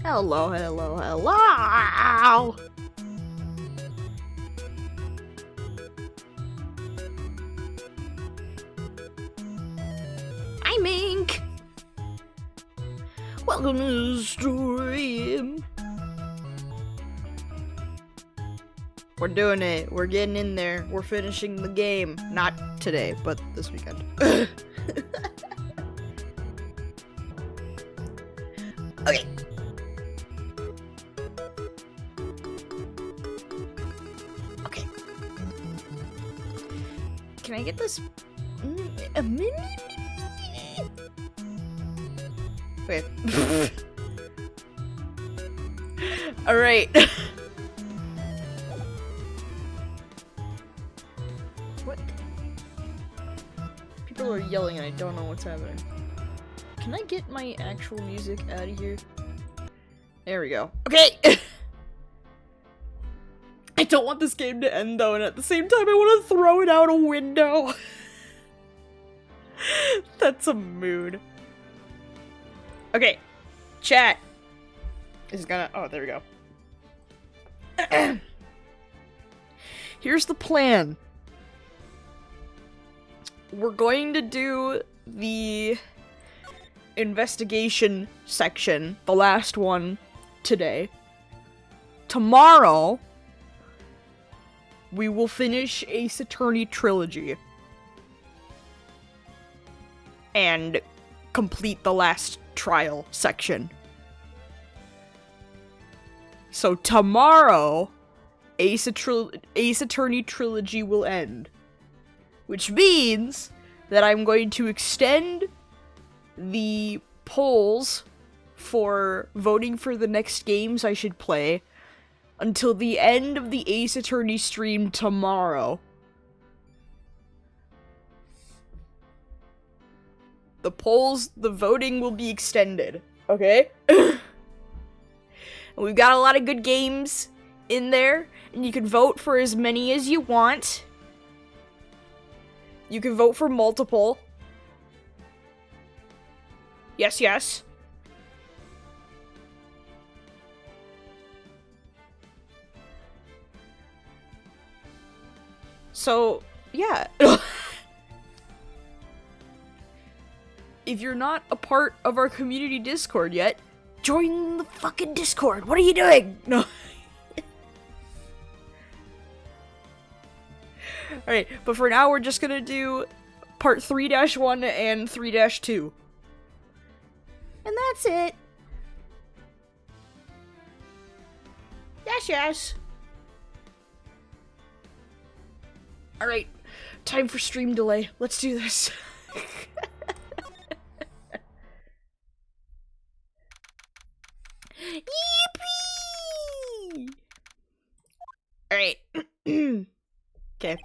Hello, hello, hello! I'm Ink! Welcome to the stream! We're doing it. We're getting in there. We're finishing the game. Not today, but this weekend. Okay. Okay. Can I get this? A minute? Okay. Alright. What? People are yelling and I don't know what's happening. Can I get my actual music out of here? There we go. Okay! I don't want this game to end though, and at the same time I want to throw it out a window. That's a mood. Okay. Chat. Is gonna- oh, there we go. Here's the plan. We're going to do the investigation section, the last one, today. Tomorrow, we will finish Ace Attorney Trilogy. And complete the last trial section. So tomorrow, Ace Attorney Trilogy will end. Which means that I'm going to extend the polls for voting for the next games I should play until the end of the Ace Attorney stream tomorrow. The voting will be extended, okay? We've got a lot of good games in there, and you can vote for as many as you want. You can vote for multiple. Yes, yes. So, yeah. If you're not a part of our community Discord yet, join the fucking Discord. What are you doing? No. Alright, but for now we're just gonna do part 3-1 and 3-2. And that's it. Yes, yes. Alright, time for stream delay. Let's do this. Yippee! Alright. Okay.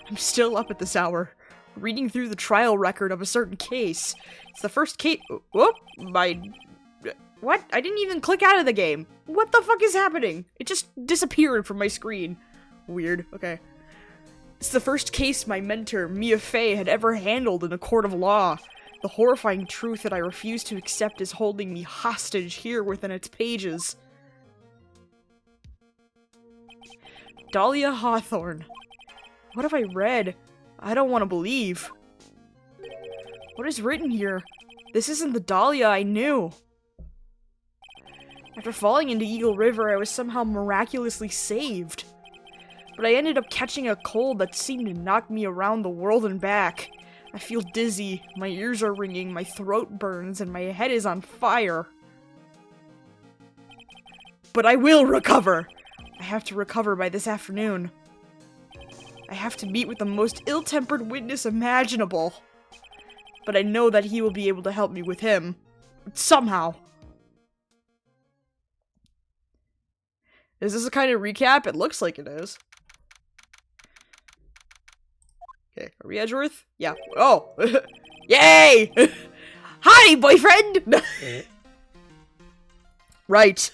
I'm still up at this hour, reading through the trial record of a certain case. It's the first case- whoop! What? I didn't even click out of the game. What the fuck is happening? It just disappeared from my screen. Weird. Okay. It's the first case my mentor, Maya Fey, had ever handled in a court of law. The horrifying truth that I refuse to accept is holding me hostage here within its pages. Dahlia Hawthorne. What have I read? I don't want to believe. What is written here? This isn't the Dahlia I knew. After falling into Eagle River, I was somehow miraculously saved. But I ended up catching a cold that seemed to knock me around the world and back. I feel dizzy, my ears are ringing, my throat burns, and my head is on fire. But I will recover! I have to recover by this afternoon. I have to meet with the most ill-tempered witness imaginable. But I know that he will be able to help me with him. Somehow. Is this a kind of recap? It looks like it is. Okay, are we Edgeworth? Yeah. Oh! Yay! Hi, boyfriend! Right.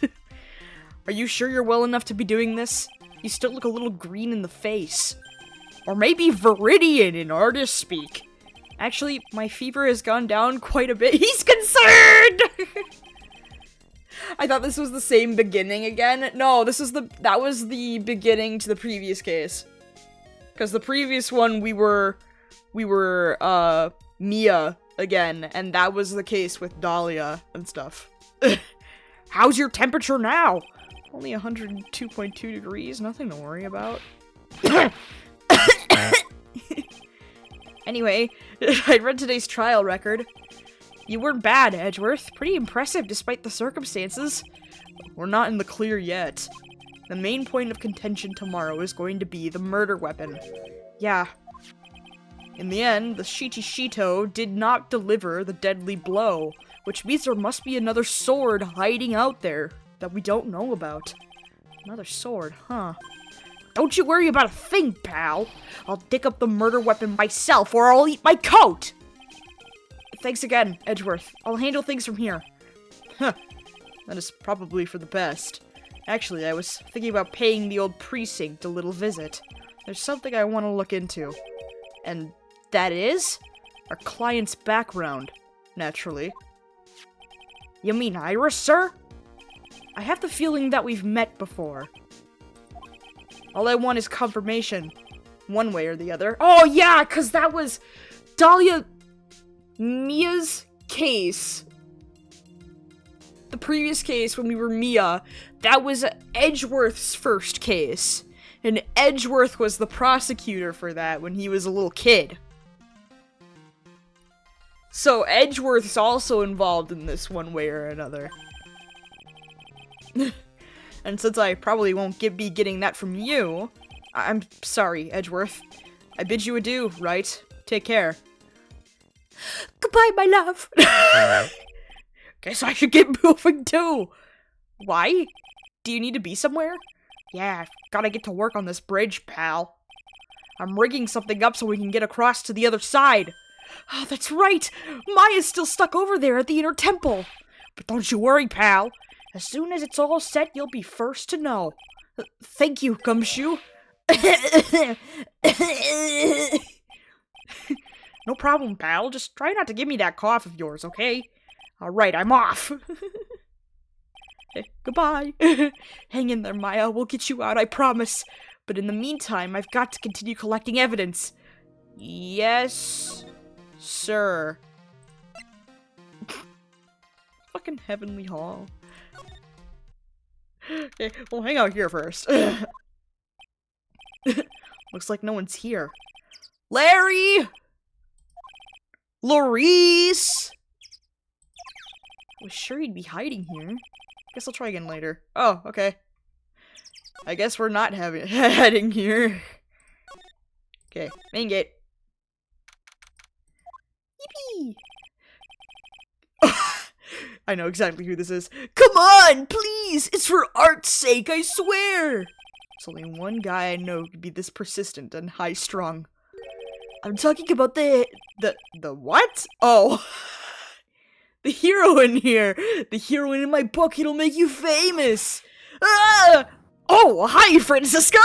Are you sure you're well enough to be doing this? You still look a little green in the face. Or maybe Viridian in artist speak. Actually, my fever has gone down quite a bit. He's concerned! I thought this was the same beginning again. No, that was the beginning to the previous case. Because the previous one, we were, Mia again, and that was the case with Dahlia and stuff. How's your temperature now? Only 102.2 degrees, nothing to worry about. Anyway, I read today's trial record. You weren't bad, Edgeworth. Pretty impressive despite the circumstances. We're not in the clear yet. The main point of contention tomorrow is going to be the murder weapon. Yeah. In the end, the Shito did not deliver the deadly blow, which means there must be another sword hiding out there that we don't know about. Another sword, huh? Don't you worry about a thing, pal. I'll dig up the murder weapon myself or I'll eat my coat! Thanks again, Edgeworth. I'll handle things from here. Huh. That is probably for the best. Actually, I was thinking about paying the old precinct a little visit. There's something I want to look into. And that is? Our client's background, naturally. You mean Iris, sir? I have the feeling that we've met before. All I want is confirmation, one way or the other. Oh yeah, cause that was Mia's case. The previous case when we were Mia, that was Edgeworth's first case. And Edgeworth was the prosecutor for that when he was a little kid. So Edgeworth's also involved in this one way or another. And since I probably won't be getting that from you, I'm sorry, Edgeworth. I bid you adieu, Wright. Take care. Goodbye, my love. Guess I should get moving too. Why? Do you need to be somewhere? Yeah, I've gotta get to work on this bridge, pal. I'm rigging something up so we can get across to the other side. Oh, that's right. Maya's still stuck over there at the inner temple. But don't you worry, pal. As soon as it's all set, you'll be first to know. Thank you, Gumshoe. No problem, pal. Just try not to give me that cough of yours, okay? Alright, I'm off. Goodbye. Hang in there, Maya. We'll get you out, I promise. But in the meantime, I've got to continue collecting evidence. Yes, sir. Fucking Heavenly Hall. Okay, we'll hang out here first. Looks like no one's here. Larry! Laurice! I was sure he'd be hiding here. Guess I'll try again later. Oh, okay. I guess we're not heading here. Okay, main gate. Yippee! I know exactly who this is. Come on, please! It's for art's sake, I swear! There's only one guy I know who could be this persistent and high-strung. I'm talking about the what? Oh. The heroine here! The heroine in my book, it'll make you famous! Ah! Oh, hi, Francisca!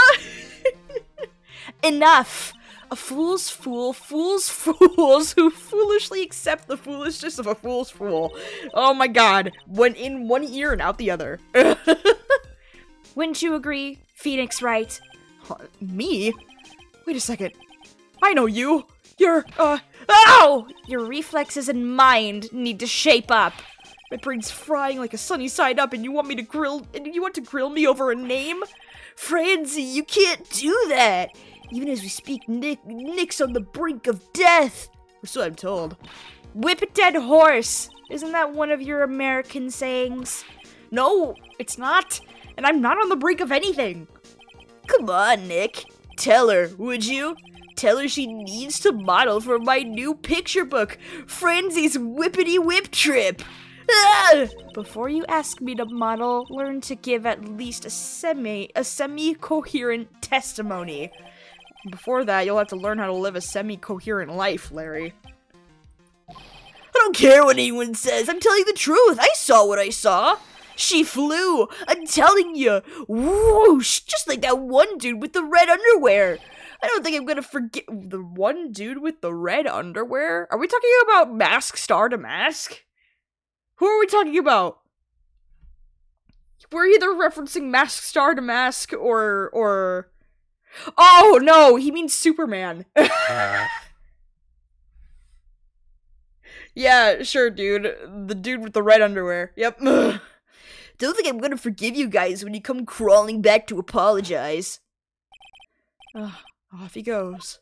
Enough! A fool's fool, fools who foolishly accept the foolishness of a fool's fool. Oh my god. One in one ear and out the other. Wouldn't you agree, Phoenix Wright? Me? Wait a second. I know you. You're, ow! Your reflexes and mind need to shape up. My brain's frying like a sunny side up and you want to grill me over a name? Francie, you can't do that! Even as we speak, Nick's on the brink of death! Or so I'm told. Whip a dead horse! Isn't that one of your American sayings? No, it's not. And I'm not on the brink of anything. Come on, Nick. Tell her, would you? Tell her she needs to model for my new picture book, Francie's Whippity Whip Trip! Ah! Before you ask me to model, learn to give at least a semi-coherent testimony. Before that, you'll have to learn how to live a semi-coherent life, Larry. I don't care what anyone says, I'm telling the truth, I saw what I saw! She flew, I'm telling you! Whoosh! Just like that one dude with the red underwear! I don't think I'm gonna forget the one dude with the red underwear? Are we talking about Mask Star to Mask? Who are we talking about? We're either referencing Mask Star to Mask or... Oh, no, he means Superman. Yeah, sure, dude. The dude with the red underwear. Yep. Don't think I'm gonna forgive you guys when you come crawling back to apologize. Off he goes.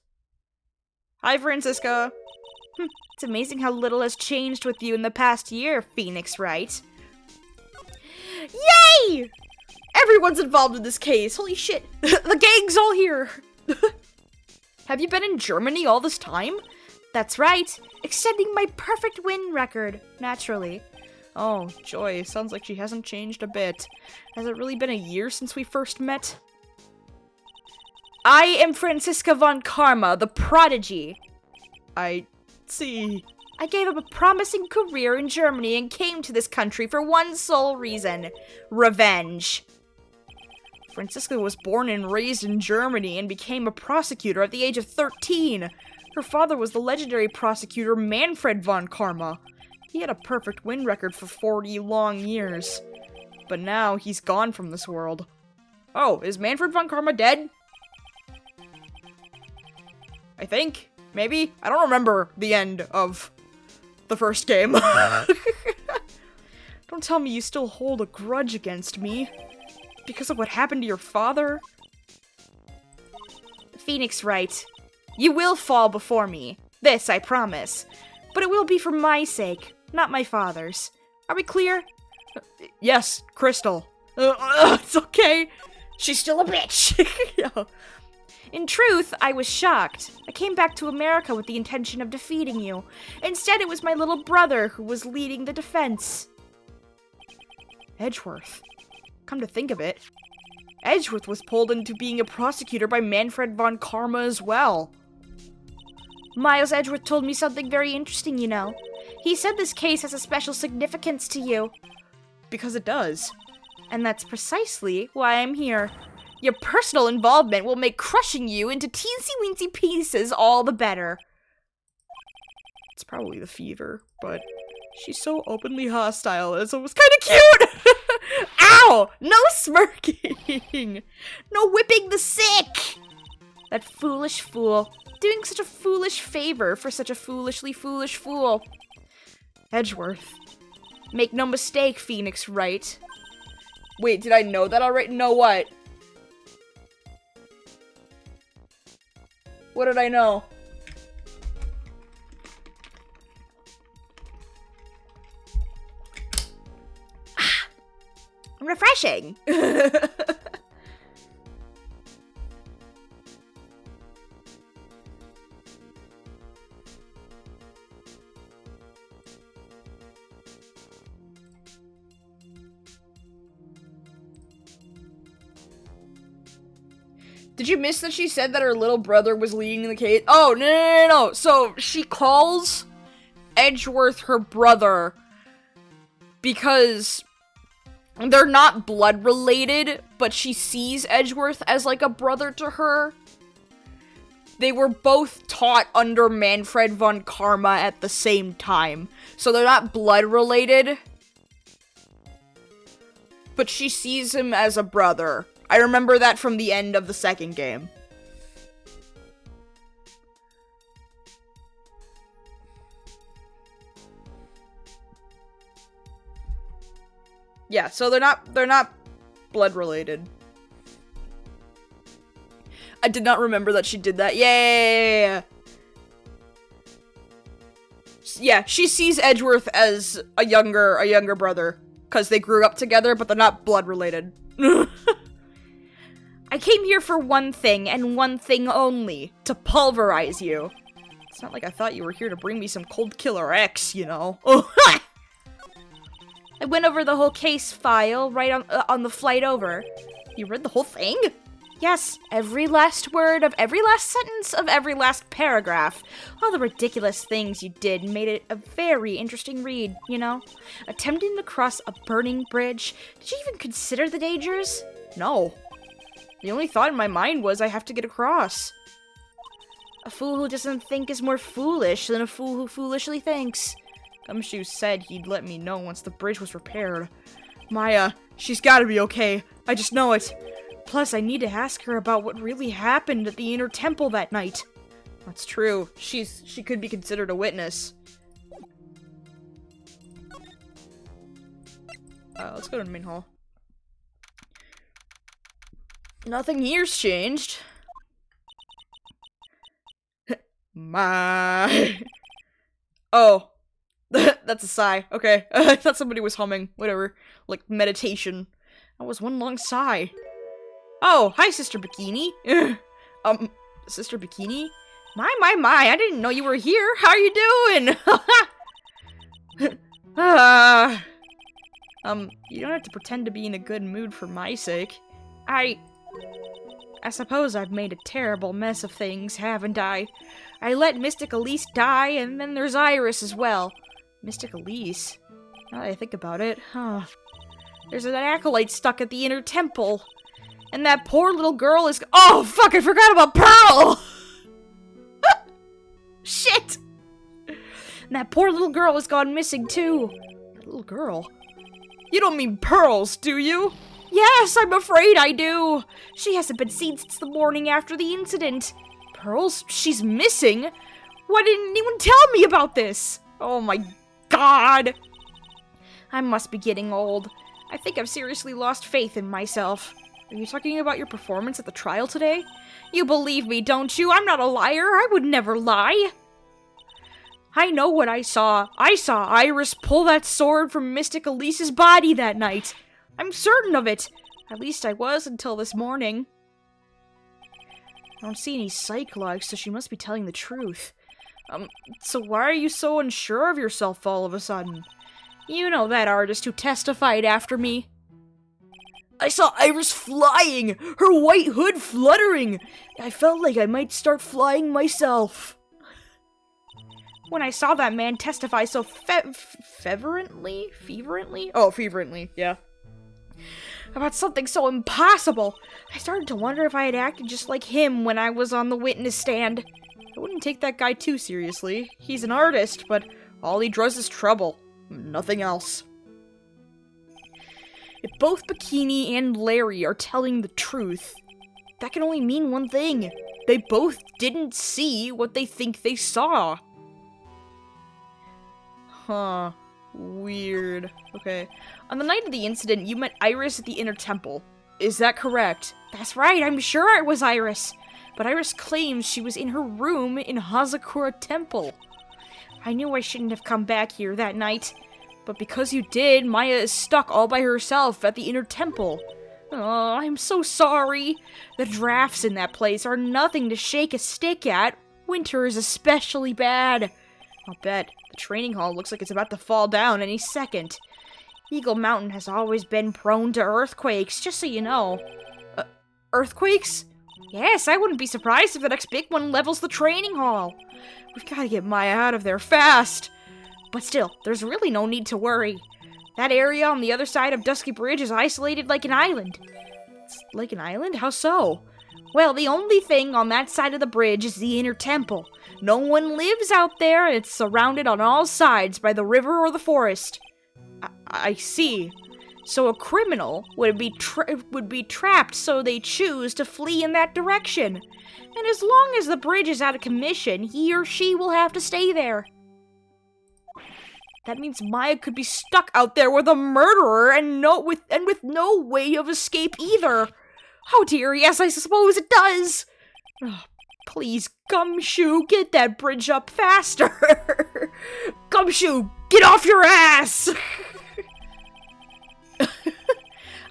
Hi, Francisca. It's amazing how little has changed with you in the past year, Phoenix, Wright? Yay! Everyone's involved in this case. Holy shit. The gang's all here. Have you been in Germany all this time? That's right. Extending my perfect win record, naturally. Oh, joy. Sounds like she hasn't changed a bit. Has it really been a year since we first met? I am Franziska von Karma, the prodigy. I see. I gave up a promising career in Germany and came to this country for one sole reason. Revenge. Franziska was born and raised in Germany and became a prosecutor at the age of 13. Her father was the legendary prosecutor Manfred von Karma. He had a perfect win record for 40 long years. But now he's gone from this world. Oh, is Manfred von Karma dead? I think. Maybe? I don't remember the end of the first game. Don't tell me you still hold a grudge against me. Because of what happened to your father? Phoenix, Wright. You will fall before me. This, I promise. But it will be for my sake, not my father's. Are we clear? Yes, Crystal. It's okay. She's still a bitch. Yeah. In truth, I was shocked. I came back to America with the intention of defeating you. Instead, it was my little brother who was leading the defense. Edgeworth. Come to think of it, Edgeworth was pulled into being a prosecutor by Manfred von Karma as well. Miles Edgeworth told me something very interesting, you know. He said this case has a special significance to you. Because it does. And that's precisely why I'm here. Your personal involvement will make crushing you into teensy-weensy pieces all the better. It's probably the fever, but she's so openly hostile, it's almost kind of cute! Ow! No smirking! No whipping the sick! That foolish fool. Doing such a foolish favor for such a foolishly foolish fool. Edgeworth. Make no mistake, Phoenix, Wright. Wait, did I know that already? Know what? What did I know? Refreshing. Did you miss that she said that her little brother was leading the case? Oh, no. So she calls Edgeworth her brother because they're not blood related, but she sees Edgeworth as like a brother to her. They were both taught under Manfred von Karma at the same time, so they're not blood related. But she sees him as a brother. I remember that from the end of the second game. Yeah, so they're not blood related. I did not remember that she did that. Yeah. Yeah, she sees Edgeworth as a younger brother because they grew up together, but they're not blood related. I came here for one thing, and one thing only. To pulverize you. It's not like I thought you were here to bring me some Cold Killer X, you know? I went over the whole case file right on the flight over. You read the whole thing? Yes, every last word of every last sentence of every last paragraph. All the ridiculous things you did made it a very interesting read, you know? Attempting to cross a burning bridge. Did you even consider the dangers? No. The only thought in my mind was I have to get across. A fool who doesn't think is more foolish than a fool who foolishly thinks. Gumshoe said he'd let me know once the bridge was repaired. Maya, she's gotta be okay. I just know it. Plus, I need to ask her about what really happened at the inner temple that night. That's true. She could be considered a witness. Let's go to the main hall. Nothing here's changed. My. Oh. That's a sigh. Okay. I thought somebody was humming. Whatever. Like meditation. That was one long sigh. Oh, hi, Sister Bikini. Sister Bikini? My, I didn't know you were here. How are you doing? You don't have to pretend to be in a good mood for my sake. I suppose I've made a terrible mess of things, haven't I? I let Mystic Elise die, and then there's Iris as well. Mystic Elise? Now that I think about it, there's an acolyte stuck at the inner temple. And that poor little girl is— oh, fuck, I forgot about Pearl! Shit! And that poor little girl has gone missing, too. Little girl? You don't mean Pearls, do you? Yes, I'm afraid I do. She hasn't been seen since the morning after the incident. Pearls? She's missing? Why didn't anyone tell me about this? Oh my god. I must be getting old. I think I've seriously lost faith in myself. Are you talking about your performance at the trial today? You believe me, don't you? I'm not a liar. I would never lie. I know what I saw. I saw Iris pull that sword from Mystic Elise's body that night. I'm certain of it. At least I was until this morning. I don't see any psych logs, so she must be telling the truth. So why are you so unsure of yourself all of a sudden? You know that artist who testified after me. I saw Iris flying, her white hood fluttering. I felt like I might start flying myself. When I saw that man testify so fervently? Oh, fervently, yeah. About something so impossible, I started to wonder if I had acted just like him when I was on the witness stand. I wouldn't take that guy too seriously. He's an artist, but all he draws is trouble. Nothing else. If both Bikini and Larry are telling the truth, that can only mean one thing. They both didn't see what they think they saw. Huh. Weird. Okay. On the night of the incident, you met Iris at the inner temple. Is that correct? That's right, I'm sure it was Iris. But Iris claims she was in her room in Hazakura Temple. I knew I shouldn't have come back here that night. But because you did, Maya is stuck all by herself at the inner temple. Oh, I'm so sorry. The drafts in that place are nothing to shake a stick at. Winter is especially bad. I'll bet. The training hall looks like it's about to fall down any second. Eagle Mountain has always been prone to earthquakes, just so you know. Earthquakes? Yes, I wouldn't be surprised if the next big one levels the training hall. We've got to get Maya out of there fast. But still, there's really no need to worry. That area on the other side of Dusky Bridge is isolated like an island. It's like an island? How so? Well, the only thing on that side of the bridge is the inner temple. No one lives out there. It's surrounded on all sides by the river or the forest. I see. So a criminal would be trapped, so they choose to flee in that direction. And as long as the bridge is out of commission, he or she will have to stay there. That means Maya could be stuck out there with a murderer and with no way of escape either. Oh dear, yes, I suppose it does. Oh, please, Gumshoe, get that bridge up faster. Gumshoe, get off your ass!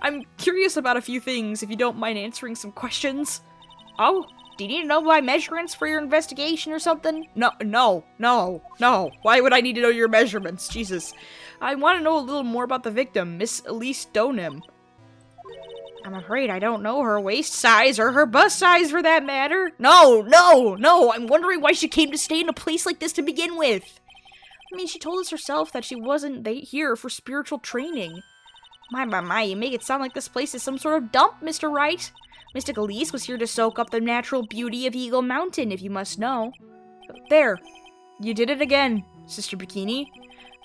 I'm curious about a few things, if you don't mind answering some questions. Oh, do you need to know my measurements for your investigation or something? No. Why would I need to know your measurements? Jesus. I want to know a little more about the victim, Miss Elise Donim. I'm afraid I don't know her waist size or her bust size for that matter. No. I'm wondering why she came to stay in a place like this to begin with. I mean, she told us herself that she wasn't here for spiritual training. My, you make it sound like this place is some sort of dump, Mr. Wright. Mystic Elise was here to soak up the natural beauty of Eagle Mountain, if you must know. There. You did it again, Sister Bikini.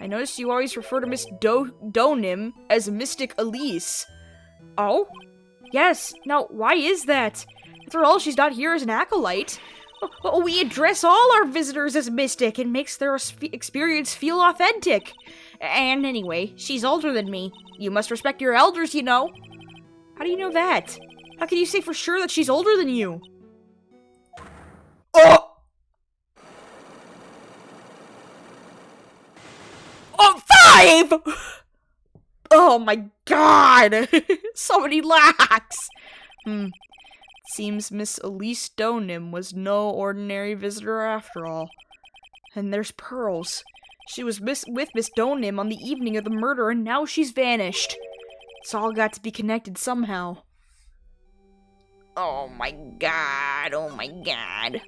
I noticed you always refer to Miss Donim as Mystic Elise. Oh? Yes. Now, why is that? After all, she's not here as an acolyte. We address all our visitors as Mystic and makes their experience feel authentic. And anyway, she's older than me. You must respect your elders, you know. How do you know that? How can you say for sure that she's older than you? Oh! Oh, 5! Oh my god! So many lacks! Seems Miss Elise Donim was no ordinary visitor after all. And there's Pearls. She was with Miss Donim on the evening of the murder, and now she's vanished. It's all got to be connected somehow. Oh my god, oh my god.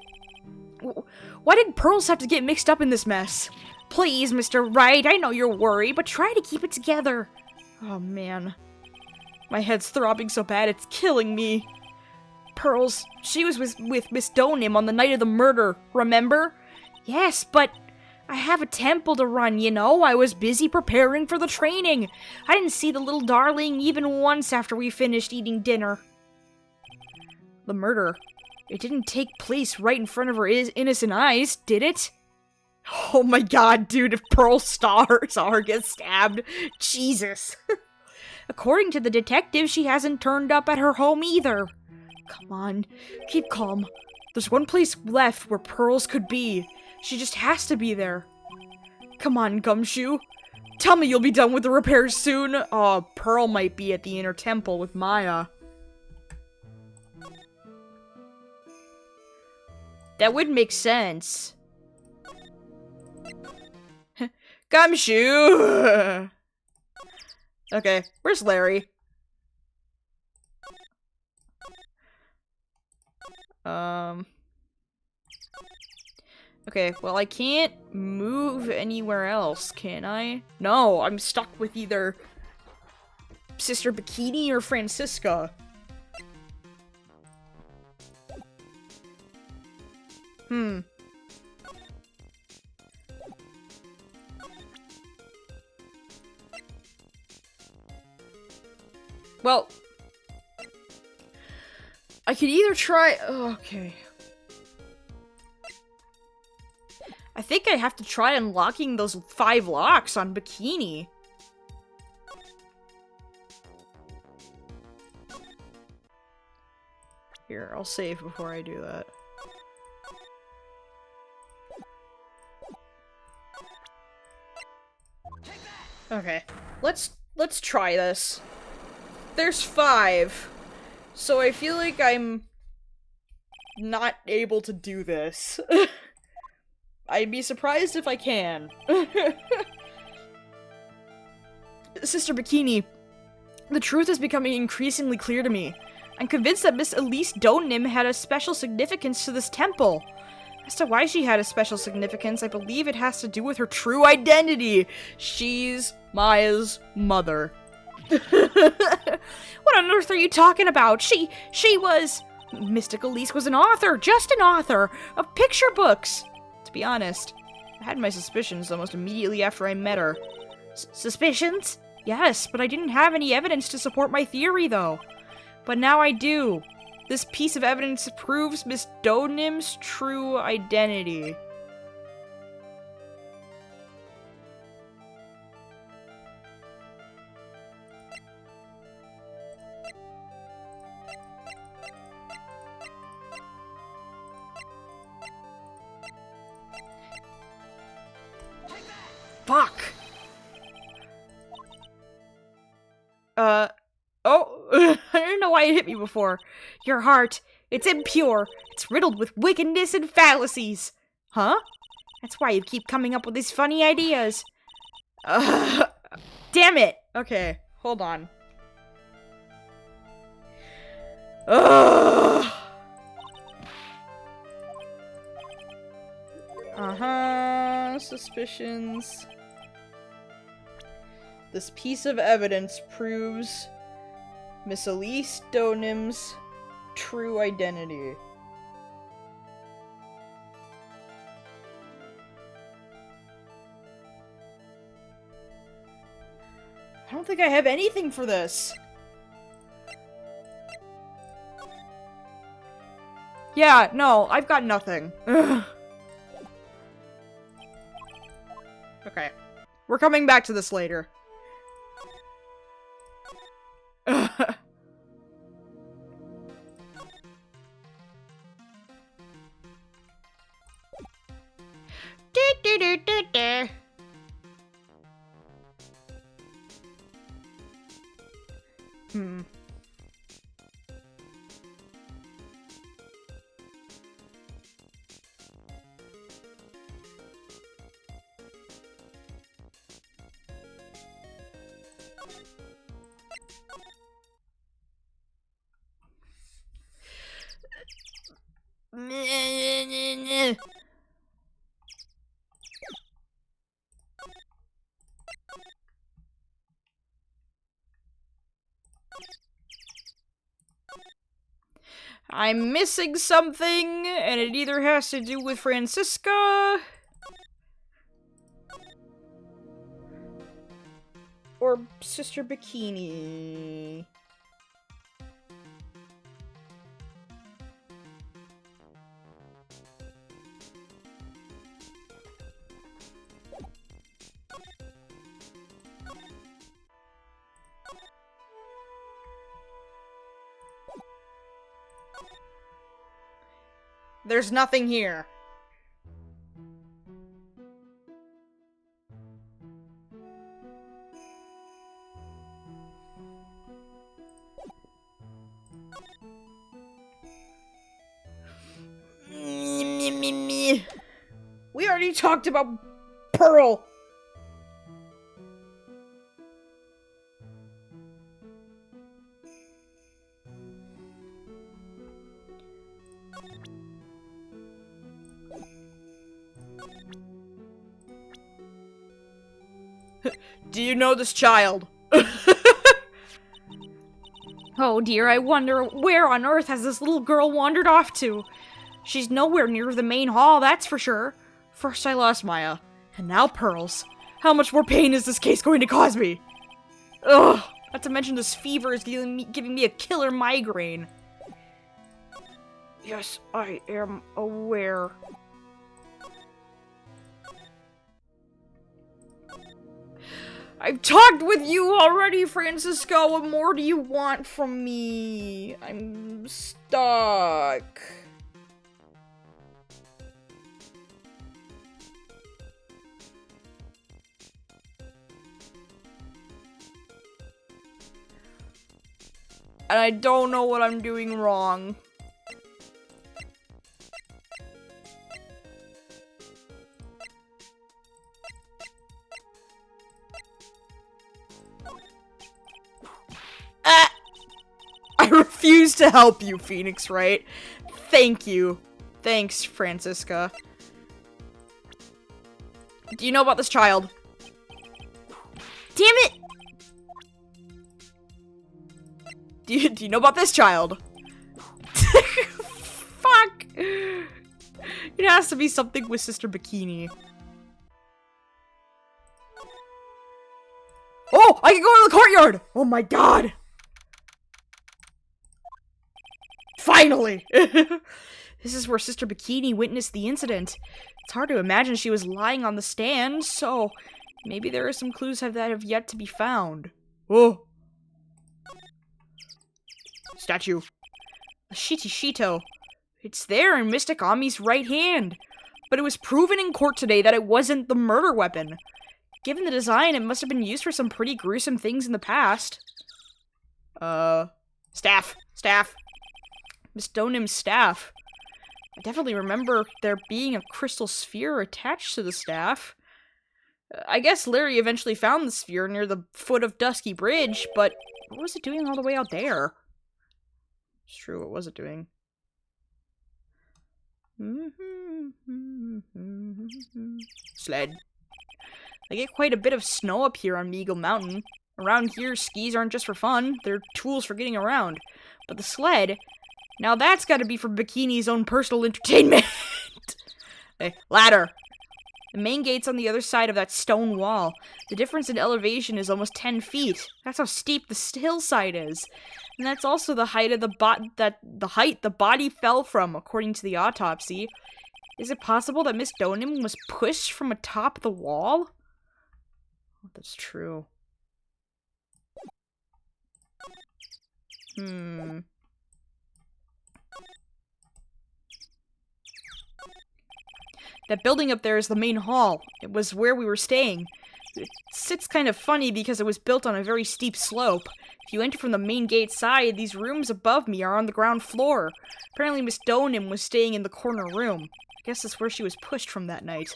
Why did Pearls have to get mixed up in this mess? Please, Mr. Wright, I know you're worried, but try to keep it together. Oh man. My head's throbbing so bad it's killing me. Pearls, she was with Miss Donim on the night of the murder, remember? Yes, but I have a temple to run, you know. I was busy preparing for the training. I didn't see the little darling even once after we finished eating dinner. The murder, it didn't take place right in front of her innocent eyes, did it? Oh my god, dude, if Pearl saw her get stabbed, Jesus. According to the detective, she hasn't turned up at her home either. Come on, keep calm. There's one place left where Pearls could be. She just has to be there. Come on, Gumshoe. Tell me you'll be done with the repairs soon. Oh, Pearl might be at the inner temple with Maya. That would make sense. Gumshoe! Okay, where's Larry? Okay, well, I can't move anywhere else, can I? No, I'm stuck with either Sister Bikini or Francisca. Well, I could either try... Oh, okay. I think I have to try unlocking those 5 locks on Bikini. Here, I'll save before I do that. Okay, let's try this. There's 5, so I feel like I'm not able to do this. I'd be surprised if I can. Sister Bikini, the truth is becoming increasingly clear to me. I'm convinced that Miss Elise Donim had a special significance to this temple. As to why she had a special significance, I believe it has to do with her true identity. She's Maya's mother. What on earth are you talking about? She was... Mystic Elise was an author, just an author, of picture books. To be honest, I had my suspicions almost immediately after I met her. Suspicions? Yes, but I didn't have any evidence to support my theory, though. But now I do. This piece of evidence proves Miss Donim's true identity. Fuck! Oh, I didn't know why it hit me before. Your heart, it's impure. It's riddled with wickedness and fallacies. Huh? That's why you keep coming up with these funny ideas. Damn it! Okay, hold on. Suspicions. This piece of evidence proves Miss Elise Donim's true identity. I don't think I have anything for this. Yeah, no, I've got nothing. Ugh. Okay. We're coming back to this later. Hmm. I'm missing something, and it either has to do with Francisca or Sister Bikini. There's nothing here. We already talked about Pearl. Do you know this child? Oh dear, I wonder where on earth has this little girl wandered off to? She's nowhere near the main hall, that's for sure. First I lost Maya, and now Pearls. How much more pain is this case going to cause me? Ugh, not to mention this fever is giving me a killer migraine. Yes, I am aware. I've talked with you already, Francisco. What more do you want from me? I'm stuck. And I don't know what I'm doing wrong. I refuse to help you, Phoenix Wright. Thank you. Thanks, Francisca. Do you know about this child? Damn it! Do you know about this child? Fuck! It has to be something with Sister Bikini. Oh! I can go to the courtyard! Oh my god! Finally! This is where Sister Bikini witnessed the incident. It's hard to imagine she was lying on the stand, so maybe there are some clues that have yet to be found. Oh! Statue. A Shito. It's there in Mystic Ami's right hand. But it was proven in court today that it wasn't the murder weapon. Given the design, it must have been used for some pretty gruesome things in the past. Staff. Miss Donim's staff. I definitely remember there being a crystal sphere attached to the staff. I guess Larry eventually found the sphere near the foot of Dusky Bridge, but what was it doing all the way out there? It's true, what was it doing? Sled. I get quite a bit of snow up here on Meagle Mountain. Around here, skis aren't just for fun, they're tools for getting around. But the sled, now that's gotta be for Bikini's own personal entertainment. Hey, ladder. The main gate's on the other side of that stone wall. The difference in elevation is almost 10 feet. That's how steep the hillside is. And that's also the height of the body fell from, according to the autopsy. Is it possible that Miss Donim was pushed from atop the wall? Oh, that's true. That building up there is the main hall. It was where we were staying. It sits kind of funny because it was built on a very steep slope. If you enter from the main gate side, these rooms above me are on the ground floor. Apparently Miss Donim was staying in the corner room. I guess that's where she was pushed from that night.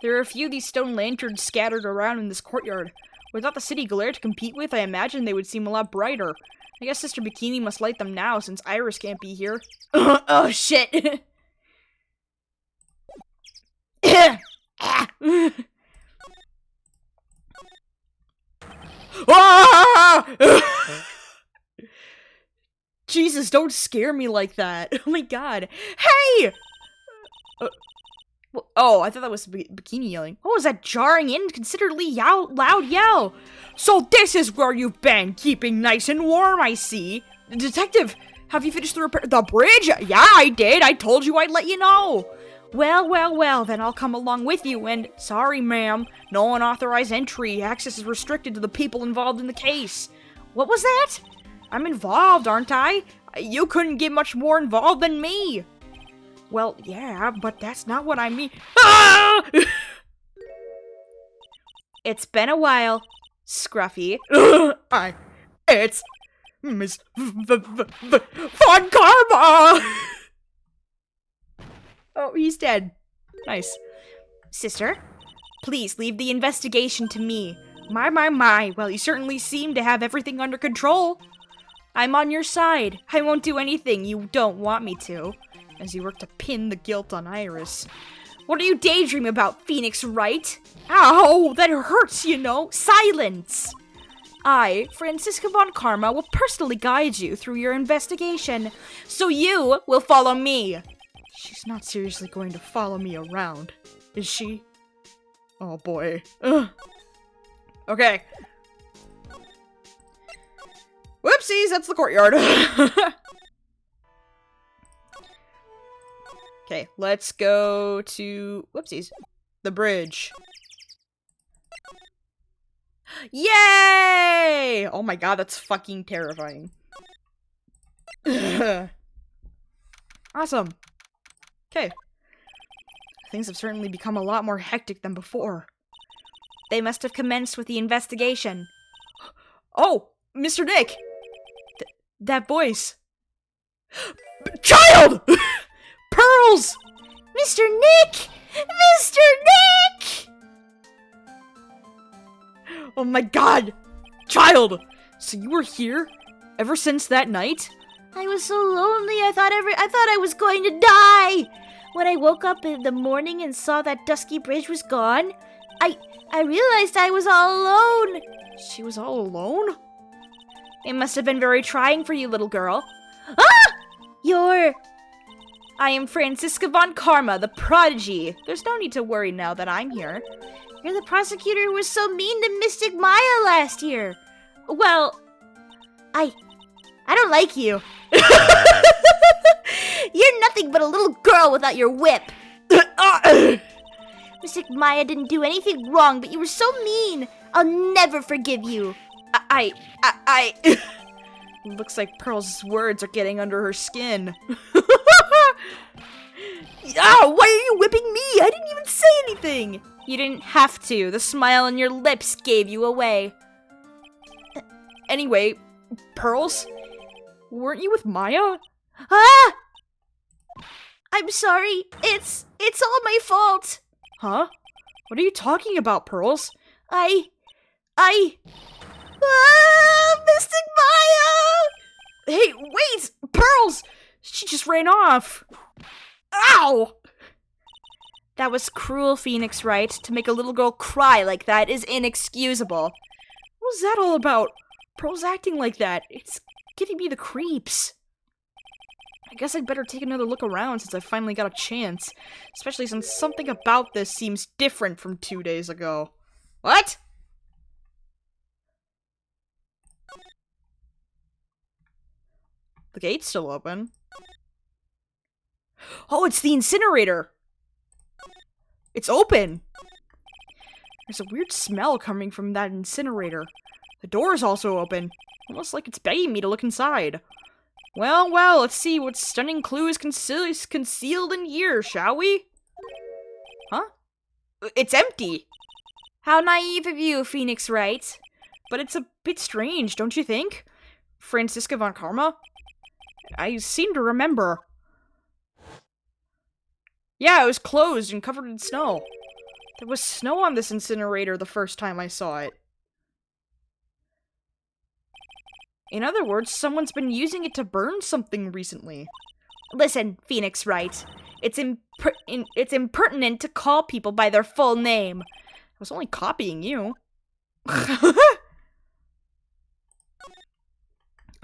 There are a few of these stone lanterns scattered around in this courtyard. Without the city glare to compete with, I imagine they would seem a lot brighter. I guess Sister Bikini must light them now, since Iris can't be here. Oh, shit! Jesus, don't scare me like that. Oh my god. Hey! Oh, I thought that was Bikini yelling. What was that jarring, inconsiderately loud yell? So this is where you've been, keeping nice and warm, I see. Detective, have you finished the bridge? Yeah, I did. I told you I'd let you know. Well, then I'll come along with you, and sorry, ma'am. No unauthorized entry. Access is restricted to the people involved in the case. What was that? I'm involved, aren't I? You couldn't get much more involved than me. Well, yeah, but that's not what I mean. Ah! It's been a while, Scruffy. It's Miss Von Karma! Oh, he's dead. Nice. Sister, please leave the investigation to me. My. Well, you certainly seem to have everything under control. I'm on your side. I won't do anything you don't want me to. As you work to pin the guilt on Iris. What are you daydreaming about, Phoenix Wright? Ow, that hurts, you know. Silence! I, Francisca Von Karma, will personally guide you through your investigation, so you will follow me. She's not seriously going to follow me around, is she? Oh boy. Ugh. Okay. Whoopsies, that's the courtyard. Okay, let's go to, whoopsies, the bridge. Yay! Oh my god, that's fucking terrifying. Awesome. Okay. Things have certainly become a lot more hectic than before. They must have commenced with the investigation. Oh, Mr. Nick! That voice. Child! Pearls! Mr. Nick! Mr. Nick! Oh my god! Child! So you were here ever since that night? I was so lonely, I thought I was going to die! When I woke up in the morning and saw that dusky bridge was gone, I realized I was all alone. She was all alone? It must have been very trying for you, little girl. Ah! I am Francisca Von Karma, the prodigy. There's no need to worry now that I'm here. You're the prosecutor who was so mean to Mystic Maya last year. Well, I don't like you. You're nothing but a little girl without your whip. Mystic Maya didn't do anything wrong, but you were so mean. I'll never forgive you. Looks like Pearl's words are getting under her skin. Ah, why are you whipping me? I didn't even say anything. You didn't have to. The smile on your lips gave you away. Anyway, Pearls, weren't you with Maya? Ah! I'm sorry. It's all my fault. Huh? What are you talking about, Pearls? Mystic Maya! Hey, wait! Pearls! She just ran off. Ow! That was cruel, Phoenix Wright. To make a little girl cry like that is inexcusable. What was that all about? Pearl's acting like that. It's giving me the creeps. I guess I'd better take another look around since I finally got a chance. Especially since something about this seems different from 2 days ago. What? The gate's still open. Oh, it's the incinerator! It's open! There's a weird smell coming from that incinerator. The door is also open. Almost like it's begging me to look inside. Well, let's see what stunning clue is concealed in here, shall we? Huh? It's empty! How naive of you, Phoenix Wright. But it's a bit strange, don't you think? Franziska von Karma? I seem to remember. Yeah, it was closed and covered in snow. There was snow on this incinerator the first time I saw it. In other words, someone's been using it to burn something recently. Listen, Phoenix Wright. It's impertinent to call people by their full name. I was only copying you.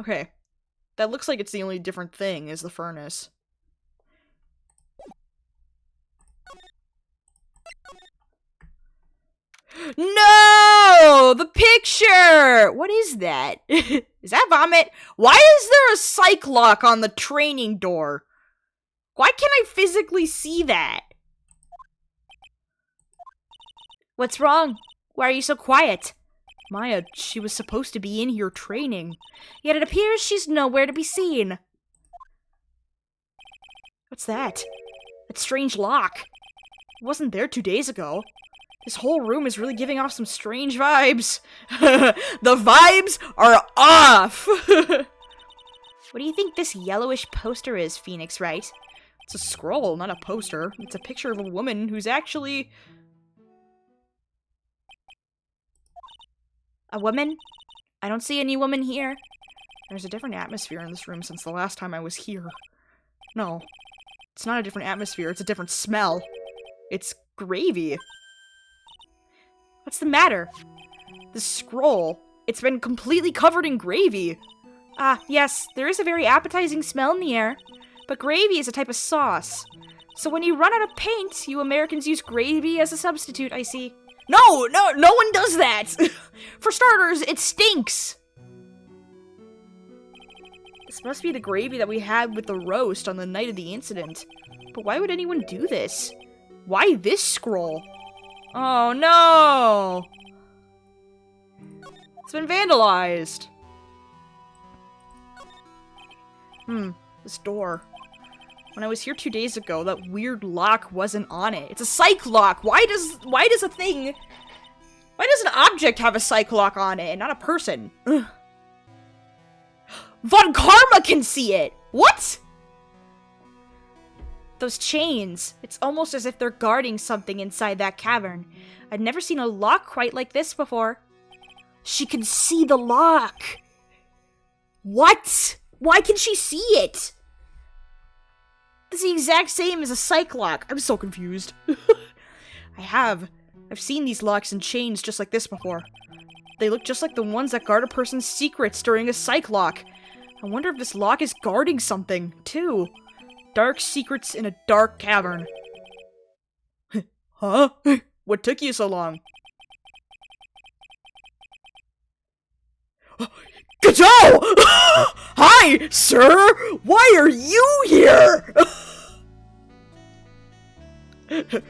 Okay. That looks like it's the only different thing, is the furnace. No! The picture! What is that? Is that vomit? Why is there a psych lock on the training door? Why can't I physically see that? What's wrong? Why are you so quiet? Maya, she was supposed to be in here training. Yet it appears she's nowhere to be seen. What's that? That strange lock. It wasn't there 2 days ago. This whole room is really giving off some strange vibes. The vibes are off! What do you think this yellowish poster is, Phoenix Wright? It's a scroll, not a poster. It's a picture of a woman who's actually... A woman? I don't see any woman here. There's a different atmosphere in this room since the last time I was here. No. It's not a different atmosphere, it's a different smell. It's gravy. What's the matter? The scroll. It's been completely covered in gravy. Ah, yes, there is a very appetizing smell in the air. But gravy is a type of sauce. So when you run out of paint, you Americans use gravy as a substitute, I see. No one does that! For starters, it stinks! This must be the gravy that we had with the roast on the night of the incident. But why would anyone do this? Why this scroll? Oh no! It's been vandalized. This door. When I was here 2 days ago, that weird lock wasn't on it. It's a psych lock! Why does an object have a psych lock on it and not a person? Ugh. Von Karma can see it! What? Those chains. It's almost as if they're guarding something inside that cavern. I'd never seen a lock quite like this before. She can see the lock! What? Why can she see it? It's the exact same as a psych lock. I'm so confused. I've seen these locks and chains just like this before. They look just like the ones that guard a person's secrets during a psych lock. I wonder if this lock is guarding something, too. Dark secrets in a dark cavern. Huh? What took you so long? Godot! Hi, sir! Why are you here?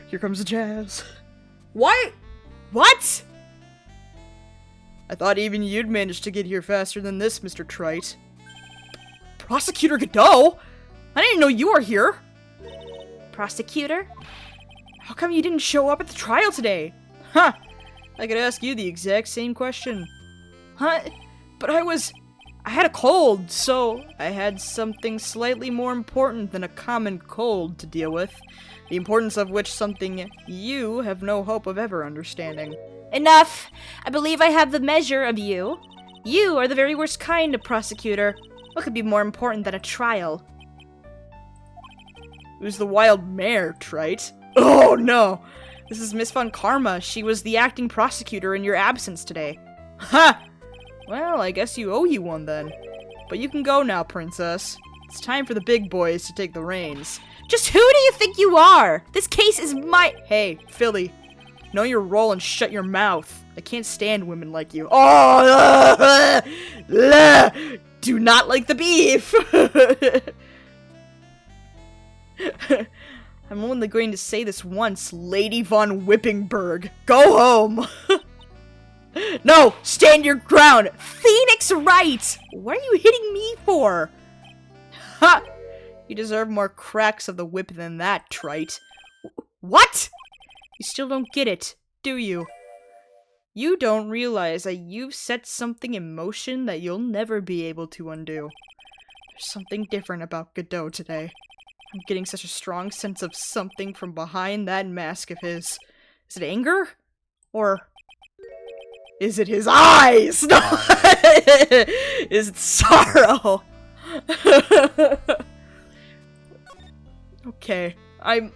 Here comes the jazz. What? What? I thought even you'd manage to get here faster than this, Mr. Trite. Prosecutor Godot? I didn't know you were here. Prosecutor? How come you didn't show up at the trial today? Huh. I could ask you the exact same question. Huh? But I had a cold, so I had something slightly more important than a common cold to deal with. The importance of which something you have no hope of ever understanding. Enough! I believe I have the measure of you. You are the very worst kind of prosecutor. What could be more important than a trial? Who's the wild mare, Trite? Oh no! This is Miss Von Karma. She was the acting prosecutor in your absence today. Ha! Well, I guess you owe you one then. But you can go now, princess. It's time for the big boys to take the reins. Just who do you think you are? This case is my- Hey, Philly. Know your role and shut your mouth. I can't stand women like you. Oh! Do not like the beef! I'm only going to say this once, Lady Von Whippingberg. Go home! No! Stand your ground! Phoenix Wright! What are you hitting me for? Ha! You deserve more cracks of the whip than that, trite. What? You still don't get it, do you? You don't realize that you've set something in motion that you'll never be able to undo. There's something different about Godot today. I'm getting such a strong sense of something from behind that mask of his. Is it anger? Or is it his eyes? No! Is it sorrow? Okay, I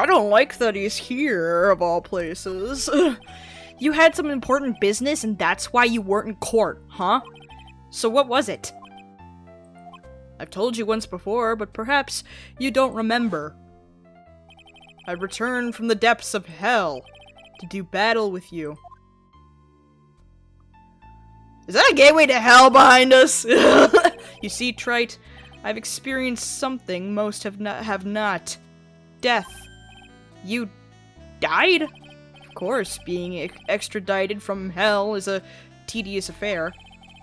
don't like that he's here, of all places. You had some important business and that's why you weren't in court, huh? So what was it? I've told you once before, but perhaps you don't remember. I returned from the depths of hell to do battle with you. Is that a gateway to hell behind us? You see, Trite, I've experienced something most have not. Death. You died? Of course, being extradited from hell is a tedious affair.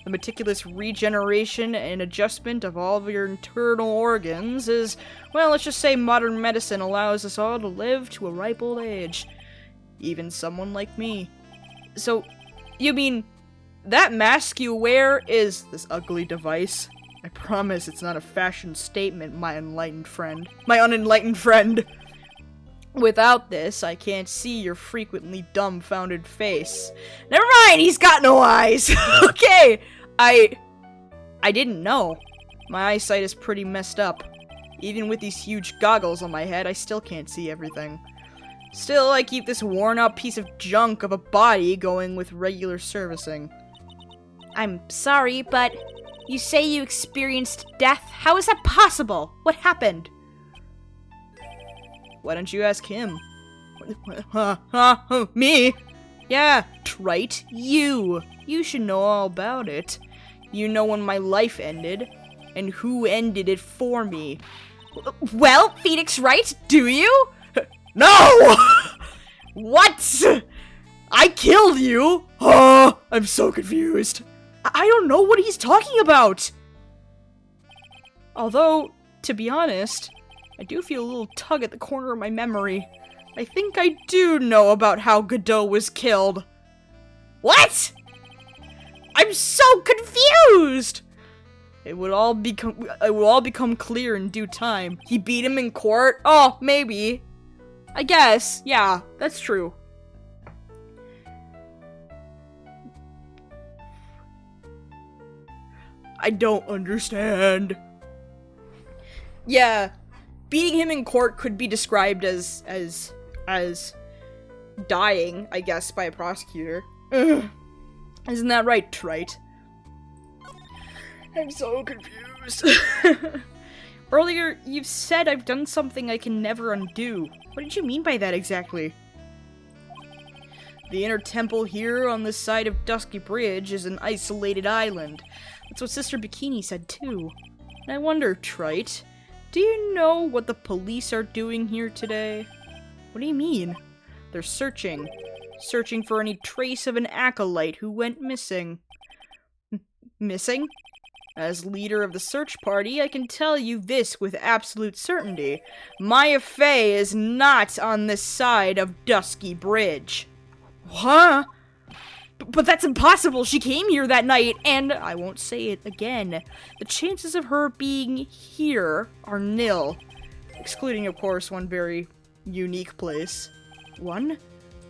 The meticulous regeneration and adjustment of all of your internal organs is, well, let's just say modern medicine allows us all to live to a ripe old age. Even someone like me. So, you mean, that mask you wear is this ugly device? I promise it's not a fashion statement, my unenlightened friend. Without this, I can't see your frequently dumbfounded face. Never mind, he's got no eyes! Okay, I didn't know. My eyesight is pretty messed up. Even with these huge goggles on my head, I still can't see everything. Still, I keep this worn-out piece of junk of a body going with regular servicing. I'm sorry, but you say you experienced death? How is that possible? What happened? Why don't you ask him? Me? Yeah, Trite, you. You should know all about it. You know when my life ended, and who ended it for me. Well, Phoenix Wright, do you? No! What? I killed you? Oh, I'm so confused. I don't know what he's talking about. Although, to be honest, I do feel a little tug at the corner of my memory. I think I do know about how Godot was killed. What? I'm so confused! It would all become clear in due time. He beat him in court? Oh, maybe. I guess. Yeah, that's true. I don't understand. Yeah, beating him in court could be described as dying, I guess, by a prosecutor. Ugh. Isn't that right, Trite? I'm so confused. Earlier, you've said I've done something I can never undo. What did you mean by that exactly? The inner temple here on this side of Dusky Bridge is an isolated island. That's what Sister Bikini said too. And I wonder, Trite, do you know what the police are doing here today? What do you mean? They're searching. Searching for any trace of an acolyte who went missing. Missing? As leader of the search party, I can tell you this with absolute certainty. Maya Fey is not on this side of Dusky Bridge. Huh? But that's impossible! She came here that night, and I won't say it again. The chances of her being here are nil. Excluding, of course, one very unique place. One?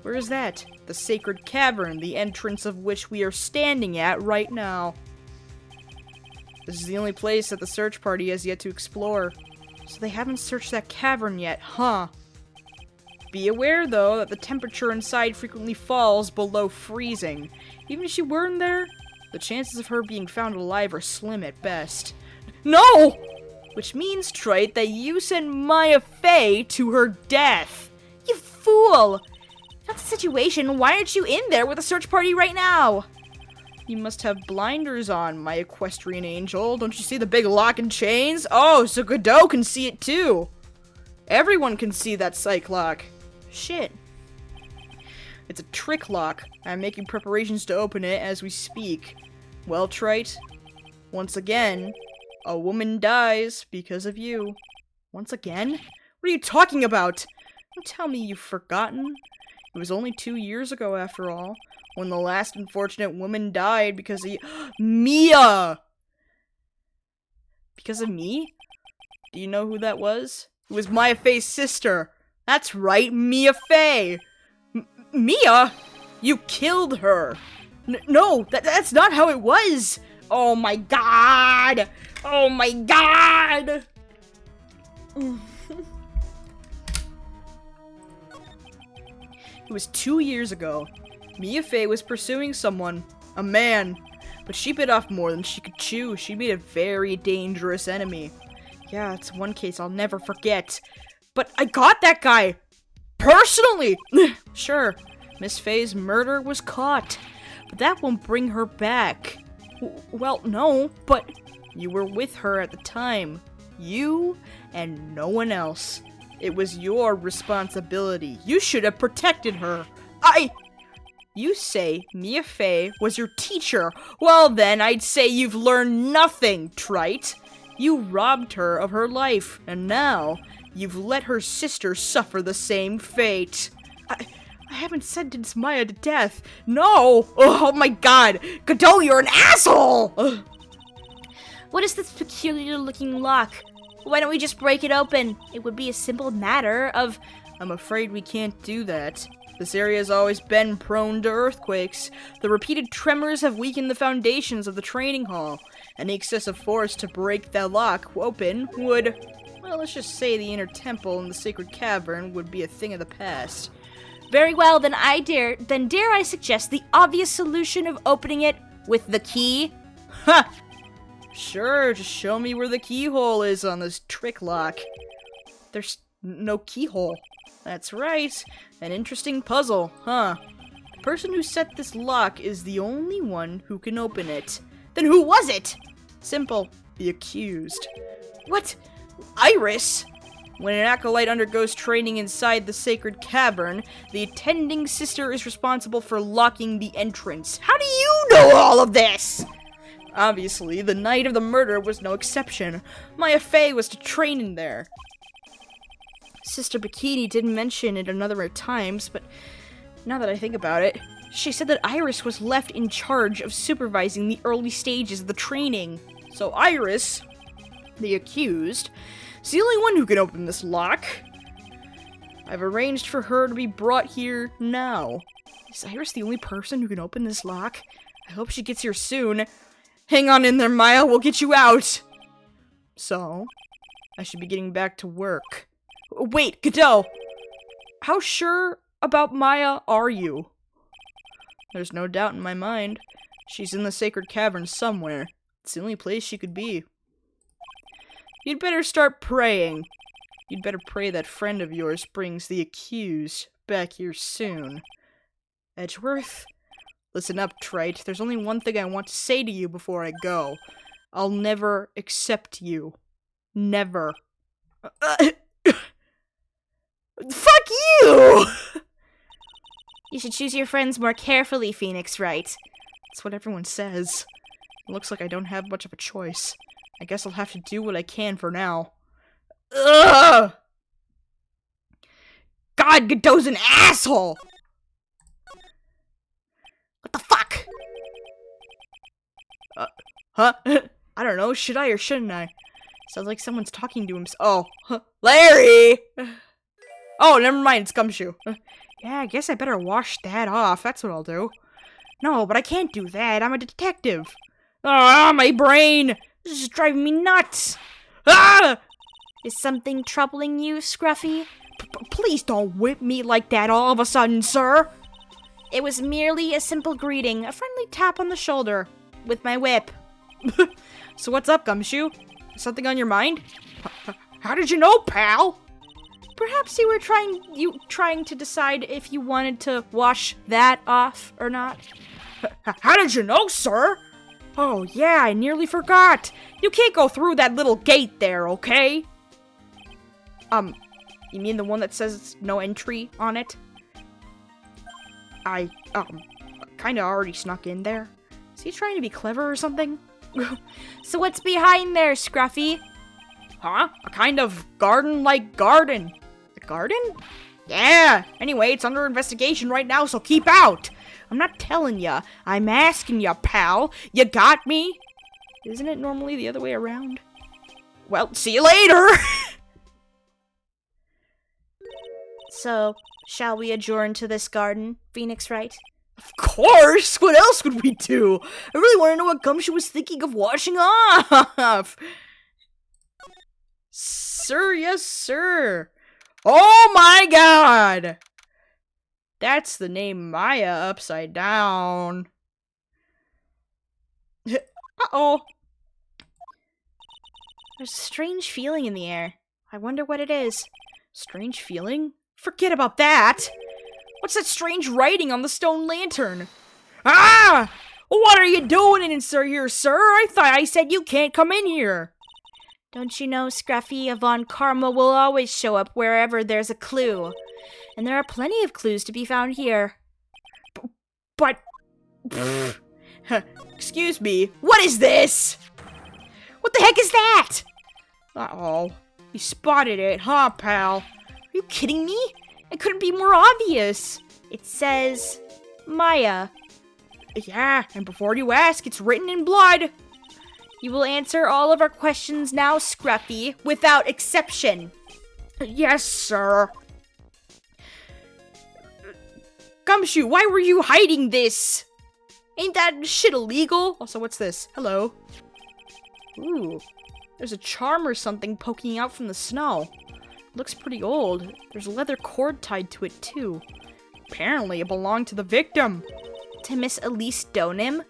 Where is that? The Sacred Cavern, the entrance of which we are standing at right now. This is the only place that the search party has yet to explore. So they haven't searched that cavern yet, huh? Be aware, though, that the temperature inside frequently falls below freezing. Even if she weren't there, the chances of her being found alive are slim at best. No! Which means, Trite, that you sent Maya Fey to her death. You fool! That's the situation. Why aren't you in there with a search party right now? You must have blinders on, my equestrian angel. Don't you see the big lock and chains? Oh, so Godot can see it too. Everyone can see that psych lock. Shit. It's a trick lock. I'm making preparations to open it as we speak. Well, Trite, once again, a woman dies because of you. Once again? What are you talking about? Don't tell me you've forgotten. It was only 2 years ago, after all, when the last unfortunate woman died because of Mia! Because of me? Do you know who that was? It was Maya Fey's sister. That's right, Maya Fey! Mia? You killed her! No, that's not how it was! Oh my god! Oh my god! It was 2 years ago. Maya Fey was pursuing someone, a man, but she bit off more than she could chew. She made a very dangerous enemy. Yeah, it's one case I'll never forget. But I got that guy! Personally! Sure, Miss Fey's murder was caught, but that won't bring her back. Well, no, but you were with her at the time. You and no one else. It was your responsibility. You should have protected her. You say Maya Fey was your teacher. Well then, I'd say you've learned nothing, Trite. You robbed her of her life, and now you've let her sister suffer the same fate. I haven't sentenced Maya to death. No! Oh my god! Godot, you're an asshole! Ugh. What is this peculiar-looking lock? Why don't we just break it open? It would be a simple matter of... I'm afraid we can't do that. This area has always been prone to earthquakes. The repeated tremors have weakened the foundations of the training hall. Any excessive force to break that lock open would... Well, let's just say the inner temple and the sacred cavern would be a thing of the past. Very well, then dare I suggest the obvious solution of opening it with the key? Ha! Sure, just show me where the keyhole is on this trick lock. There's no keyhole. That's right. An interesting puzzle, huh? The person who set this lock is the only one who can open it. Then who was it? Simple. The accused. What? Iris? When an acolyte undergoes training inside the sacred cavern, the attending sister is responsible for locking the entrance. How do you know all of this? Obviously, the night of the murder was no exception. Maya Fey was to train in there. Sister Bikini did mention it a number of times, but now that I think about it, she said that Iris was left in charge of supervising the early stages of the training. So Iris, the accused, is the only one who can open this lock. I've arranged for her to be brought here now. Is Iris the only person who can open this lock? I hope she gets here soon. Hang on in there, Maya, we'll get you out! So, I should be getting back to work. Wait, Godot! How sure about Maya are you? There's no doubt in my mind. She's in the sacred cavern somewhere. It's the only place she could be. You'd better start praying. You'd better pray that friend of yours brings the accused back here soon. Edgeworth? Listen up, Trite. There's only one thing I want to say to you before I go. I'll never accept you. Never. Fuck you! You should choose your friends more carefully, Phoenix, Wright. That's what everyone says. It looks like I don't have much of a choice. I guess I'll have to do what I can for now. Ugh! God, Godot's an asshole! What the fuck? Huh? I don't know, should I or shouldn't I? Sounds like someone's talking to himself. Oh, huh. Larry! Oh, never mind, it's Gumshoe. Yeah, I guess I better wash that off, that's what I'll do. No, but I can't do that, I'm a detective. Ah, my brain! This is driving me nuts! Ah! Is something troubling you, Scruffy? Please don't whip me like that all of a sudden, sir. It was merely a simple greeting, a friendly tap on the shoulder, with my whip. So what's up, Gumshoe? Something on your mind? How did you know, pal? Perhaps you were trying to decide if you wanted to wash that off or not. How did you know, sir? Oh, yeah, I nearly forgot. You can't go through that little gate there, okay? You mean the one that says no entry on it? I, kinda already snuck in there. Is he trying to be clever or something? So what's behind there, Scruffy? Huh? A kind of garden-like garden. A garden? Yeah! Anyway, it's under investigation right now, so keep out! I'm not telling ya. I'm asking ya, pal. You got me? Isn't it normally the other way around? Well, see you later! So, shall we adjourn to this garden, Phoenix Wright? Of course! What else would we do? I really want to know what Gumshoe was thinking of washing off! Sir, yes, sir. Oh my god! That's the name Maya upside down. Uh-oh. There's a strange feeling in the air. I wonder what it is. Strange feeling? Forget about that! What's that strange writing on the stone lantern? Ah! What are you doing in here, sir? I thought I said you can't come in here. Don't you know, Scruffy, Yvonne Karma will always show up wherever there's a clue. And there are plenty of clues to be found here. But... Excuse me, what is this? What the heck is that? Uh-oh. You spotted it, huh, pal? Are you kidding me? It couldn't be more obvious. It says... Maya. Yeah, and before you ask, it's written in blood. You will answer all of our questions now, Scruffy, without exception. Yes, sir. Gumshoe, why were you hiding this? Ain't that shit illegal? Also, what's this? Hello. Ooh. There's a charm or something poking out from the snow. Looks pretty old. There's a leather cord tied to it, too. Apparently, it belonged to the victim. To Miss Elise Donim?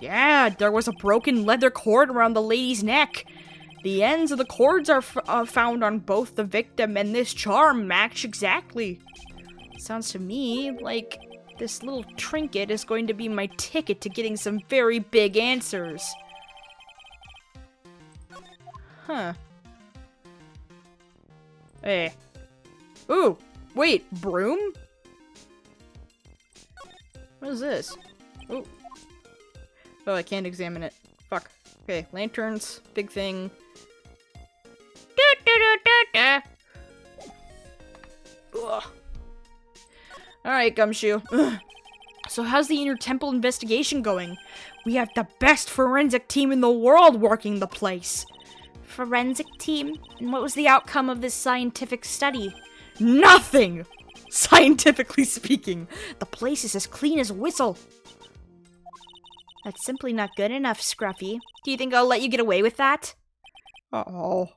Yeah, there was a broken leather cord around the lady's neck. The ends of the cords are found on both the victim and this charm match exactly. Sounds to me like this little trinket is going to be my ticket to getting some very big answers. Huh. Hey. Ooh, wait, broom? What is this? Ooh. Oh, I can't examine it. Fuck. Okay, lanterns, big thing. Alright, Gumshoe. So how's the inner temple investigation going? We have the best forensic team in the world working the place. Forensic team? And what was the outcome of this scientific study? Nothing! Scientifically speaking, the place is as clean as a whistle. That's simply not good enough, Scruffy. Do you think I'll let you get away with that? Uh-oh.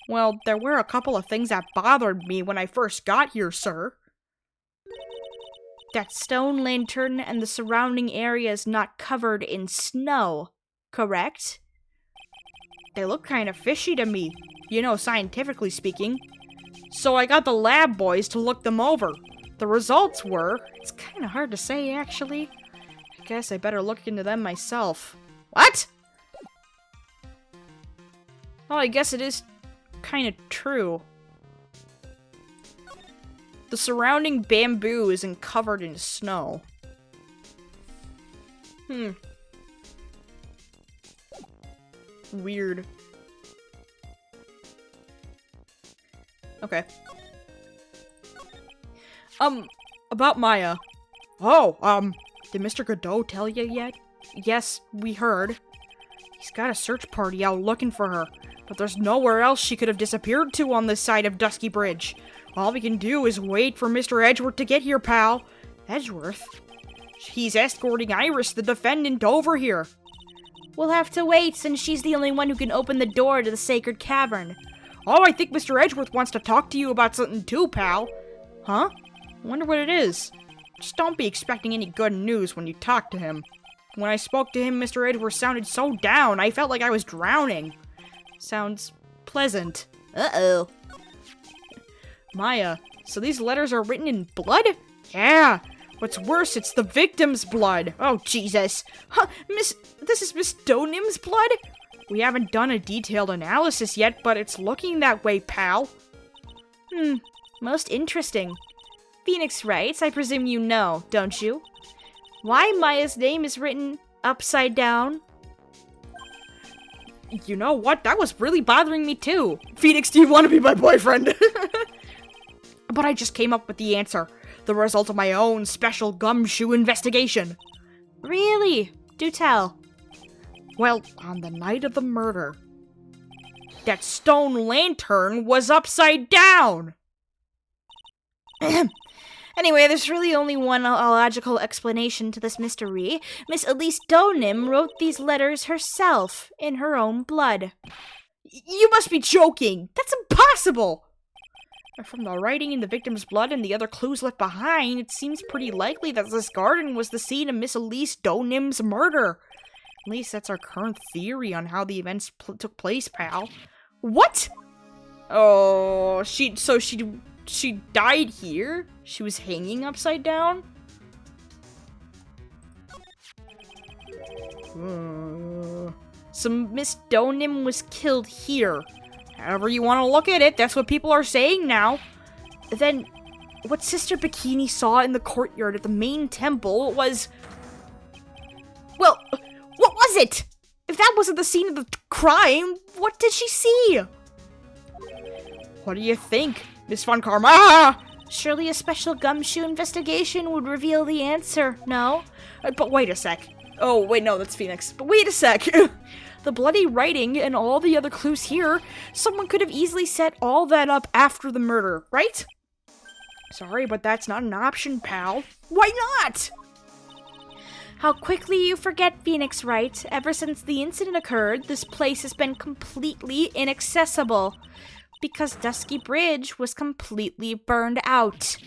Well, there were a couple of things that bothered me when I first got here, sir. That stone lantern and the surrounding area is not covered in snow, correct? They look kind of fishy to me, you know, scientifically speaking. So I got the lab boys to look them over. The results were... It's kind of hard to say, actually. I guess I better look into them myself. What? Well, I guess it is kind of true. The surrounding bamboo isn't covered in snow. Weird. Okay. About Maya. Oh, did Mr. Godot tell you yet? Yes, we heard. He's got a search party out looking for her, but there's nowhere else she could have disappeared to on this side of Dusky Bridge. All we can do is wait for Mr. Edgeworth to get here, pal. Edgeworth? He's escorting Iris, the defendant, over here. We'll have to wait, since she's the only one who can open the door to the sacred cavern. Oh, I think Mr. Edgeworth wants to talk to you about something too, pal. Huh? I wonder what it is. Just don't be expecting any good news when you talk to him. When I spoke to him, Mr. Edgeworth sounded so down, I felt like I was drowning. Sounds pleasant. Uh-oh. Maya, so these letters are written in blood? Yeah. What's worse, it's the victim's blood. Oh, Jesus. Huh, this is Miss Donim's blood? We haven't done a detailed analysis yet, but it's looking that way, pal. Most interesting. Phoenix Wright, I presume you know, don't you? Why Maya's name is written upside down? You know what? That was really bothering me too. Phoenix, do you want to be my boyfriend? But I just came up with the answer. The result of my own special gumshoe investigation. Really? Do tell. Well, on the night of the murder, that stone lantern was upside down. Anyway, there's really only one logical explanation to this mystery. Miss Elise Donim wrote these letters herself, in her own blood. You must be joking! That's impossible! From the writing in the victim's blood and the other clues left behind, it seems pretty likely that this garden was the scene of Miss Elise Donim's murder. At least that's our current theory on how the events took place, pal. What? Oh, she died here? She was hanging upside down? So Miss Donim was killed here. However you want to look at it, that's what people are saying now. Then, what Sister Bikini saw in the courtyard at the main temple was... Well, what was it? If that wasn't the scene of the crime, what did she see? What do you think, Miss Von Karma? Surely a special gumshoe investigation would reveal the answer, no? But wait a sec. Oh, wait, no, that's Phoenix. But wait a sec. The bloody writing and all the other clues here, someone could have easily set all that up after the murder, right? Sorry, but that's not an option, pal. Why not? How quickly you forget, Phoenix Wright. Ever since the incident occurred, this place has been completely inaccessible. Because Dusky Bridge was completely burned out.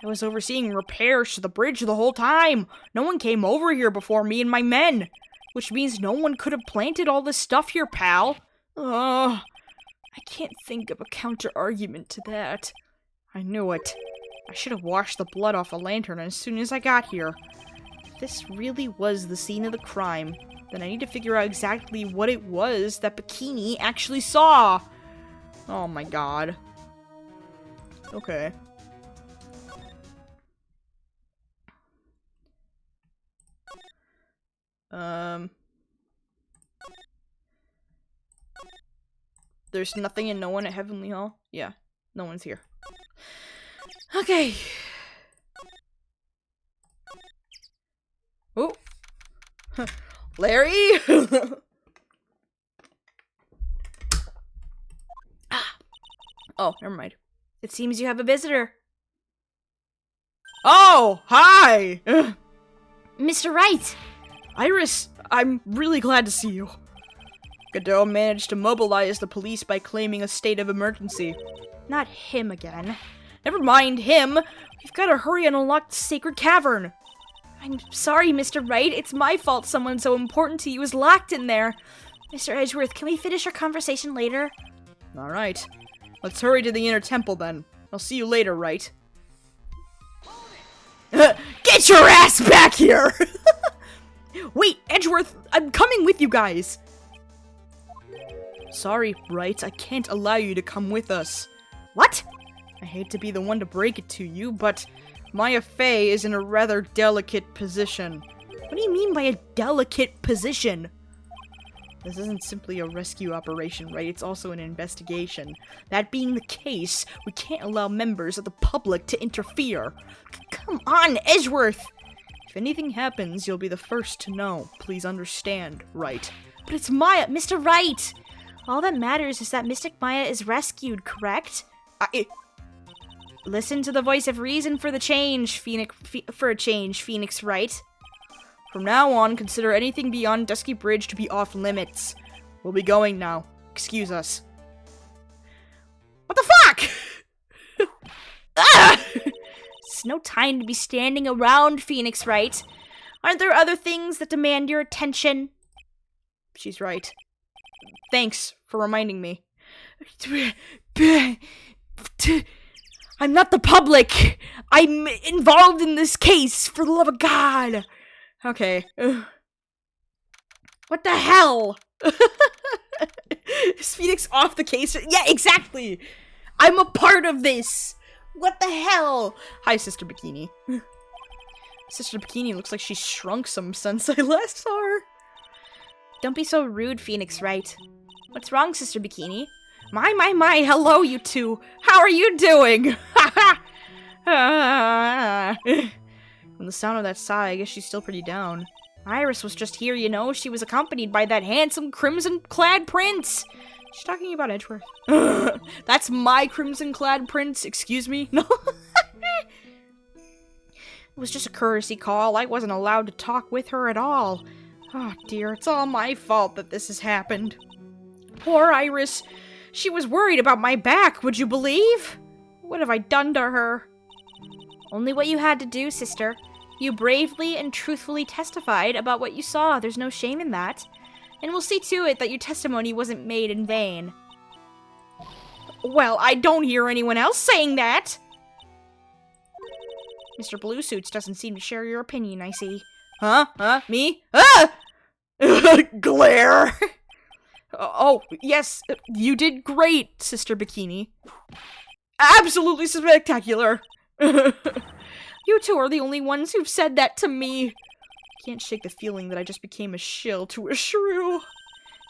I was overseeing repairs to the bridge the whole time. No one came over here before me and my men. Which means no one could have planted all this stuff here, pal. I can't think of a counter-argument to that. I knew it. I should have washed the blood off the lantern as soon as I got here. If this really was the scene of the crime, then I need to figure out exactly what it was that Bikini actually saw. Oh my god. Okay. There's nothing and no one at Heavenly Hall? Yeah, no one's here. Okay. Oh. Larry? Oh, never mind. It seems you have a visitor. Oh, hi! Mr. Wright! Iris, I'm really glad to see you. Godot managed to mobilize the police by claiming a state of emergency. Not him again. Never mind him. We've got to hurry and unlock the sacred cavern. I'm sorry, Mr. Wright. It's my fault someone so important to you is locked in there. Mr. Edgeworth, can we finish our conversation later? Alright. Let's hurry to the inner temple then. I'll see you later, Wright? Get your ass back here! Wait, Edgeworth, I'm coming with you guys. Sorry, Wright, I can't allow you to come with us. What? I hate to be the one to break it to you, but Maya Fey is in a rather delicate position. What do you mean by a delicate position? This isn't simply a rescue operation, right? It's also an investigation. That being the case, we can't allow members of the public to interfere. Come on, Edgeworth! If anything happens, you'll be the first to know. Please understand, Wright? But it's Maya, Mr. Wright! All that matters is that Mystic Maya is rescued, correct? Listen to the voice of reason for the change, Phoenix Wright. From now on, consider anything beyond Dusky Bridge to be off limits. We'll be going now. excuse us. What the fuck? Ah! It's no time to be standing around, Phoenix Wright. Aren't there other things that demand your attention? She's right. Thanks for reminding me. I'm not the public. I'm involved in this case, for the love of God. Okay. What the hell? Is Phoenix off the case? Yeah, exactly. I'm a part of this. What the hell? Hi, Sister Bikini. Sister Bikini looks like she shrunk some since I last saw her. Don't be so rude, Phoenix Wright. What's wrong, Sister Bikini? My, hello, you two. How are you doing? From the sound of that sigh, I guess she's still pretty down. Iris was just here, you know. She was accompanied by that handsome crimson-clad prince. She's talking about Edgeworth. That's my crimson-clad prince, excuse me? No. It was just a courtesy call. I wasn't allowed to talk with her at all. Oh dear, it's all my fault that this has happened. Poor Iris. She was worried about my back, would you believe? What have I done to her? Only what you had to do, sister. You bravely and truthfully testified about what you saw. There's no shame in that. And we'll see to it that your testimony wasn't made in vain. Well, I don't hear anyone else saying that! Mr. Bluesuits doesn't seem to share your opinion, I see. Huh? Me? Ah! Glare! Oh, yes, you did great, Sister Bikini. Absolutely spectacular! You two are the only ones who've said that to me. I can't shake the feeling that I just became a shill to a shrew.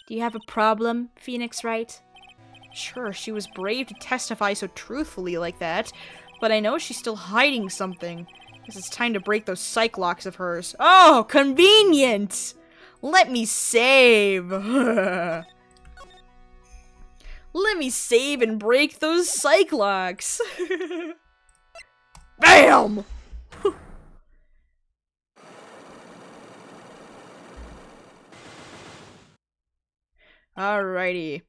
Do you have a problem, Phoenix Wright? Sure, she was brave to testify so truthfully like that, but I know she's still hiding something. Guess it's time to break those psych locks of hers. Oh, convenient! Let me save. Let me save and break those psych locks. Bam! Alrighty.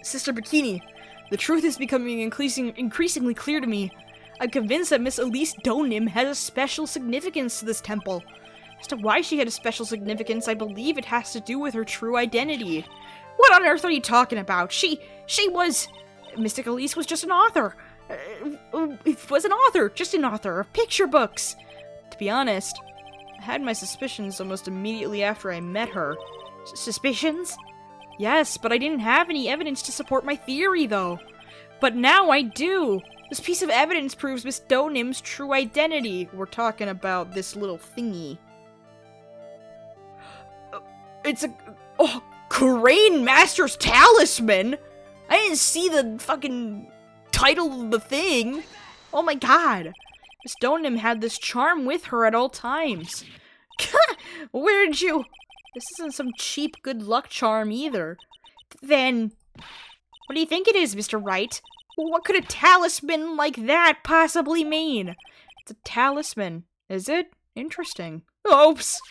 Sister Bikini, the truth is becoming increasingly clear to me. I'm convinced that Miss Elise Donim has a special significance to this temple. As to why she had a special significance, I believe it has to do with her true identity. What on earth are you talking about? She was... Mystic Elise was just an author. Just an author of picture books. To be honest, I had my suspicions almost immediately after I met her. Suspicions? Yes, but I didn't have any evidence to support my theory, though. But now I do. This piece of evidence proves Miss Donim's true identity. We're talking about this little thingy. It's a... Oh, Crane Master's Talisman? I didn't see the fucking title of the thing. Oh my god. Miss Donim had this charm with her at all times. Where'd you... This isn't some cheap good luck charm either. Then, what do you think it is, Mr. Wright? What could a talisman like that possibly mean? It's a talisman, is it? Interesting. Oops!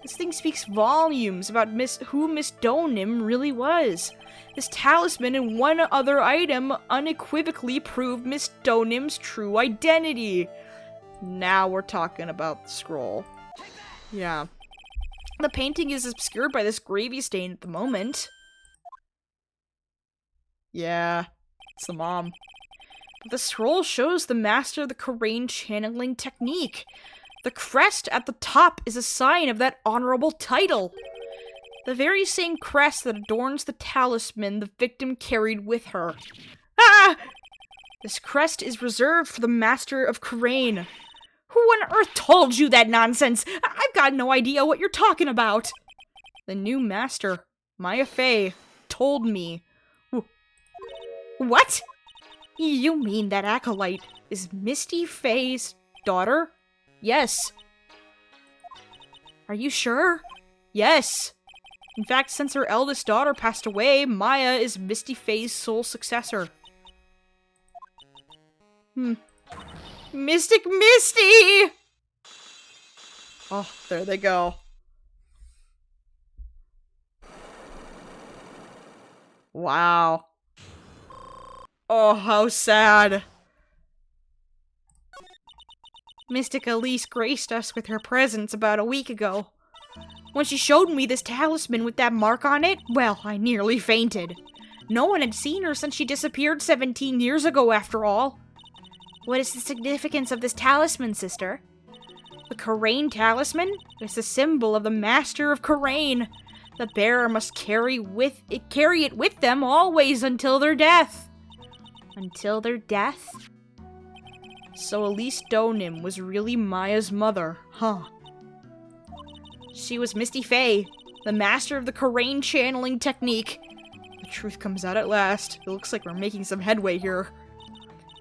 This thing speaks volumes about who Miss Donim really was. This talisman and one other item unequivocally prove Miss Donim's true identity. Now we're talking about the scroll. Yeah. The painting is obscured by this gravy stain at the moment. Yeah, it's the mom. But the scroll shows the master of the Karain channeling technique. The crest at the top is a sign of that honorable title. The very same crest that adorns the talisman the victim carried with her. Ah! This crest is reserved for the master of Karain. Who on earth told you that nonsense? I've got no idea what you're talking about. The new master, Maya Fey, told me. What? You mean that acolyte is Misty Fey's daughter? Yes. Are you sure? Yes. In fact, since her eldest daughter passed away, Maya is Misty Fey's sole successor. Mystic Misty! Oh, there they go. Wow. Oh, how sad. Mystic Elise graced us with her presence about a week ago. When she showed me this talisman with that mark on it, well, I nearly fainted. No one had seen her since she disappeared 17 years ago, after all. What is the significance of this talisman, sister? The Karain talisman is a symbol of the master of Karain. The bearer must carry it with them always until their death. Until their death? So Elise Donim was really Maya's mother, huh? She was Misty Fey, the master of the Karain channeling technique. The truth comes out at last. It looks like we're making some headway here.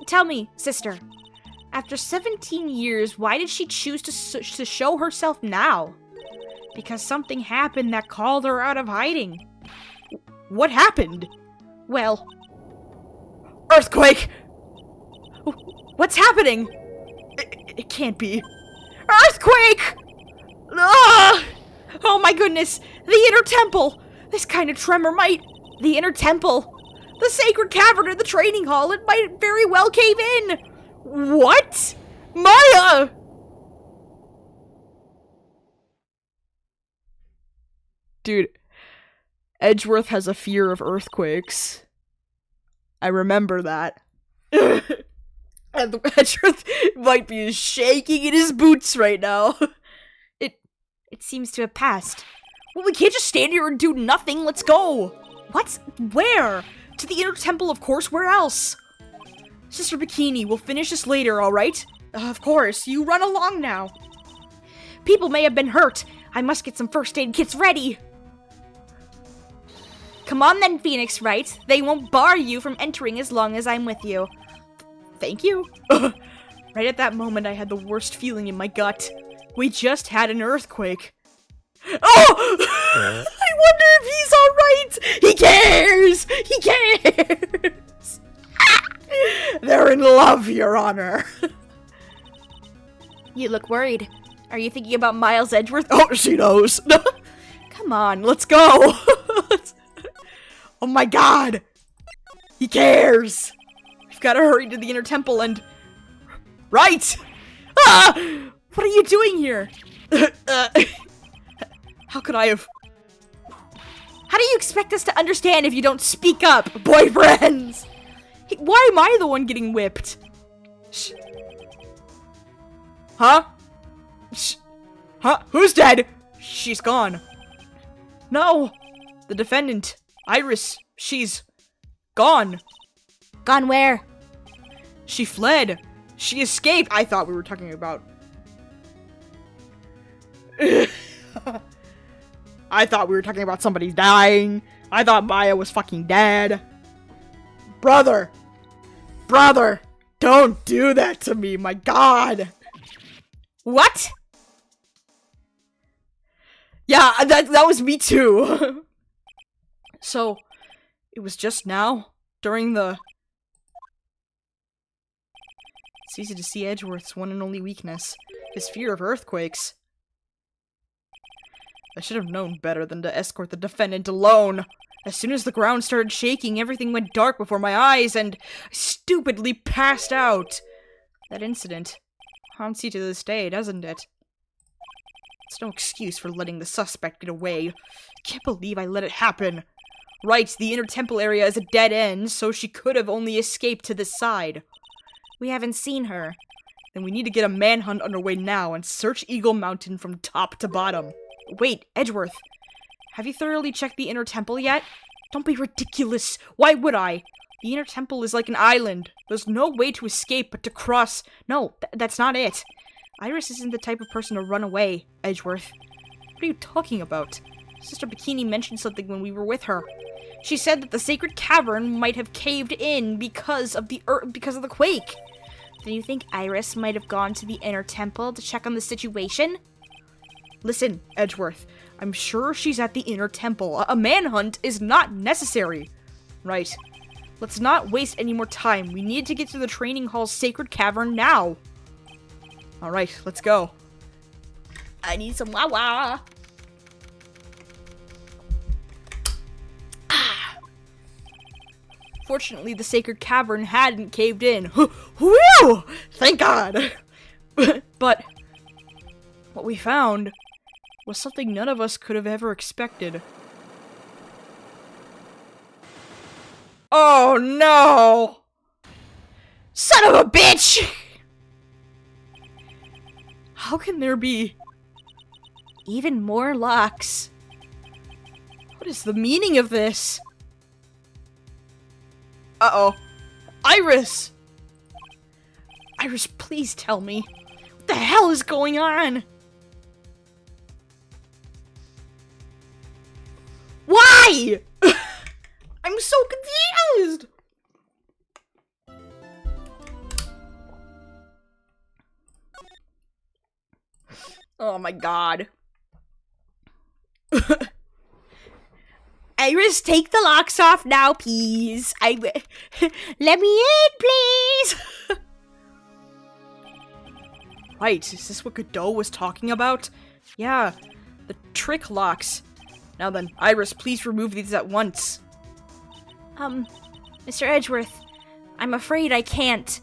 Tell me, sister, after 17 years, why did she choose to show herself now? Because something happened that called her out of hiding. What happened? Well, earthquake! What's happening? It can't be. Earthquake! Ah! Oh my goodness! The inner temple! This kind of tremor might... The inner temple! The sacred cavern in the training hall! It might very well cave in! What? Maya! Dude, Edgeworth has a fear of earthquakes. I remember that. And Edgeworth might be shaking in his boots right now. It seems to have passed. Well, we can't just stand here and do nothing. Let's go. What? Where? To the inner temple, of course. Where else? Sister Bikini, we'll finish this later, alright? Of course. You run along now. People may have been hurt. I must get some first aid kits ready. Come on then, Phoenix Wright. They won't bar you from entering as long as I'm with you. Thank you. Right at that moment, I had the worst feeling in my gut. We just had an earthquake. Oh! I wonder if he's alright! He cares! They're in love, Your Honor. You look worried. Are you thinking about Miles Edgeworth? Oh, she knows. Come on, let's go. Oh my god. He cares. We've got to hurry to the inner temple and... Right! Ah! What are you doing here? How could I have... How do you expect us to understand if you don't speak up? Boyfriends! Hey, why am I the one getting whipped? Shh. Huh? Shh. Huh? Who's dead? She's gone. No! The defendant, Iris, she's... gone. Gone where? She fled. She escaped. I thought we were talking about... I thought we were talking about somebody dying. I thought Maya was fucking dead. Brother! Brother! Don't do that to me, my god! What? Yeah, that was me too. So, it was just now, during the... It's easy to see Edgeworth's one and only weakness, his fear of earthquakes. I should have known better than to escort the defendant alone. As soon as the ground started shaking, everything went dark before my eyes, and I stupidly passed out. That incident haunts you to this day, doesn't it? It's no excuse for letting the suspect get away. I can't believe I let it happen. Right, the inner temple area is a dead end, so she could have only escaped to this side. We haven't seen her. Then we need to get a manhunt underway now and search Eagle Mountain from top to bottom. Wait, Edgeworth. Have you thoroughly checked the inner temple yet? Don't be ridiculous. Why would I? The inner temple is like an island. There's no way to escape but to cross. No, that's not it. Iris isn't the type of person to run away, Edgeworth. What are you talking about? Sister Bikini mentioned something when we were with her. She said that the sacred cavern might have caved in because of the quake. Do you think Iris might have gone to the inner temple to check on the situation? Listen, Edgeworth. I'm sure she's at the inner temple. A manhunt is not necessary. Right. Let's not waste any more time. We need to get to the training hall's sacred cavern now. Alright, let's go. I need some wawa. Fortunately, the sacred cavern hadn't caved in. Whew! Thank God! But what we found was something none of us could have ever expected. Oh no! Son of a bitch! How can there be even more locks? What is the meaning of this? Uh-oh. Iris! Iris, please tell me. What the hell is going on? Why? I'm so confused! Oh my god. Iris, take the locks off now, please. Let me in, please. Right, is this what Godot was talking about? Yeah, the trick locks. Now then, Iris, please remove these at once. Mr. Edgeworth, I'm afraid I can't.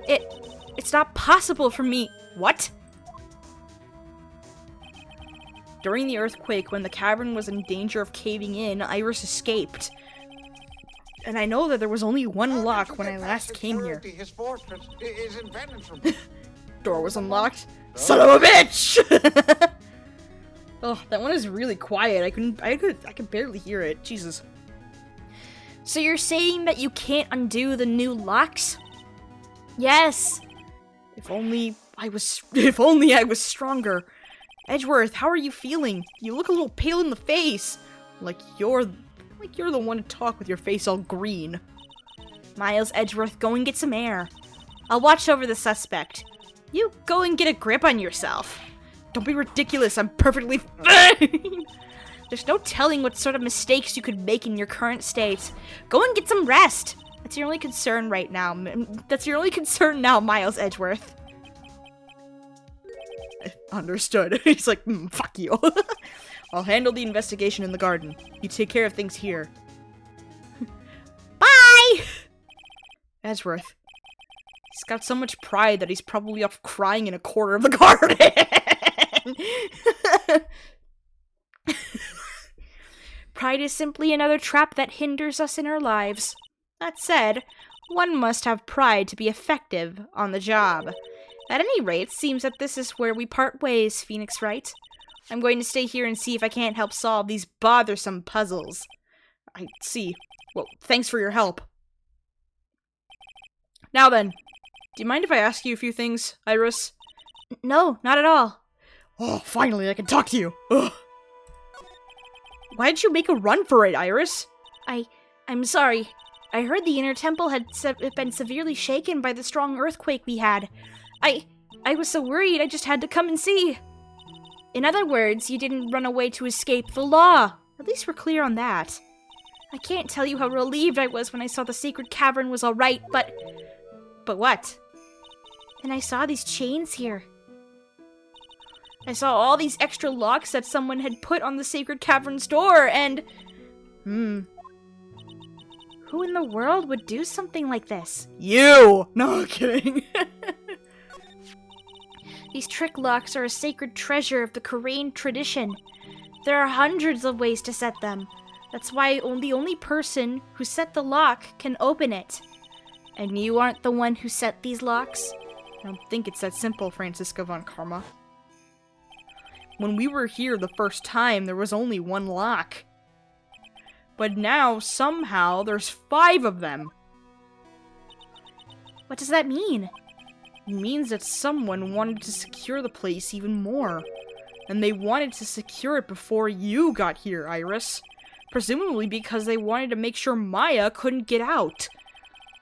It's not possible for me. What? During the earthquake, when the cavern was in danger of caving in, Iris escaped. And I know that there was only one lock when I last came here. His fortress is impenetrable. Door was unlocked. Son of a bitch! Oh, that one is really quiet. I could barely hear it. Jesus. So you're saying that you can't undo the new locks? Yes. If only I was stronger. Edgeworth, how are you feeling? You look a little pale in the face. Like you're the one to talk with your face all green. Miles Edgeworth, go and get some air. I'll watch over the suspect. You go and get a grip on yourself. Don't be ridiculous. I'm perfectly fine. There's no telling what sort of mistakes you could make in your current state. Go and get some rest. That's your only concern right now. That's your only concern now, Miles Edgeworth. Understood. He's like, fuck you. I'll handle the investigation in the garden. You take care of things here. Bye! Edgeworth. He's got so much pride that he's probably up crying in a corner of the garden. Pride is simply another trap that hinders us in our lives. That said, one must have pride to be effective on the job. At any rate, seems that this is where we part ways, Phoenix Wright. I'm going to stay here and see if I can't help solve these bothersome puzzles. I see. Well, thanks for your help. Now then, do you mind if I ask you a few things, Iris? No, not at all. Oh, finally, I can talk to you. Ugh. Why did you make a run for it, Iris? I'm sorry. I heard the inner temple had been severely shaken by the strong earthquake we had. I was so worried I just had to come and see. In other words, you didn't run away to escape the law. At least we're clear on that. I can't tell you how relieved I was when I saw the sacred cavern was alright, but... But what? And I saw these chains here. I saw all these extra locks that someone had put on the sacred cavern's door, and... Who in the world would do something like this? You! No, kidding. These trick locks are a sacred treasure of the Korean tradition. There are hundreds of ways to set them. That's why the only person who set the lock can open it. And you aren't the one who set these locks? I don't think it's that simple, Franziska von Karma. When we were here the first time, there was only one lock. But now, somehow, there's 5 of them. What does that mean? It means that someone wanted to secure the place even more. And they wanted to secure it before you got here, Iris. Presumably because they wanted to make sure Maya couldn't get out.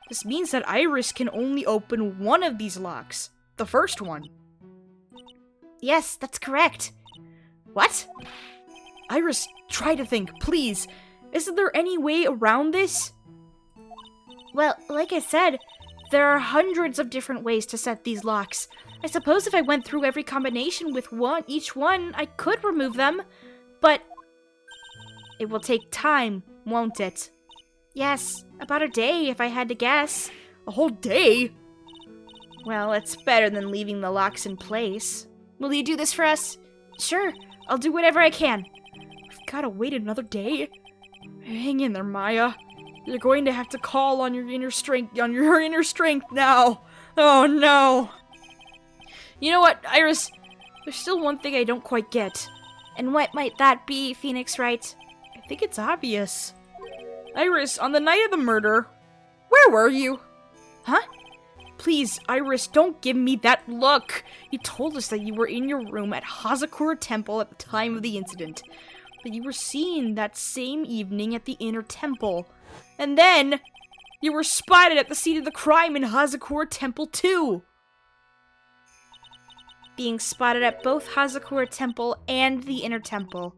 This means that Iris can only open one of these locks. The first one. Yes, that's correct. What? Iris, try to think, please. Isn't there any way around this? Well, like I said, there are hundreds of different ways to set these locks. I suppose if I went through every combination with each one, I could remove them. But it will take time, won't it? Yes, about a day if I had to guess. A whole day? Well, it's better than leaving the locks in place. Will you do this for us? Sure, I'll do whatever I can. We've gotta wait another day? Hang in there, Maya. You're going to have to call on your inner strength, now. Oh no. You know what, Iris? There's still one thing I don't quite get. And what might that be, Phoenix Wright? I think it's obvious. Iris, on the night of the murder, where were you? Huh? Please, Iris, don't give me that look. You told us that you were in your room at Hazakura Temple at the time of the incident. That you were seen that same evening at the inner temple. And then, you were spotted at the scene of the crime in Hazakura Temple too. Being spotted at both Hazakura Temple and the inner temple.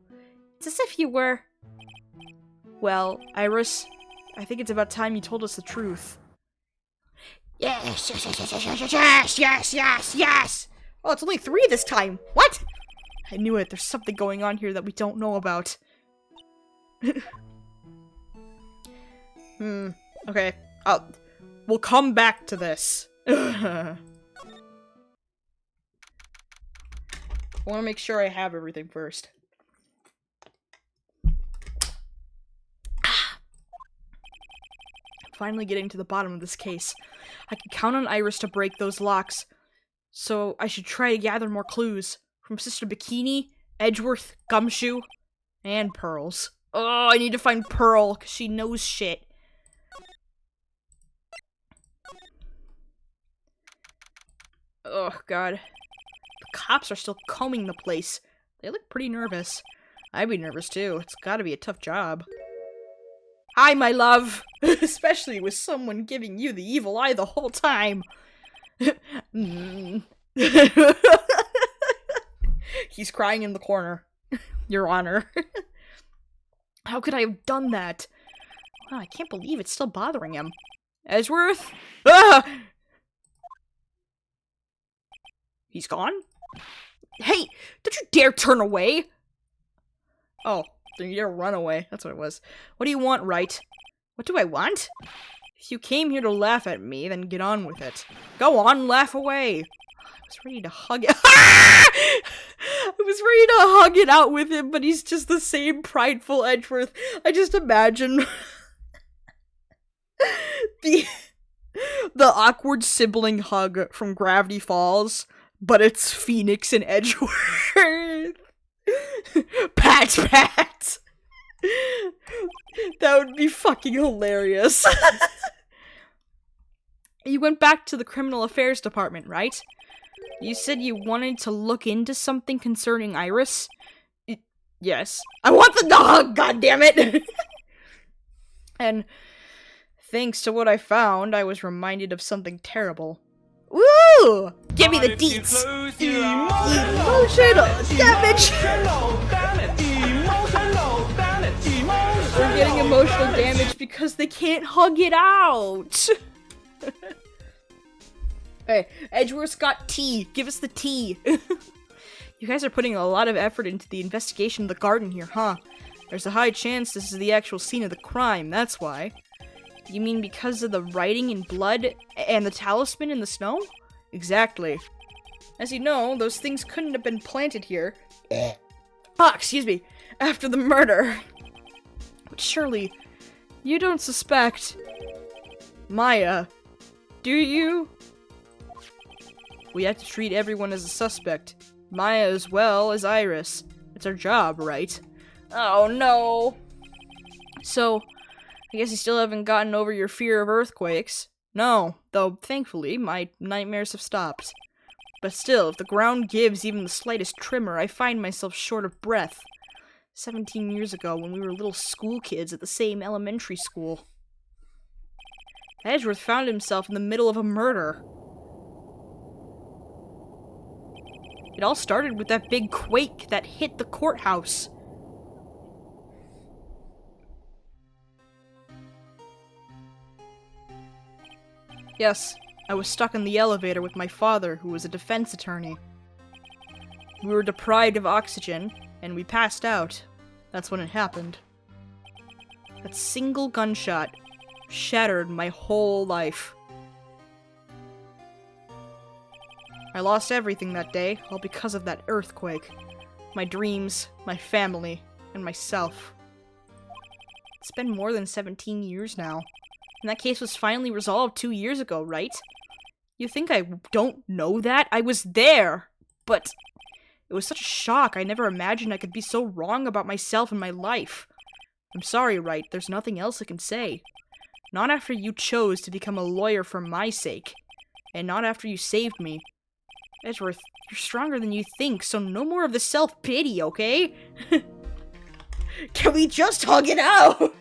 It's as if you were... Well, Iris, I think it's about time you told us the truth. Yes. Oh, it's only 3 this time. What? I knew it. There's something going on here that we don't know about. Okay. We'll come back to this. I want to make sure I have everything first. Finally getting to the bottom of this case. I can count on Iris to break those locks, so I should try to gather more clues from Sister Bikini, Edgeworth, Gumshoe, and Pearls. Oh, I need to find Pearl, because she knows shit. Oh, God. The cops are still combing the place. They look pretty nervous. I'd be nervous, too. It's gotta be a tough job. Hi, my love! Especially with someone giving you the evil eye the whole time. He's crying in the corner. Your Honor. How could I have done that? Oh, I can't believe it's still bothering him. Edgeworth? Ah! He's gone? Hey! Don't you dare turn away! Oh. You dare run away. That's what it was. What do you want, Wright? What do I want? If you came here to laugh at me, then get on with it. Go on, laugh away. I was ready to hug it. I was ready to hug it out with him, but he's just the same prideful Edgeworth. I just imagine the awkward sibling hug from Gravity Falls, but it's Phoenix and Edgeworth. Pat. That would be fucking hilarious. You went back to the Criminal Affairs Department, right? You said you wanted to look into something concerning Iris? Yes. I want the dog, goddammit! And thanks to what I found, I was reminded of something terrible. Woo! Give me the deets! Emotional damage! We're getting emotional damage because they can't hug it out! Hey, Edgeworth's got tea. Give us the tea. You guys are putting a lot of effort into the investigation of the garden here, huh? There's a high chance this is the actual scene of the crime, that's why. You mean because of the writing in blood and the talisman in the snow? Exactly. As you know, those things couldn't have been planted here. Excuse me. After the murder. But surely, you don't suspect Maya, do you? We have to treat everyone as a suspect. Maya as well as Iris. It's our job, right? Oh no. So, I guess you still haven't gotten over your fear of earthquakes. No, though thankfully my nightmares have stopped. But still, if the ground gives even the slightest tremor, I find myself short of breath. 17 years ago, when we were little school kids at the same elementary school. Edgeworth found himself in the middle of a murder. It all started with that big quake that hit the courthouse. Yes, I was stuck in the elevator with my father, who was a defense attorney. We were deprived of oxygen, and we passed out. That's when it happened. That single gunshot, Shattered my whole life. I lost everything that day, all because of that earthquake. My dreams, my family, and myself. It's been more than 17 years now. And that case was finally resolved 2 years ago, right? You think I don't know that? I was there! But it was such a shock, I never imagined I could be so wrong about myself and my life. I'm sorry, Wright, there's nothing else I can say. Not after you chose to become a lawyer for my sake. And not after you saved me. Edgeworth, you're stronger than you think, so no more of the self-pity, okay? Can we just hug it out?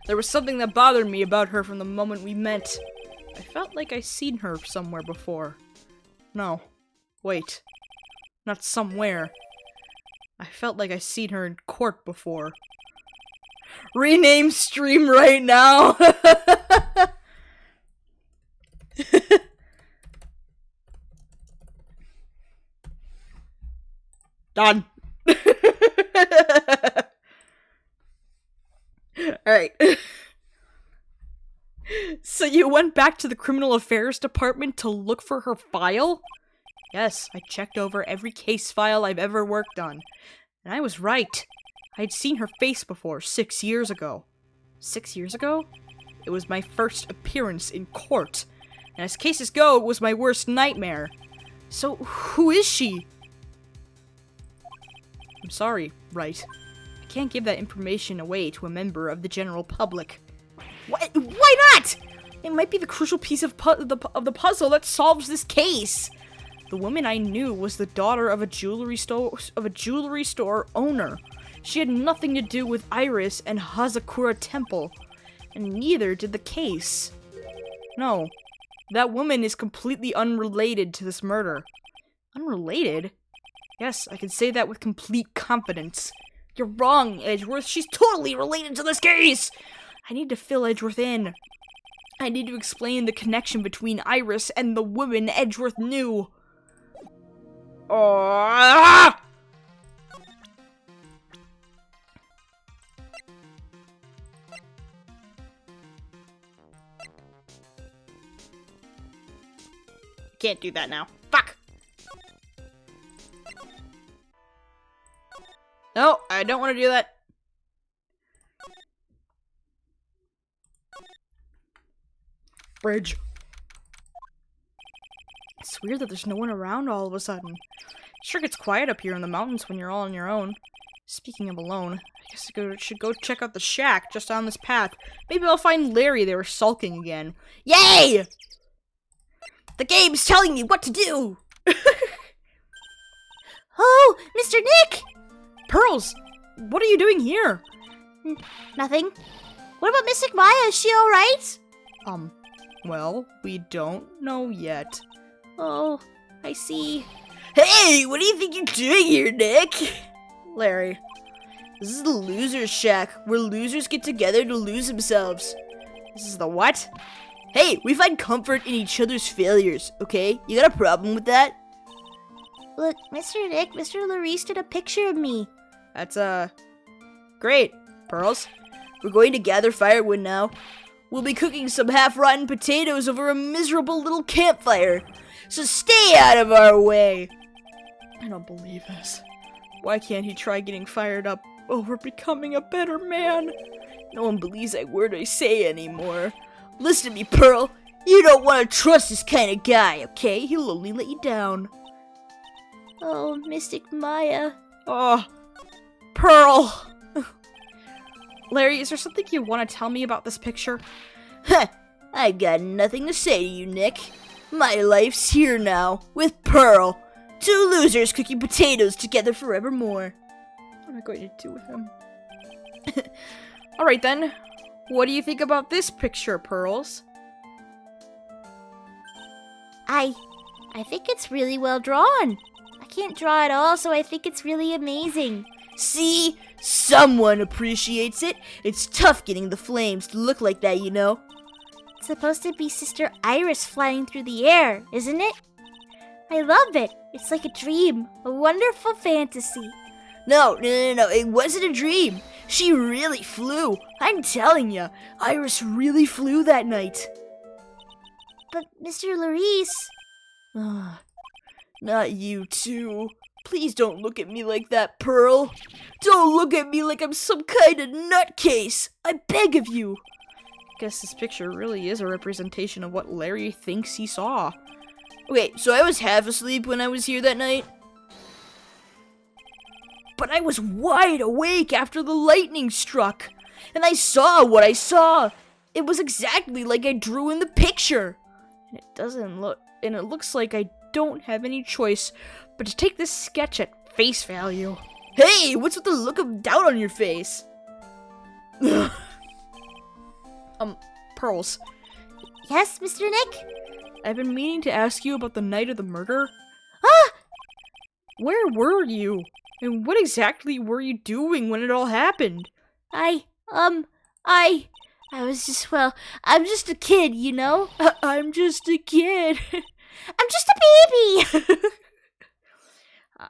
There was something that bothered me about her from the moment we met. I felt like I'd seen her somewhere before. No. Wait. Not somewhere. I felt like I'd seen her in court before. Rename stream right now! Done. Alright. So you went back to the Criminal Affairs Department to look for her file? Yes, I checked over every case file I've ever worked on. And I was right. I'd seen her face before, 6 years ago. 6 years ago? It was my first appearance in court. And as cases go, it was my worst nightmare. So, who is she? I'm sorry, Wright. I can't give that information away to a member of the general public. What? Why not? It might be the crucial piece of the puzzle that solves this case. The woman I knew was the daughter of a jewelry store owner. She had nothing to do with Iris and Hazakura Temple, and neither did the case. No, that woman is completely unrelated to this murder. Unrelated? Yes, I can say that with complete confidence. You're wrong, Edgeworth. She's totally related to this case! I need to fill Edgeworth in. I need to explain the connection between Iris and the woman Edgeworth knew. Oh! Can't do that now. Fuck! No, I don't want to do that. Bridge. It's weird that there's no one around all of a sudden. Sure gets quiet up here in the mountains when you're all on your own. Speaking of alone, I guess I should go check out the shack just down this path. Maybe I'll find Larry there sulking again. Yay! The game's telling me what to do! Oh, Mr. Nick! Pearls! What are you doing here? Nothing. What about Mystic Maya? Is she alright? Well, we don't know yet. Oh, I see. Hey, what do you think you're doing here, Nick? Larry. This is the loser's shack, where losers get together to lose themselves. This is the what? Hey, we find comfort in each other's failures, okay? You got a problem with that? Look, Mr. Nick, Mr. Larice did a picture of me. That's, great. Pearls, we're going to gather firewood now. We'll be cooking some half-rotten potatoes over a miserable little campfire. So stay out of our way. I don't believe this. Why can't he try getting fired up over becoming a better man? No one believes a word I say anymore. Listen to me, Pearl. You don't want to trust this kind of guy, okay? He'll only let you down. Oh, Mystic Maya. Oh, Pearl. Larry, is there something you want to tell me about this picture? Heh, I've got nothing to say to you, Nick. My life's here now, with Pearl. Two losers cooking potatoes together forevermore. What am I going to do with him? Alright then, what do you think about this picture, Pearls? I think it's really well drawn. I can't draw at all, so I think it's really amazing. See? Someone appreciates it. It's tough getting the flames to look like that, you know. It's supposed to be Sister Iris flying through the air, isn't it? I love it. It's like a dream, a wonderful fantasy. No, it wasn't a dream. She really flew. I'm telling ya, Iris really flew that night. But Mr. Larice... Not you too. Please don't look at me like that, Pearl. Don't look at me like I'm some kind of nutcase. I beg of you. Guess this picture really is a representation of what Larry thinks he saw. Okay, so I was half asleep when I was here that night. But I was wide awake after the lightning struck. And I saw what I saw. It was exactly like I drew in the picture. And it looks like I don't have any choice but to take this sketch at face value. Hey, what's with the look of doubt on your face? Pearls. Yes, Mr. Nick? I've been meaning to ask you about the night of the murder. Ah! Where were you? And what exactly were you doing when it all happened? I was just, well, I'm just a kid, you know? I'm just a kid. I'm just a baby!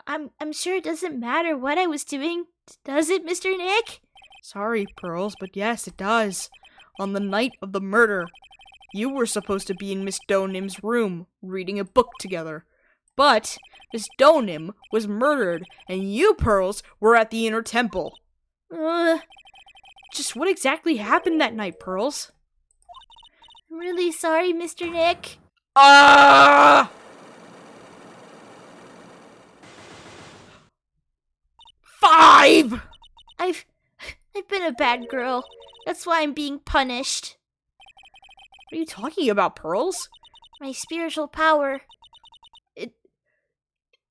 I'm sure it doesn't matter what I was doing, does it, Mr. Nick? Sorry, Pearls, but yes, it does. On the night of the murder, you were supposed to be in Miss Donim's room, reading a book together. But Miss Donim was murdered, and you, Pearls, were at the Inner Temple. Just what exactly happened that night, Pearls? I'm really sorry, Mr. Nick. Ah! 5! I've been a bad girl. That's why I'm being punished. What are you talking about, Pearls? My spiritual power.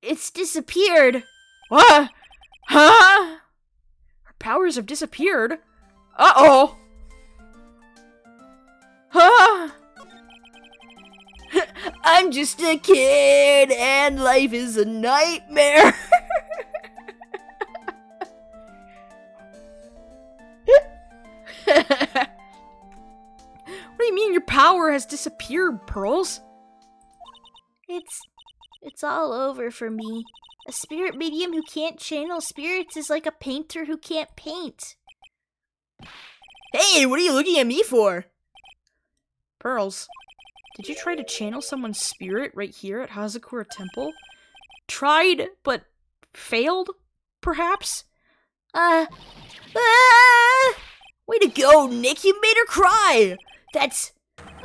It's disappeared. What? Huh? Her powers have disappeared? Uh-oh! Huh? I'm just a kid, and life is a nightmare. What do you mean your power has disappeared, Pearls? It's all over for me. A spirit medium who can't channel spirits is like a painter who can't paint. Hey, what are you looking at me for? Pearls, did you try to channel someone's spirit right here at Hazakura Temple? Tried, but failed, perhaps? Way to go, Nick! You made her cry! That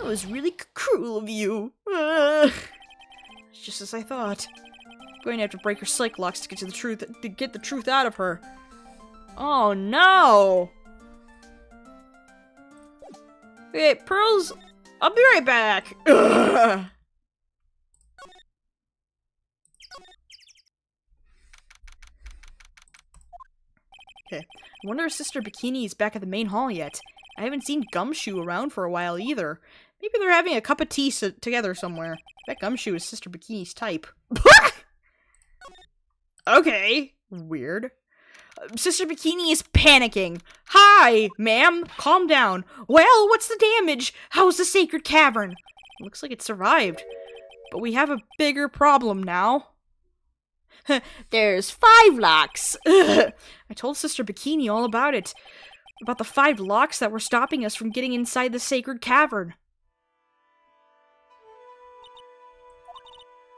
was really cruel of you. It's just as I thought. I'm going to have to break her psych locks to get the truth out of her. Oh no! Hey, Pearls, I'll be right back. Ugh. Okay, I wonder if Sister Bikini is back at the main hall yet. I haven't seen Gumshoe around for a while either. Maybe they're having a cup of tea together somewhere. That Gumshoe is Sister Bikini's type. Okay, weird. Sister Bikini is panicking. Hi, ma'am. Calm down. Well, what's the damage? How's the sacred cavern? Looks like it survived. But we have a bigger problem now. There's 5 locks. I told Sister Bikini all about it. About the 5 locks that were stopping us from getting inside the sacred cavern.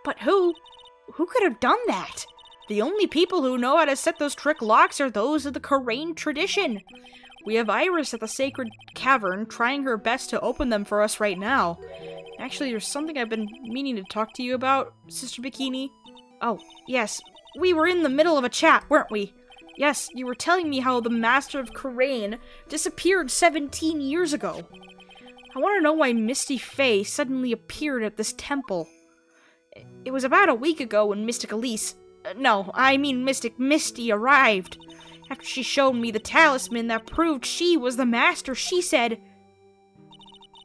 But who could have done that? The only people who know how to set those trick locks are those of the Karain tradition. We have Iris at the sacred cavern trying her best to open them for us right now. Actually, there's something I've been meaning to talk to you about, Sister Bikini. Oh, yes. We were in the middle of a chat, weren't we? Yes, you were telling me how the Master of Karain disappeared 17 years ago. I want to know why Misty Fey suddenly appeared at this temple. It was about a week ago when Mystic Elise... no, I mean Mystic Misty arrived. After she showed me the talisman that proved she was the Master, she said...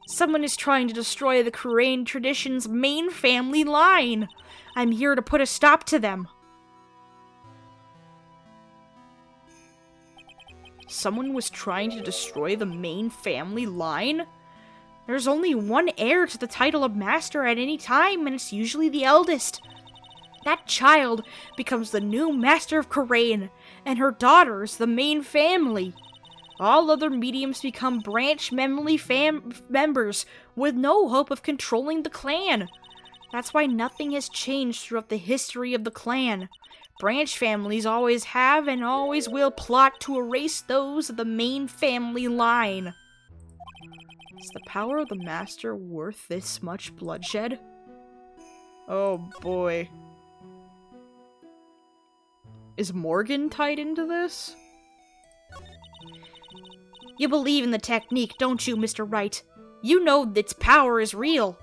Someone is trying to destroy the Karain tradition's main family line. I'm here to put a stop to them. Someone was trying to destroy the main family line? There's only one heir to the title of Master at any time, and it's usually the eldest. That child becomes the new master of Khura'in, and her daughters the main family. All other mediums become branch members with no hope of controlling the clan. That's why nothing has changed throughout the history of the clan. Branch families always have and always will plot to erase those of the main family line. Is the power of the master worth this much bloodshed? Oh boy. Is Morgan tied into this? You believe in the technique, don't you, Mr. Wright? You know its power is real.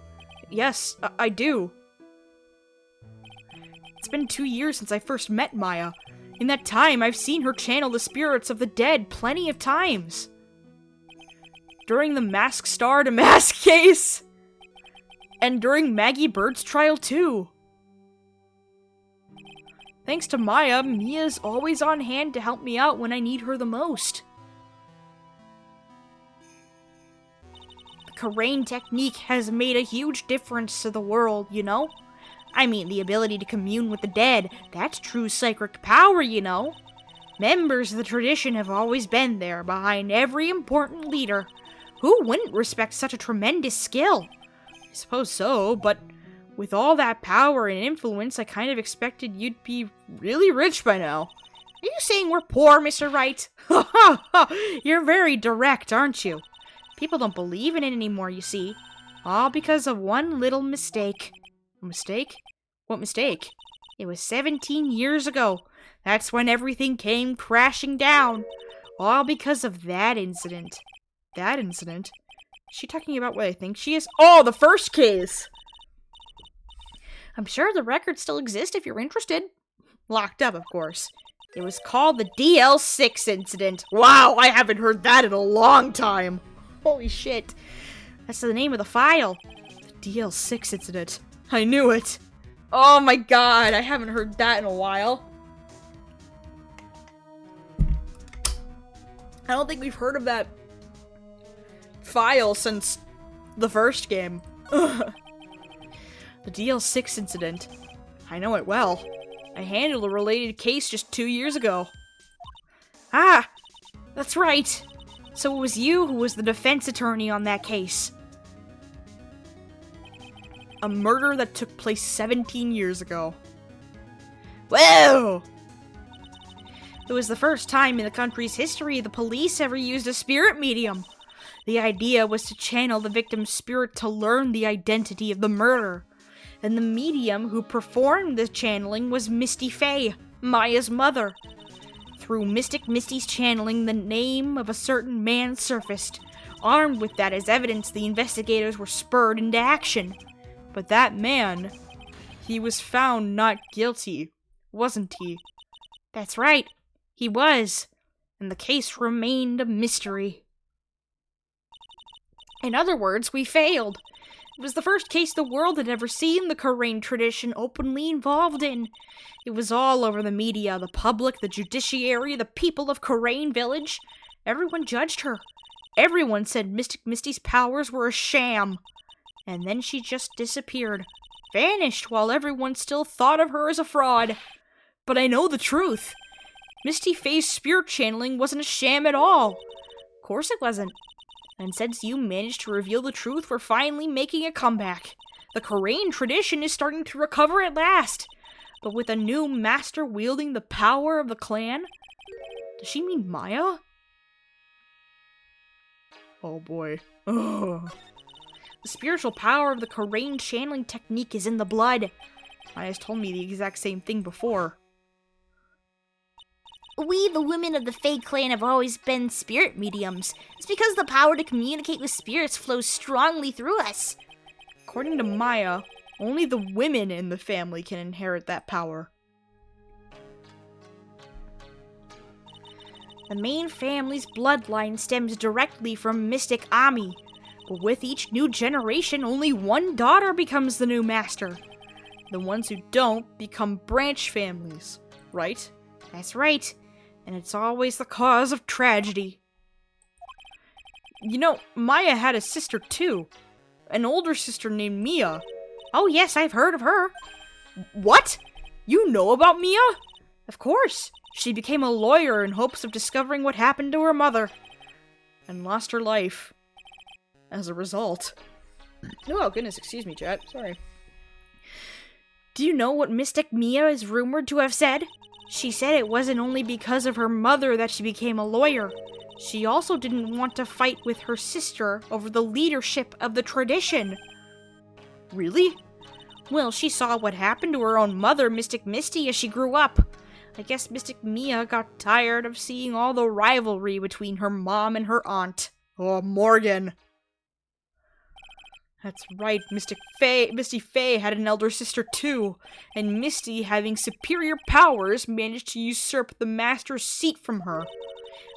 Yes, I do. It's been 2 years since I first met Maya. In that time, I've seen her channel the spirits of the dead plenty of times. During the Mask Star to Mask case! And during Maggie Bird's trial, too. Thanks to Maya, Mia's always on hand to help me out when I need her the most. The Khura'in technique has made a huge difference to the world, you know? I mean, the ability to commune with the dead, that's true psychic power, you know? Members of the tradition have always been there, behind every important leader. Who wouldn't respect such a tremendous skill? I suppose so, but with all that power and influence, I kind of expected you'd be really rich by now. Are you saying we're poor, Mr. Wright? Ha ha ha! You're very direct, aren't you? People don't believe in it anymore, you see. All because of one little mistake. A mistake? What mistake? It was 17 years ago. That's when everything came crashing down. All because of that incident. That incident? Is she talking about what I think she is? Oh, the first case! I'm sure the records still exist if you're interested. Locked up, of course. It was called the DL6 incident. Wow, I haven't heard that in a long time. Holy shit. That's the name of the file. The DL6 incident. I knew it. Oh my god, I haven't heard that in a while. I don't think we've heard of that file since the first game. Ugh. The DL6 incident. I know it well. I handled a related case just 2 years ago. Ah, that's right. So it was you who was the defense attorney on that case. A murder that took place 17 years ago. Whoa! It was the first time in the country's history the police ever used a spirit medium. The idea was to channel the victim's spirit to learn the identity of the murder. And the medium who performed the channeling was Maya Fey, Maya's mother. Through Mystic Misty's channeling, the name of a certain man surfaced. Armed with that as evidence, the investigators were spurred into action. But that man, he was found not guilty, wasn't he? That's right, he was. And the case remained a mystery. In other words, we failed. It was the first case the world had ever seen the Khura'in tradition openly involved in. It was all over the media, the public, the judiciary, the people of Khura'in Village. Everyone judged her. Everyone said Mystic Misty's powers were a sham. And then she just disappeared. Vanished while everyone still thought of her as a fraud. But I know the truth. Misty Fey's spirit channeling wasn't a sham at all. Of course it wasn't. And since you managed to reveal the truth, we're finally making a comeback. The Khura'in tradition is starting to recover at last. But with a new master wielding the power of the clan? Does she mean Maya? Oh boy. Ugh. The spiritual power of the Khura'in channeling technique is in the blood. Maya's told me the exact same thing before. We, the women of the Fey clan, have always been spirit mediums. It's because the power to communicate with spirits flows strongly through us. According to Maya, only the women in the family can inherit that power. The main family's bloodline stems directly from Mystic Ami. But with each new generation, only one daughter becomes the new master. The ones who don't become branch families, right? That's right. And it's always the cause of tragedy. You know, Maya had a sister too. An older sister named Mia. Oh yes, I've heard of her. What? You know about Mia? Of course. She became a lawyer in hopes of discovering what happened to her mother. And lost her life. As a result. Oh, goodness, excuse me, chat. Sorry. Do you know what Mystic Mia is rumored to have said? She said it wasn't only because of her mother that she became a lawyer. She also didn't want to fight with her sister over the leadership of the tradition. Really? Well, she saw what happened to her own mother, Mystic Misty, as she grew up. I guess Mystic Mia got tired of seeing all the rivalry between her mom and her aunt. Oh, Morgan. That's right, Misty Fey had an elder sister too, and Misty, having superior powers, managed to usurp the Master's seat from her.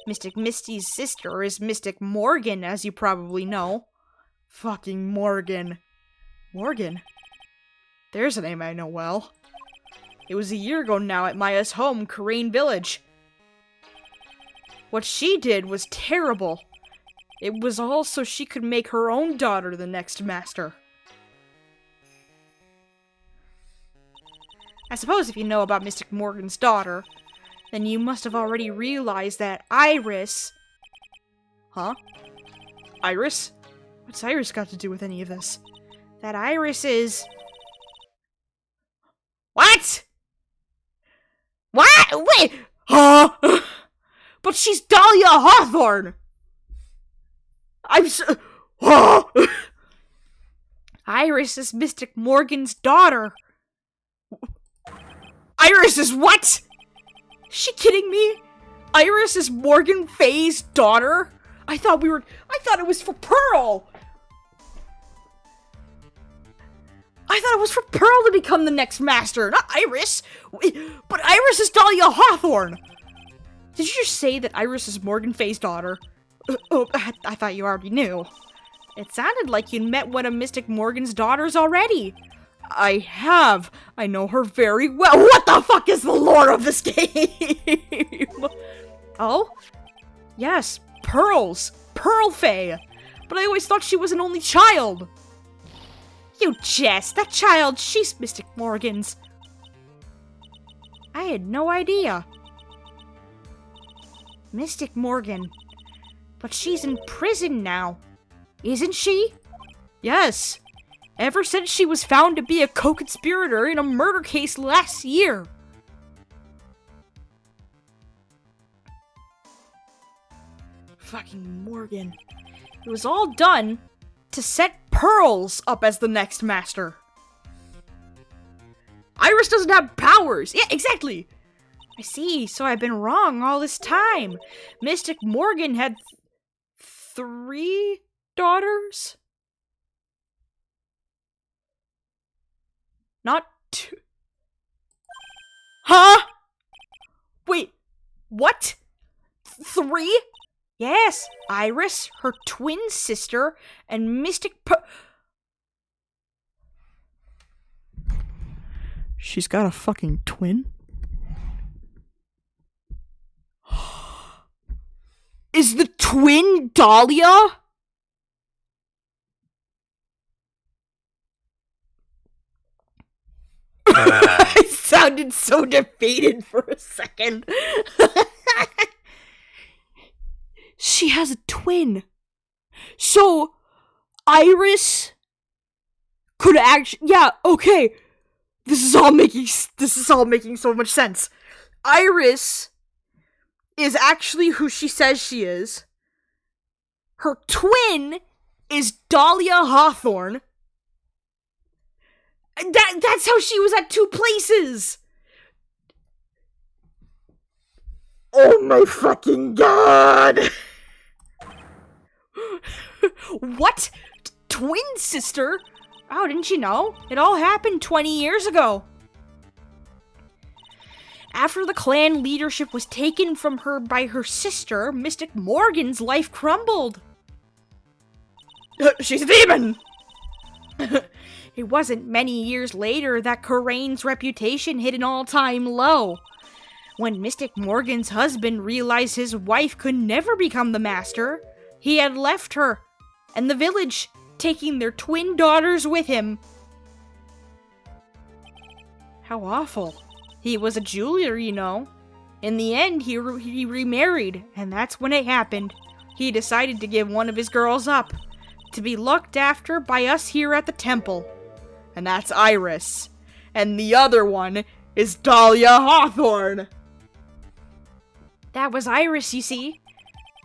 Mystic Misty's sister is Mystic Morgan, as you probably know. Fucking Morgan. Morgan? There's a name I know well. It was a year ago now at Maya's home, Karain Village. What she did was terrible. It was all so she could make her own daughter the next master. I suppose if you know about Mystic Morgan's daughter, then you must have already realized that Iris... Huh? Iris? What's Iris got to do with any of this? That Iris is... What? What? Wait! Huh? But she's Dahlia Hawthorne! I'm so... Huh? Iris is Mystic Morgan's daughter. Iris is what? Is she kidding me? Iris is Morgan Fey's daughter? I thought it was for Pearl! I thought it was for Pearl to become the next master, not Iris! But Iris is Dahlia Hawthorne! Did you just say that Iris is Morgan Fey's daughter? Oh, I thought you already knew. It sounded like you'd met one of Mystic Morgan's daughters already. I have. I know her very well. What the fuck is the lore of this game? Oh? Yes, Pearl Fey. But I always thought she was an only child. You jest. That child, she's Mystic Morgan's. I had no idea. Mystic Morgan. But she's in prison now. Isn't she? Yes. Ever since she was found to be a co-conspirator in a murder case last year. Fucking Morgan. It was all done to set Pearls up as the next master. Iris doesn't have powers. Yeah, exactly. I see, so I've been wrong all this time. Mystic Morgan had 3 daughters? Not 2. Huh? Wait, what? 3? Yes, Iris, her twin sister, and She's got a fucking twin? Is the twin Dahlia? I sounded so defeated for a second. She has a twin. So, Iris could actually... Yeah, okay. This is all making so much sense. Iris is actually who she says she is. Her twin is Dahlia Hawthorne. That's how she was at 2 places. Oh my fucking god. What? Twin sister? Oh, didn't you know? It all happened 20 years ago. After the clan leadership was taken from her by her sister, Mystic Morgan's life crumbled. She's a demon! It wasn't many years later that Karain's reputation hit an all-time low. When Mystic Morgan's husband realized his wife could never become the master, he had left her and the village, taking their twin daughters with him. How awful. He was a jeweler, you know. In the end, he remarried, and that's when it happened. He decided to give one of his girls up, to be looked after by us here at the temple. And that's Iris. And the other one is Dahlia Hawthorne. That was Iris, you see.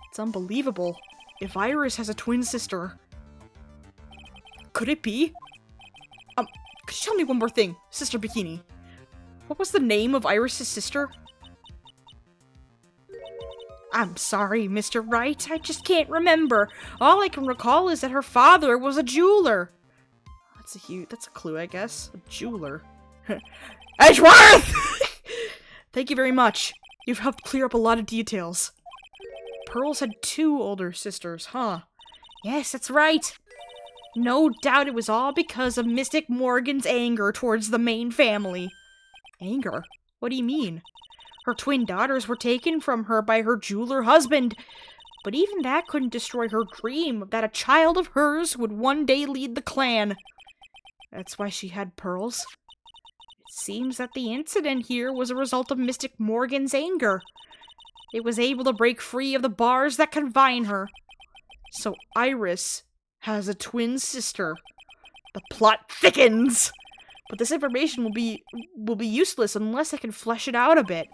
It's unbelievable. If Iris has a twin sister, could it be? Could you tell me one more thing, Sister Bikini? What was the name of Iris's sister? I'm sorry, Mr. Wright. I just can't remember. All I can recall is that her father was a jeweler. That's a clue, I guess. A jeweler. Edgeworth! Thank you very much. You've helped clear up a lot of details. Pearls had 2 older sisters, huh? Yes, that's right. No doubt it was all because of Mystic Morgan's anger towards the main family. Anger? What do you mean? Her twin daughters were taken from her by her jeweler husband, but even that couldn't destroy her dream that a child of hers would one day lead the clan. That's why she had pearls? It seems that the incident here was a result of Mystic Morgan's anger. It was able to break free of the bars that confine her. So Iris has a twin sister. The plot thickens! But this information will be useless unless I can flesh it out a bit.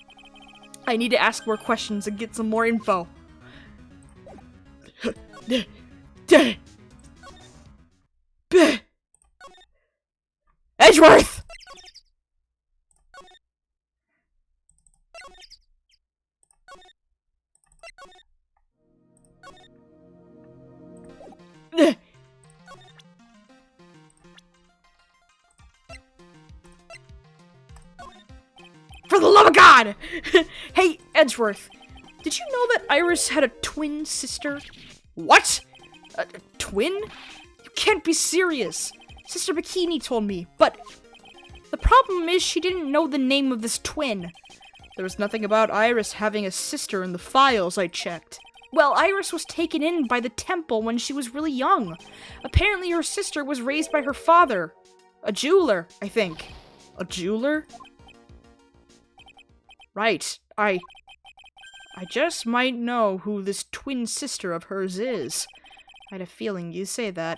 I need to ask more questions and get some more info. Edgeworth! For the love of God! Hey, Edgeworth, did you know that Iris had a twin sister? What? A twin? You can't be serious. Sister Bikini told me, but the problem is she didn't know the name of this twin. There was nothing about Iris having a sister in the files I checked. Well, Iris was taken in by the temple when she was really young. Apparently her sister was raised by her father. A jeweler, I think. A jeweler? Right, I just might know who this twin sister of hers is. I had a feeling you'd say that.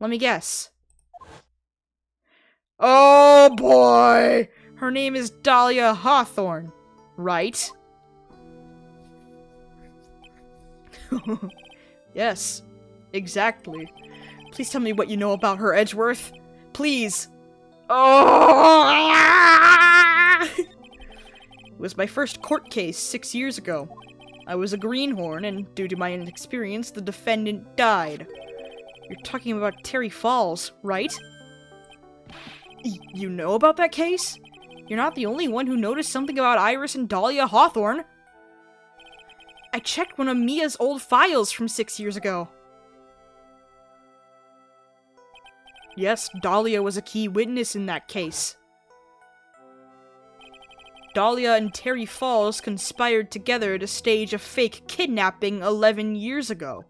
Let me guess. Oh boy! Her name is Dahlia Hawthorne, right? Yes, exactly. Please tell me what you know about her, Edgeworth. Please. Oh! It was my first court case 6 years ago. I was a greenhorn, and due to my inexperience, the defendant died. You're talking about Terry Falls, right? You know about that case? You're not the only one who noticed something about Iris and Dahlia Hawthorne. I checked one of Mia's old files from 6 years ago. Yes, Dahlia was a key witness in that case. Dahlia and Terry Falls conspired together to stage a fake kidnapping 11 years ago.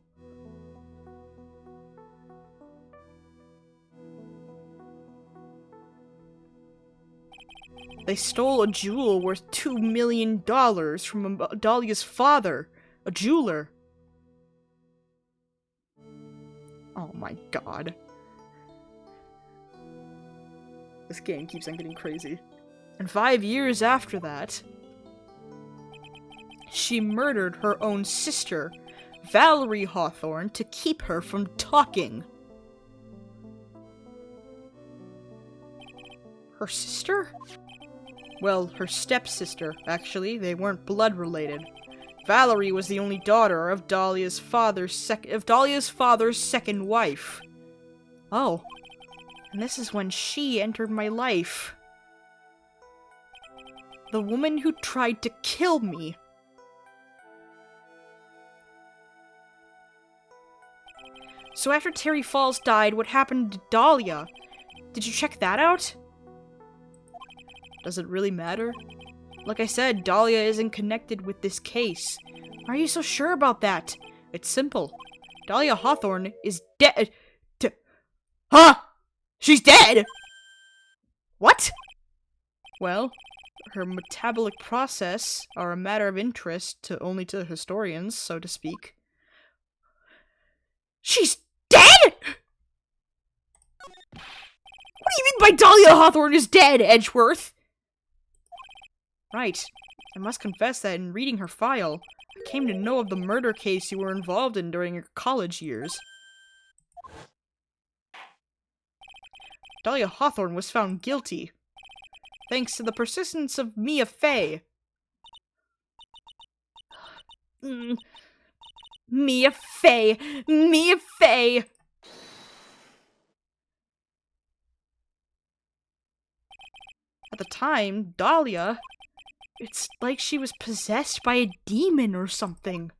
They stole a jewel worth $2 million from Dahlia's father, a jeweler. Oh my god. This game keeps on getting crazy. And 5 years after that, she murdered her own sister, Valerie Hawthorne, to keep her from talking. Her sister? Well, her stepsister, actually. They weren't blood-related. Valerie was the only daughter of Dahlia's father's second wife. Oh. And this is when she entered my life. The woman who tried to kill me. So after Terry Falls died, what happened to Dahlia? Did you check that out? Does it really matter? Like I said, Dahlia isn't connected with this case. Why are you so sure about that? It's simple. Dahlia Hawthorne is dead. Huh? She's dead? What? Well, her metabolic process are a matter of interest only to historians, so to speak. She's dead?! What do you mean by Dahlia Hawthorne is dead, Edgeworth? Right. I must confess that in reading her file, I came to know of the murder case you were involved in during your college years. Dahlia Hawthorne was found guilty, thanks to the persistence of Maya Fey. Maya Fey! Maya Fey! At the time, Dahlia, it's like she was possessed by a demon or something.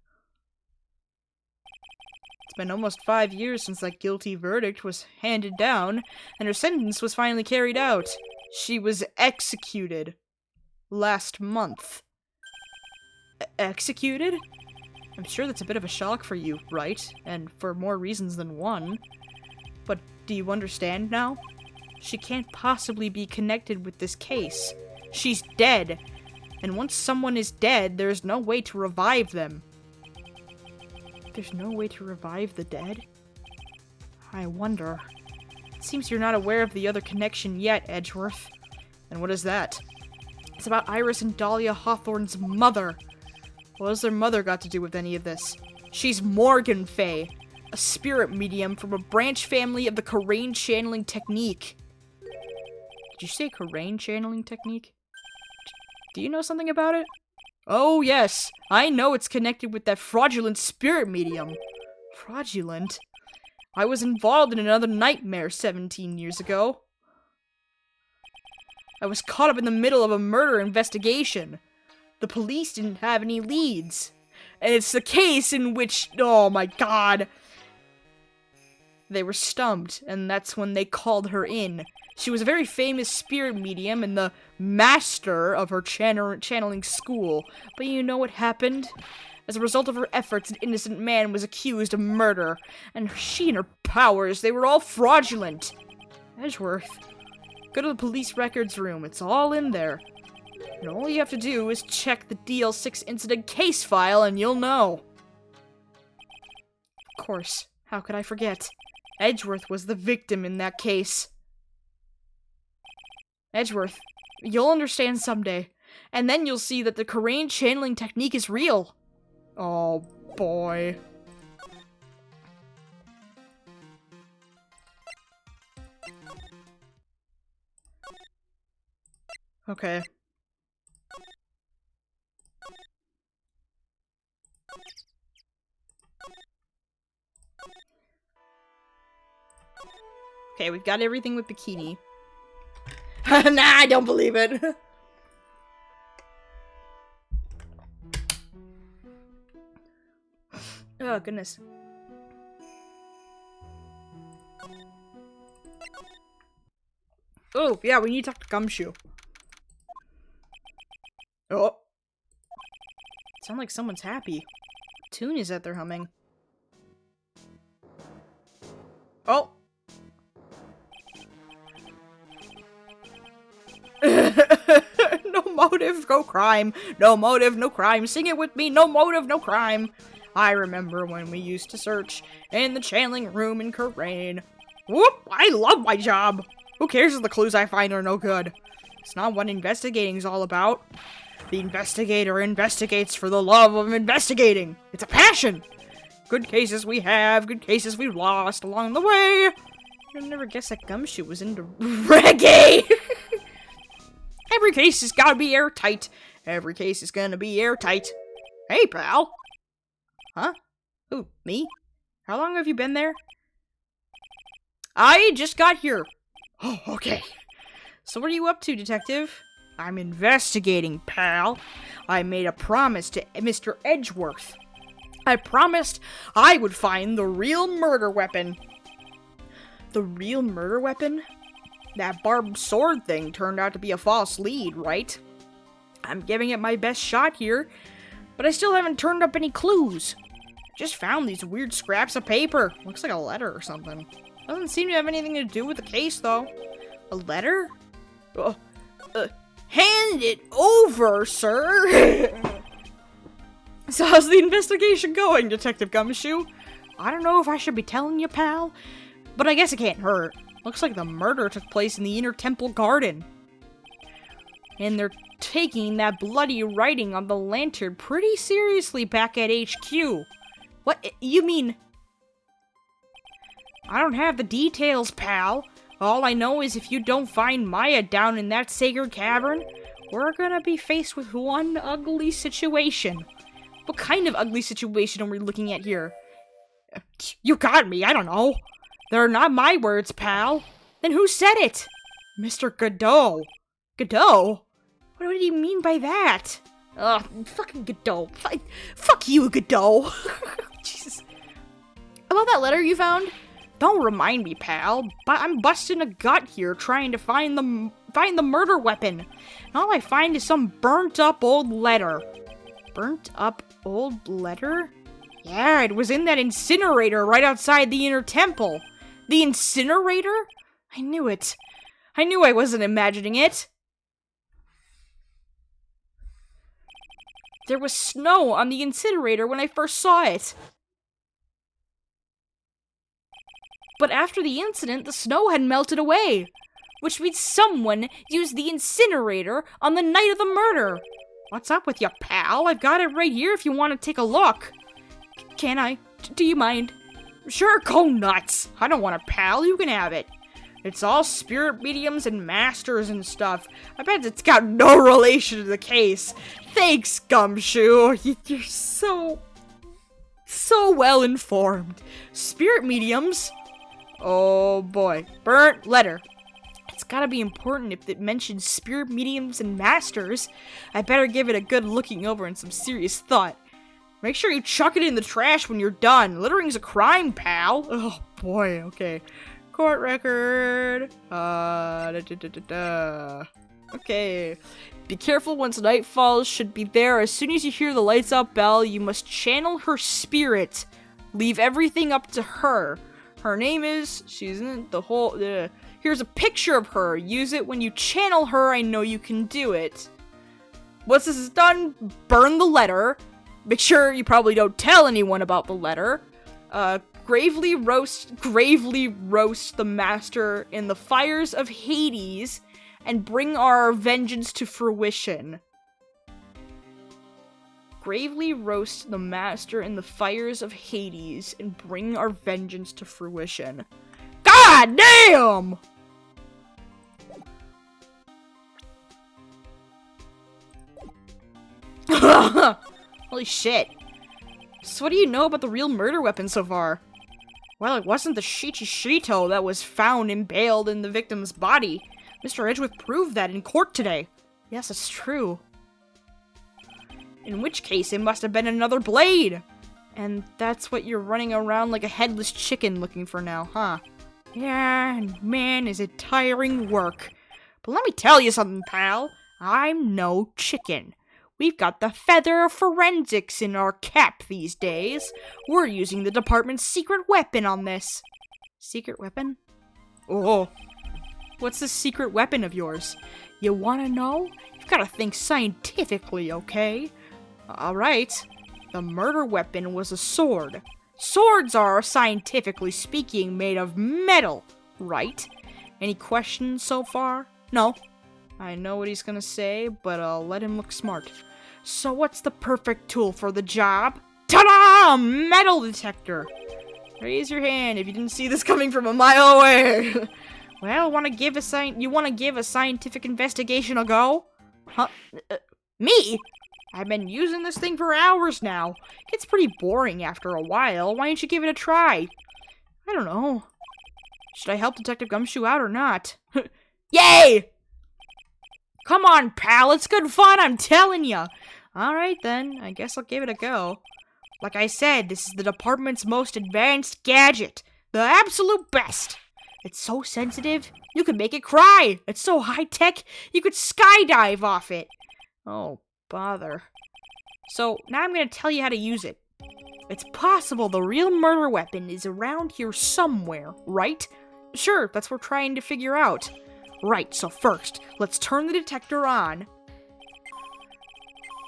It's been almost 5 years since that guilty verdict was handed down, and her sentence was finally carried out. She was executed last month. Executed? I'm sure that's a bit of a shock for you, right? And for more reasons than one. But do you understand now? She can't possibly be connected with this case. She's dead. And once someone is dead, there's no way to revive them. There's no way to revive the dead? I wonder. It seems you're not aware of the other connection yet, Edgeworth. And what is that? It's about Iris and Dahlia Hawthorne's mother. What has their mother got to do with any of this? She's Morgan Fey, a spirit medium from a branch family of the Karain channeling technique. Did you say Karain channeling technique? Do you know something about it? Oh yes, I know it's connected with that fraudulent spirit medium. Fraudulent? I was involved in another nightmare 17 years ago. I was caught up in the middle of a murder investigation. The police didn't have any leads. And it's the case in which, oh my god, they were stumped, and that's when they called her in. She was a very famous spirit medium and the master of her channeling school. But you know what happened? As a result of her efforts, an innocent man was accused of murder. And she and her powers, they were all fraudulent. Edgeworth, go to the police records room. It's all in there. And all you have to do is check the DL6 incident case file and you'll know. Of course, how could I forget? Edgeworth was the victim in that case. Edgeworth, you'll understand someday. And then you'll see that the Karain channeling technique is real. Oh, boy. Okay. Okay, we've got everything with Bikini. Nah, I don't believe it. Oh, goodness. Oh, yeah, we need to talk to Gumshoe. Oh. Sound like someone's happy. What tune is that they're humming? Oh. No motive, no crime. No motive, no crime. Sing it with me. No motive, no crime. I remember when we used to search in the channeling room in Karain. Whoop! I love my job. Who cares if the clues I find are no good? It's not what investigating's all about. The investigator investigates for the love of investigating. It's a passion. Good cases we have, good cases we've lost along the way. I'd never guessed that Gumshoe was into reggae. Every case has gotta be airtight. Every case is gonna be airtight. Hey, pal. Huh? Who, me? How long have you been there? I just got here. Oh, okay. So what are you up to, detective? I'm investigating, pal. I made a promise to Mr. Edgeworth. I promised I would find the real murder weapon. The real murder weapon? That barbed sword thing turned out to be a false lead, right? I'm giving it my best shot here, but I still haven't turned up any clues. Just found these weird scraps of paper. Looks like a letter or something. Doesn't seem to have anything to do with the case, though. A letter? Hand it over, sir! So how's the investigation going, Detective Gumshoe? I don't know if I should be telling you, pal, but I guess it can't hurt. Looks like the murder took place in the inner temple garden. And they're taking that bloody writing on the lantern pretty seriously back at HQ. What? You mean... I don't have the details, pal. All I know is if you don't find Maya down in that sacred cavern, we're gonna be faced with one ugly situation. What kind of ugly situation are we looking at here? You got me, I don't know. They're not my words, pal. Then who said it? Mr. Godot. Godot? What do you mean by that? Fucking Godot. Fuck you, Godot. Jesus. About that letter you found? Don't remind me, pal. But I'm busting a gut here trying to find the murder weapon. And all I find is some burnt up old letter. Burnt up old letter? Yeah, it was in that incinerator right outside the inner temple. The incinerator? I knew it. I knew I wasn't imagining it. There was snow on the incinerator when I first saw it. But after the incident, the snow had melted away, which means someone used the incinerator on the night of the murder. What's up with you, pal? I've got it right here if you want to take a look. Can I? Do you mind? Sure, go nuts. I don't want a pal. You can have it. It's all spirit mediums and masters and stuff. I bet it's got no relation to the case. Thanks, Gumshoe. You're so well informed. Spirit mediums? Oh boy. Burnt letter. It's gotta be important if it mentions spirit mediums and masters. I better give it a good looking over and some serious thought. Make sure you chuck it in the trash when you're done. Littering's a crime, pal. Oh boy, okay. Court record. Okay. Be careful once night falls. Should be there. As soon as you hear the lights out bell, you must channel her spirit. Leave everything up to her. Her name is... She's in the whole... Here's a picture of her. Use it when you channel her. I know you can do it. Once this is done, burn the letter. Make sure you probably don't tell anyone about the letter. Gravely roast the master in the fires of Hades and bring our vengeance to fruition. Gravely roast the master in the fires of Hades and bring our vengeance to fruition. God damn! Holy shit. So what do you know about the real murder weapon so far? Well, it wasn't the Shichishito that was found impaled in the victim's body. Mr. Edgeworth proved that in court today. Yes, it's true. In which case, it must have been another blade. And that's what you're running around like a headless chicken looking for now, huh? Yeah, and man, is it tiring work. But let me tell you something, pal. I'm no chicken. We've got the feather of forensics in our cap these days. We're using the department's secret weapon on this. Secret weapon? Oh. What's the secret weapon of yours? You wanna know? You've gotta think scientifically, okay? Alright. The murder weapon was a sword. Swords are, scientifically speaking, made of metal, right? Any questions so far? No. I know what he's gonna say, but I'll let him look smart. So what's the perfect tool for the job? Ta-da! Metal detector! Raise your hand if you didn't see this coming from a mile away. Well, you wanna give a scientific investigation a go? Huh? Me? I've been using this thing for hours now. It's pretty boring after a while. Why don't you give it a try? I don't know. Should I help Detective Gumshoe out or not? Yay! Come on, pal, it's good fun, I'm telling ya! Alright then, I guess I'll give it a go. Like I said, this is the department's most advanced gadget. The absolute best! It's so sensitive, you could make it cry! It's so high-tech, you could skydive off it! Oh, bother. So, now I'm gonna tell you how to use it. It's possible the real murder weapon is around here somewhere, right? Sure, that's what we're trying to figure out. Right, so first, let's turn the detector on.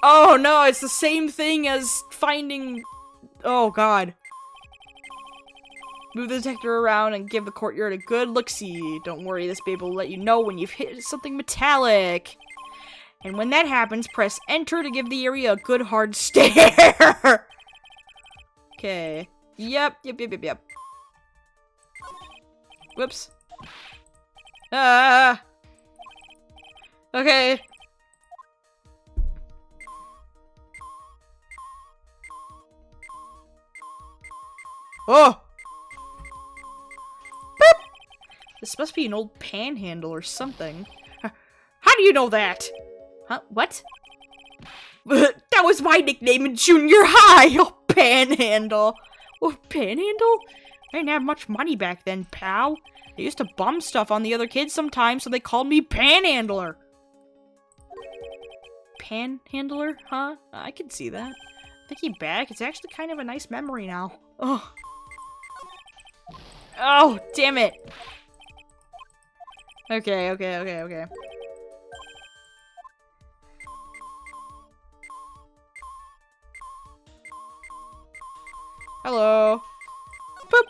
Oh no, it's the same thing as finding... Oh god. Move the detector around and give the courtyard a good look-see. Don't worry, this baby will let you know when you've hit something metallic. And when that happens, press enter to give the area a good hard stare. Okay. Yep. Whoops. Ah. Okay. Oh! Boop! This must be an old panhandle or something. How do you know that? Huh? What? That was my nickname in junior high! Oh, panhandle! Oh, panhandle? I didn't have much money back then, pal. I used to bum stuff on the other kids sometimes, so they called me panhandler. Panhandler? Huh? I can see that. Thinking back, it's actually kind of a nice memory now. Oh. Oh, damn it. Okay. Hello. Boop.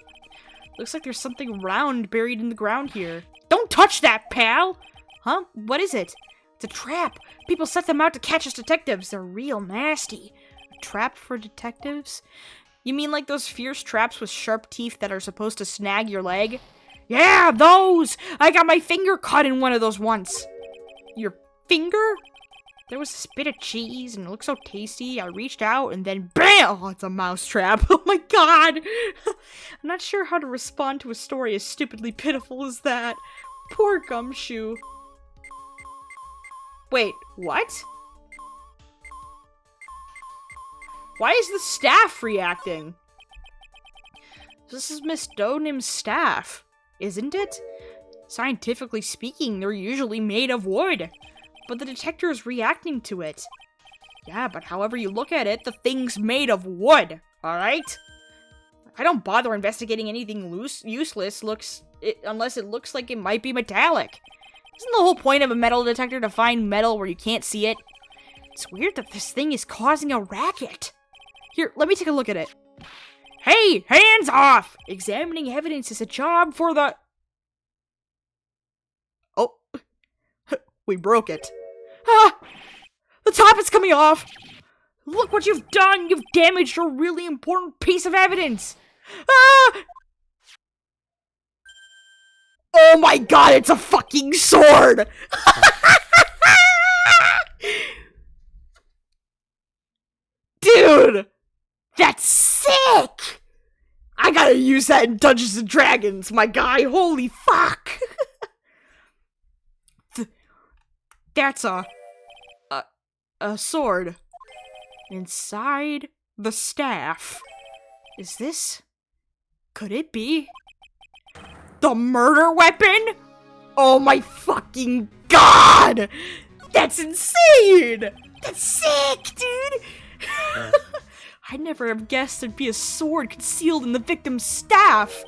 Looks like there's something round buried in the ground here. Don't touch that, pal! Huh? What is it? It's a trap. People set them out to catch us detectives. They're real nasty. A trap for detectives? You mean like those fierce traps with sharp teeth that are supposed to snag your leg? Yeah, those! I got my finger cut in one of those once. Your finger? There was this bit of cheese and it looked so tasty. I reached out and then BAM! Oh, it's a mouse trap. Oh my god! I'm not sure how to respond to a story as stupidly pitiful as that. Poor Gumshoe. Wait, what? Why is the staff reacting? This is Miss Donim's staff, isn't it? Scientifically speaking, they're usually made of wood. But the detector is reacting to it. Yeah, but however you look at it, the thing's made of wood, alright? I don't bother investigating anything useless unless it looks like it might be metallic. Isn't the whole point of a metal detector to find metal where you can't see it? It's weird that this thing is causing a racket. Here, let me take a look at it. Hey, hands off! Examining evidence is a job for the... Oh, we broke it. Ah! The top is coming off! Look what you've done! You've damaged a really important piece of evidence! Ah! Oh my god, it's a fucking sword! Dude! That's sick! I gotta use that in Dungeons & Dragons, my guy! Holy fuck! That's a sword. Inside the staff. Is this... Could it be... the murder weapon? Oh my fucking god! That's insane! That's sick, dude! I'd never have guessed there'd be a sword concealed in the victim's staff.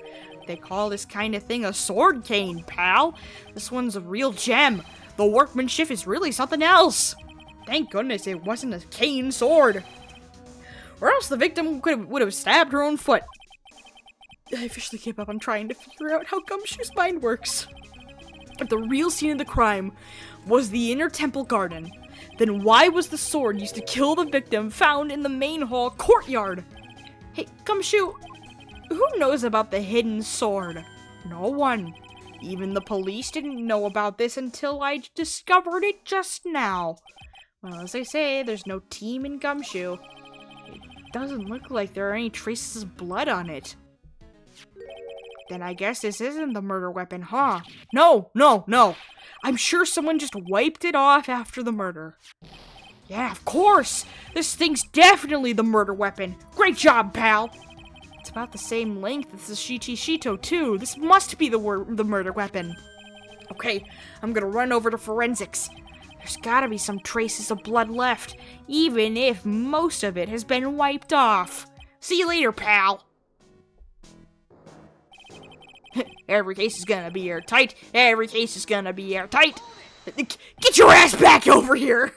They call this kind of thing a sword cane, pal. This one's a real gem. The workmanship is really something else. Thank goodness it wasn't a cane sword. Or else the victim would have stabbed her own foot. I officially gave up on trying to figure out how Gumshoe's mind works. If the real scene of the crime was the inner temple garden, then why was the sword used to kill the victim found in the main hall courtyard? Hey, Gumshoe, who knows about the hidden sword? No one. Even the police didn't know about this until I discovered it just now. Well, as I say, there's no team in Gumshoe. It doesn't look like there are any traces of blood on it. Then I guess this isn't the murder weapon, huh? No. I'm sure someone just wiped it off after the murder. Yeah, of course! This thing's definitely the murder weapon. Great job, pal! It's about the same length as the Shito, too. This must be the murder weapon. Okay, I'm gonna run over to forensics. There's gotta be some traces of blood left, even if most of it has been wiped off. See you later, pal! Every case is gonna be airtight. Every case is gonna be airtight. Get your ass back over here!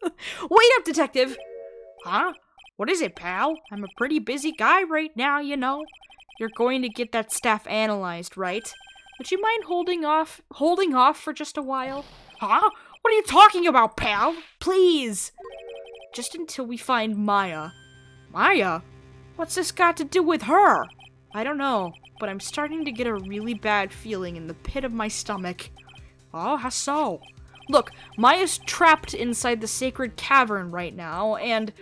Wait up, detective! Huh? What is it, pal? I'm a pretty busy guy right now, you know. You're going to get that staff analyzed, right? Would you mind holding off for just a while? Huh? What are you talking about, pal? Please! Just until we find Maya. Maya? What's this got to do with her? I don't know, but I'm starting to get a really bad feeling in the pit of my stomach. Oh, how so? Look, Maya's trapped inside the sacred cavern right now, and,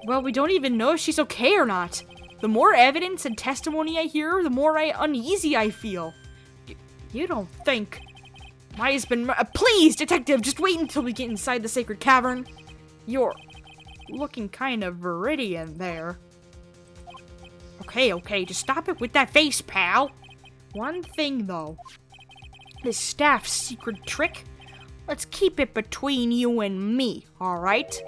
well, we don't even know if she's okay or not. The more evidence and testimony I hear, the more uneasy I feel. You don't think... Maya's been... please, detective, just wait until we get inside the sacred cavern. You're looking kind of viridian there. Okay, just stop it with that face, pal. One thing, though. This staff's secret trick? Let's keep it between you and me, alright?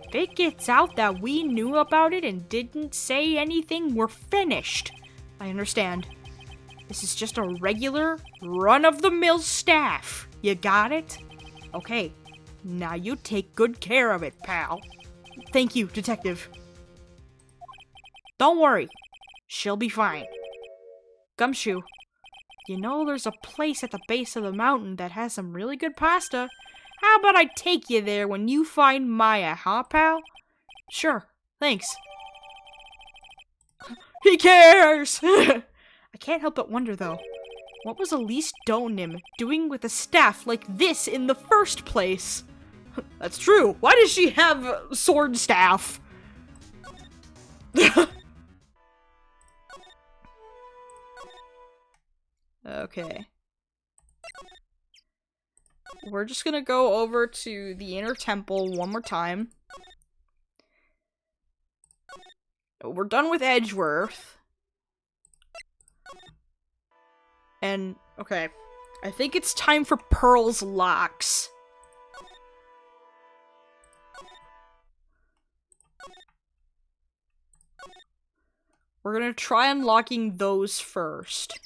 If it gets out that we knew about it and didn't say anything, we're finished. I understand. This is just a regular, run-of-the-mill staff. You got it? Okay, now you take good care of it, pal. Thank you, detective. Don't worry. She'll be fine. Gumshoe, you know there's a place at the base of the mountain that has some really good pasta. How about I take you there when you find Maya, huh, pal? Sure, thanks. He cares! I can't help but wonder, though. What was Elise Donim doing with a staff like this in the first place? That's true. Why does she have a sword staff? Okay. We're just gonna go over to the inner temple one more time. We're done with Edgeworth. And, okay. I think it's time for Pearl's locks. We're gonna try unlocking those first.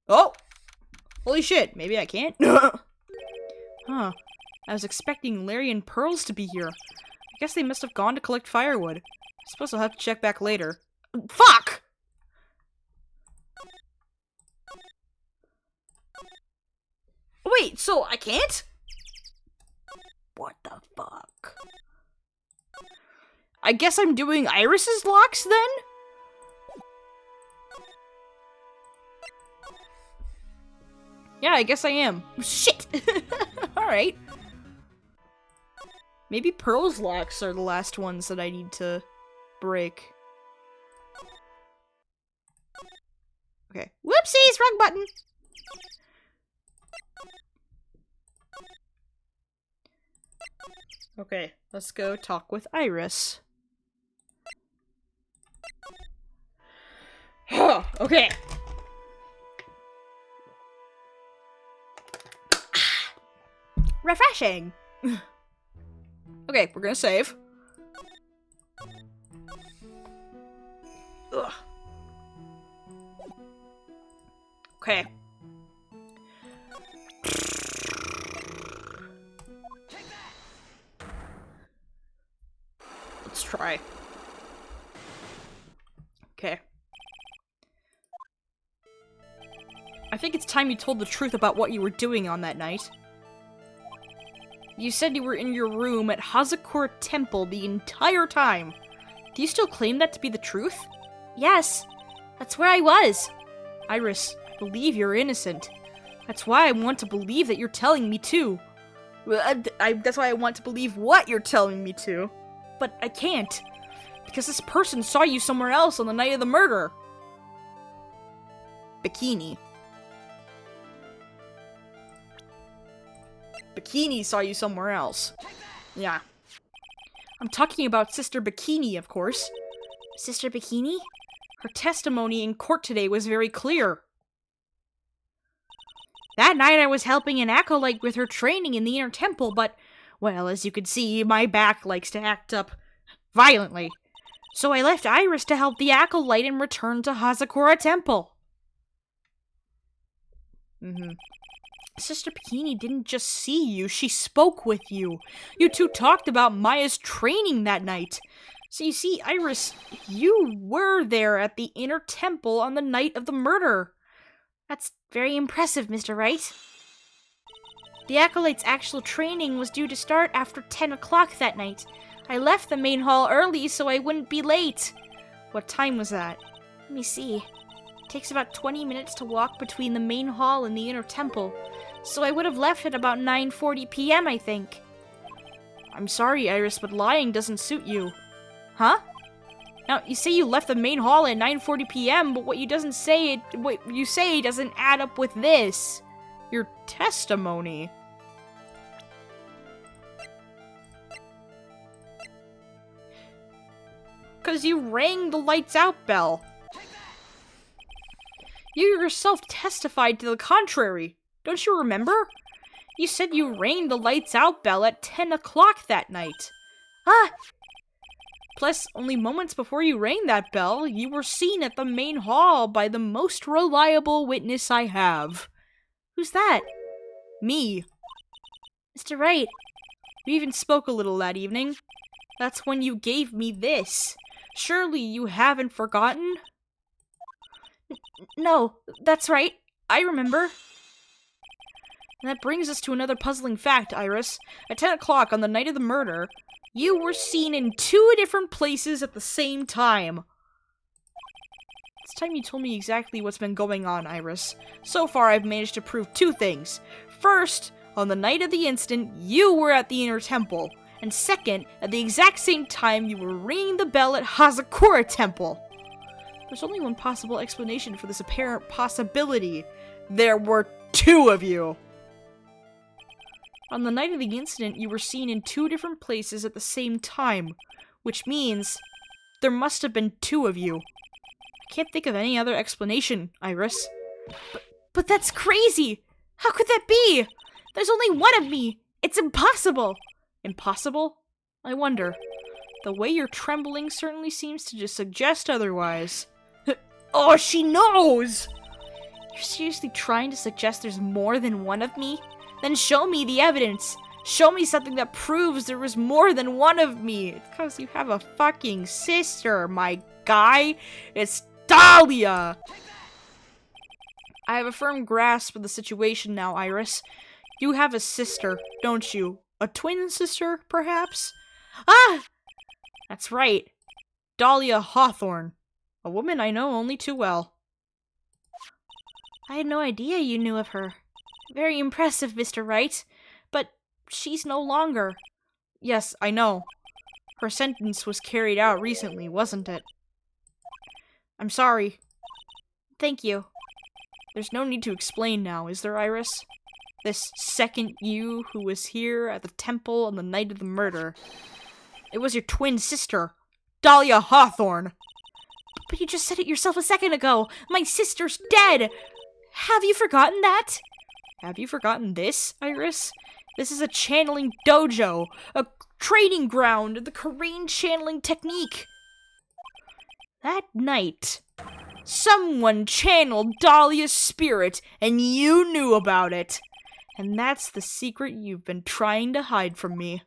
Oh! Holy shit, maybe I can't? Huh. I was expecting Larry and Pearls to be here. I guess they must have gone to collect firewood. I suppose I'll have to check back later. Fuck! Wait, so I can't? What the fuck? I guess I'm doing Iris's locks then? Yeah, I guess I am. Shit! Alright. Maybe Pearl's locks are the last ones that I need to break. Okay. Whoopsies! Wrong button! Okay, let's go talk with Iris. Okay. Refreshing! Okay, we're gonna save. Ugh. Okay. Let's try. Okay. I think it's time you told the truth about what you were doing on that night. You said you were in your room at Hazakura Temple the entire time. Do you still claim that to be the truth? Yes, that's where I was. Iris, I believe you're innocent. That's why I want to believe that you're telling me too. That's why I want to believe what you're telling me to. But I can't. Because this person saw you somewhere else on the night of the murder. Bikini. Bikini saw you somewhere else. Yeah. I'm talking about Sister Bikini, of course. Sister Bikini? Her testimony in court today was very clear. That night I was helping an acolyte with her training in the inner temple, but, well, as you can see, my back likes to act up violently. So I left Iris to help the Acolyte and returned to Hazakura Temple. Sister Bikini didn't just see you, she spoke with you. You two talked about Maya's training that night. So you see, Iris, you were there at the inner temple on the night of the murder. That's very impressive, Mr. Wright. The Acolyte's actual training was due to start after 10 o'clock that night. I left the main hall early so I wouldn't be late. What time was that? Let me see. It takes about 20 minutes to walk between the main hall and the inner temple, so I would have left at about 9:40 p.m., I think. I'm sorry, Iris, but lying doesn't suit you. Huh? Now, you say you left the main hall at 9:40 p.m., but what you say doesn't add up with this. Your testimony. Because you rang the lights out bell. You yourself testified to the contrary. Don't you remember? You said you rang the lights out bell at 10 o'clock that night. Plus, only moments before you rang that bell, you were seen at the main hall by the most reliable witness I have. Who's that? Me. Mr. Wright. We even spoke a little that evening. That's when you gave me this. Surely you haven't forgotten? No, that's right. I remember. And that brings us to another puzzling fact, Iris. At 10 o'clock on the night of the murder, you were seen in 2 different places at the same time. It's time you told me exactly what's been going on, Iris. So far, I've managed to prove 2 things. First, on the night of the incident, you were at the inner temple. And second, at the exact same time, you were ringing the bell at Hazakura Temple. There's only one possible explanation for this apparent possibility. There were 2 of you. On the night of the incident, you were seen in 2 different places at the same time, which means there must have been 2 of you. I can't think of any other explanation, Iris. But that's crazy! How could that be? There's only one of me! It's impossible! Impossible? I wonder. The way you're trembling certainly seems to just suggest otherwise. Oh, she knows! You're seriously trying to suggest there's more than one of me? Then show me the evidence. Show me something that proves there was more than one of me. It's because you have a fucking sister, my guy. It's Dahlia! I have a firm grasp of the situation now, Iris. You have a sister, don't you? A twin sister, perhaps? That's right. Dahlia Hawthorne. A woman I know only too well. I had no idea you knew of her. Very impressive, Mr. Wright. But she's no longer. Yes, I know. Her sentence was carried out recently, wasn't it? I'm sorry. Thank you. There's no need to explain now, is there, Iris? This second you who was here at the temple on the night of the murder. It was your twin sister, Dahlia Hawthorne. But you just said it yourself a second ago. My sister's dead. Have you forgotten that? Have you forgotten this, Iris? This is a channeling dojo, a training ground, the Korean channeling technique. That night, someone channeled Dahlia's spirit, and you knew about it. And that's the secret you've been trying to hide from me.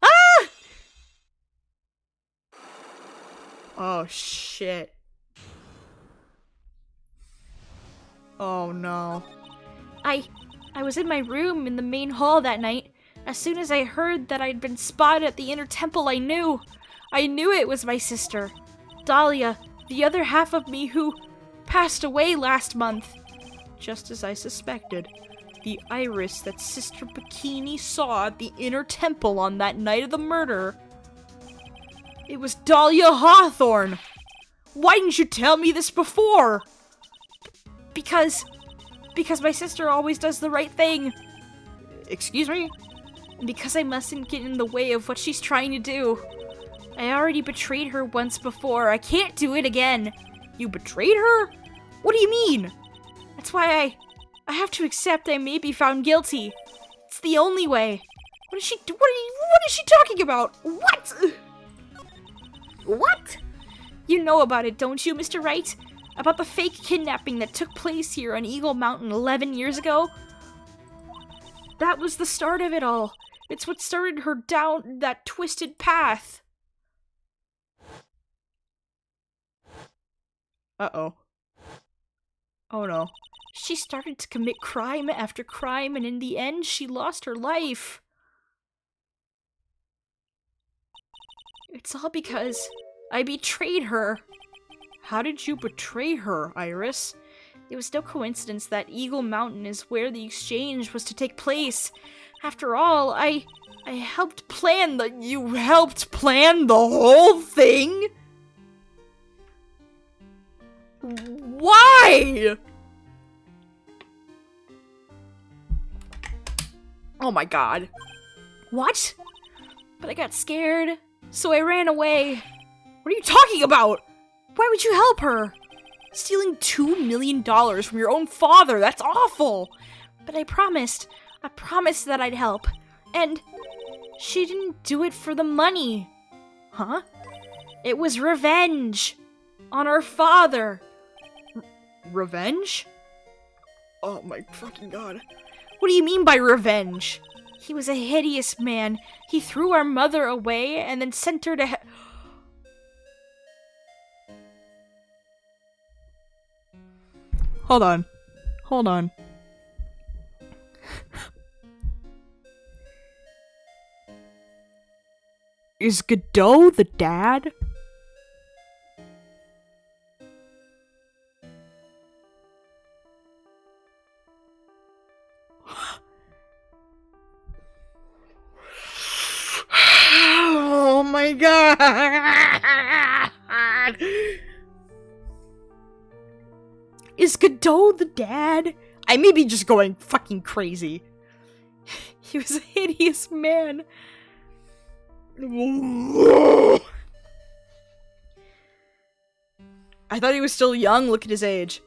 Ah! Oh, shit. Oh, no. I was in my room in the main hall that night. As soon as I heard that I'd been spotted at the inner temple, I knew. I knew it was my sister, Dahlia, the other half of me who passed away last month. Just as I suspected. The Iris that Sister Bikini saw at the inner temple on that night of the murder. It was Dahlia Hawthorne! Why didn't you tell me this before? Because my sister always does the right thing. Excuse me? Because I mustn't get in the way of what she's trying to do. I already betrayed her once before. I can't do it again. You betrayed her? What do you mean? That's why I have to accept I may be found guilty. It's the only way. What is she talking about? What? What? You know about it, don't you, Mr. Wright? About the fake kidnapping that took place here on Eagle Mountain 11 years ago? That was the start of it all. It's what started her down that twisted path. Uh-oh. Oh no. She started to commit crime after crime, and in the end, she lost her life. It's all because I betrayed her. How did you betray her, Iris? It was no coincidence that Eagle Mountain is where the exchange was to take place. After all, I helped plan the— You helped plan the whole thing? Why? Oh my god. What? But I got scared, so I ran away. What are you talking about? Why would you help her? Stealing $2 million from your own father, that's awful! But I promised that I'd help. And she didn't do it for the money. Huh? It was revenge on our father. Revenge? Oh my fucking god. What do you mean by revenge? He was a hideous man. He threw our mother away and then sent her to Hold on. Hold on. Is Godot the dad? Oh my god! Is Godot the dad? I may be just going fucking crazy. He was a hideous man. I thought he was still young. Look at his age.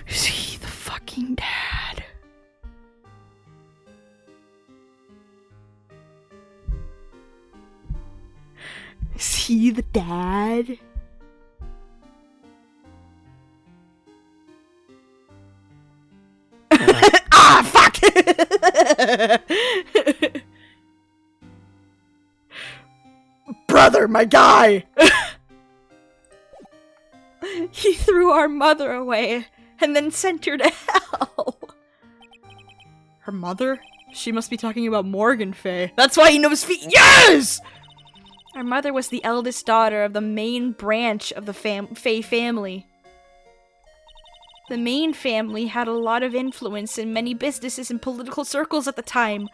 Is he the fucking dad? Is he the dad? Ah, fuck! Brother, my guy! He threw our mother away and then sent her to hell. Her mother? She must be talking about Morgan Fey. That's why he knows Yes! Our mother was the eldest daughter of the main branch of the Fey family. The main family had a lot of influence in many businesses and political circles at the time.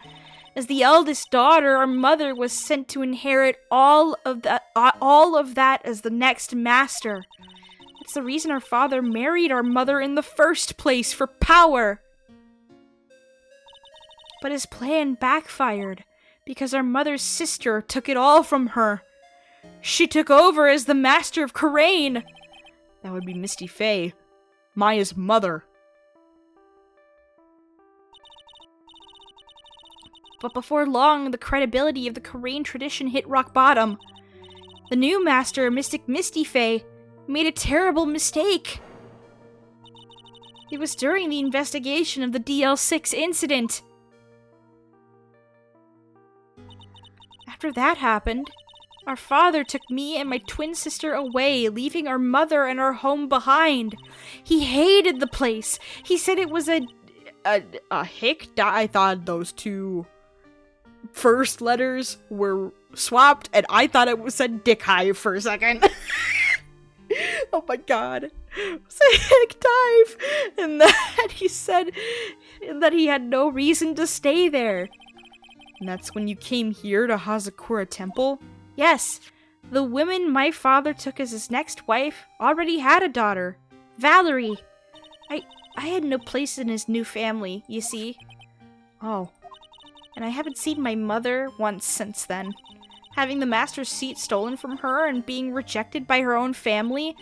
As the eldest daughter, our mother was sent to inherit all of that as the next master. That's the reason our father married our mother in the first place, for power. But his plan backfired, because our mother's sister took it all from her. She took over as the master of Khura'in. That would be Misty Fey, Maya's mother. But before long, the credibility of the Khura'in tradition hit rock bottom. The new master, Mystic Misty Fey, made a terrible mistake. It was during the investigation of the DL6 incident. After that happened, our father took me and my twin sister away, leaving our mother and our home behind. He hated the place. He said it was a hick. I thought those two first letters were swapped, and I thought it said Dick Hive for a second. Oh my god. It was a hick dive. And that he said that he had no reason to stay there. And that's when you came here to Hazakura Temple? Yes, the woman my father took as his next wife already had a daughter, Valerie. I had no place in his new family, you see. Oh. And I haven't seen my mother once since then. Having the master's seat stolen from her and being rejected by her own family,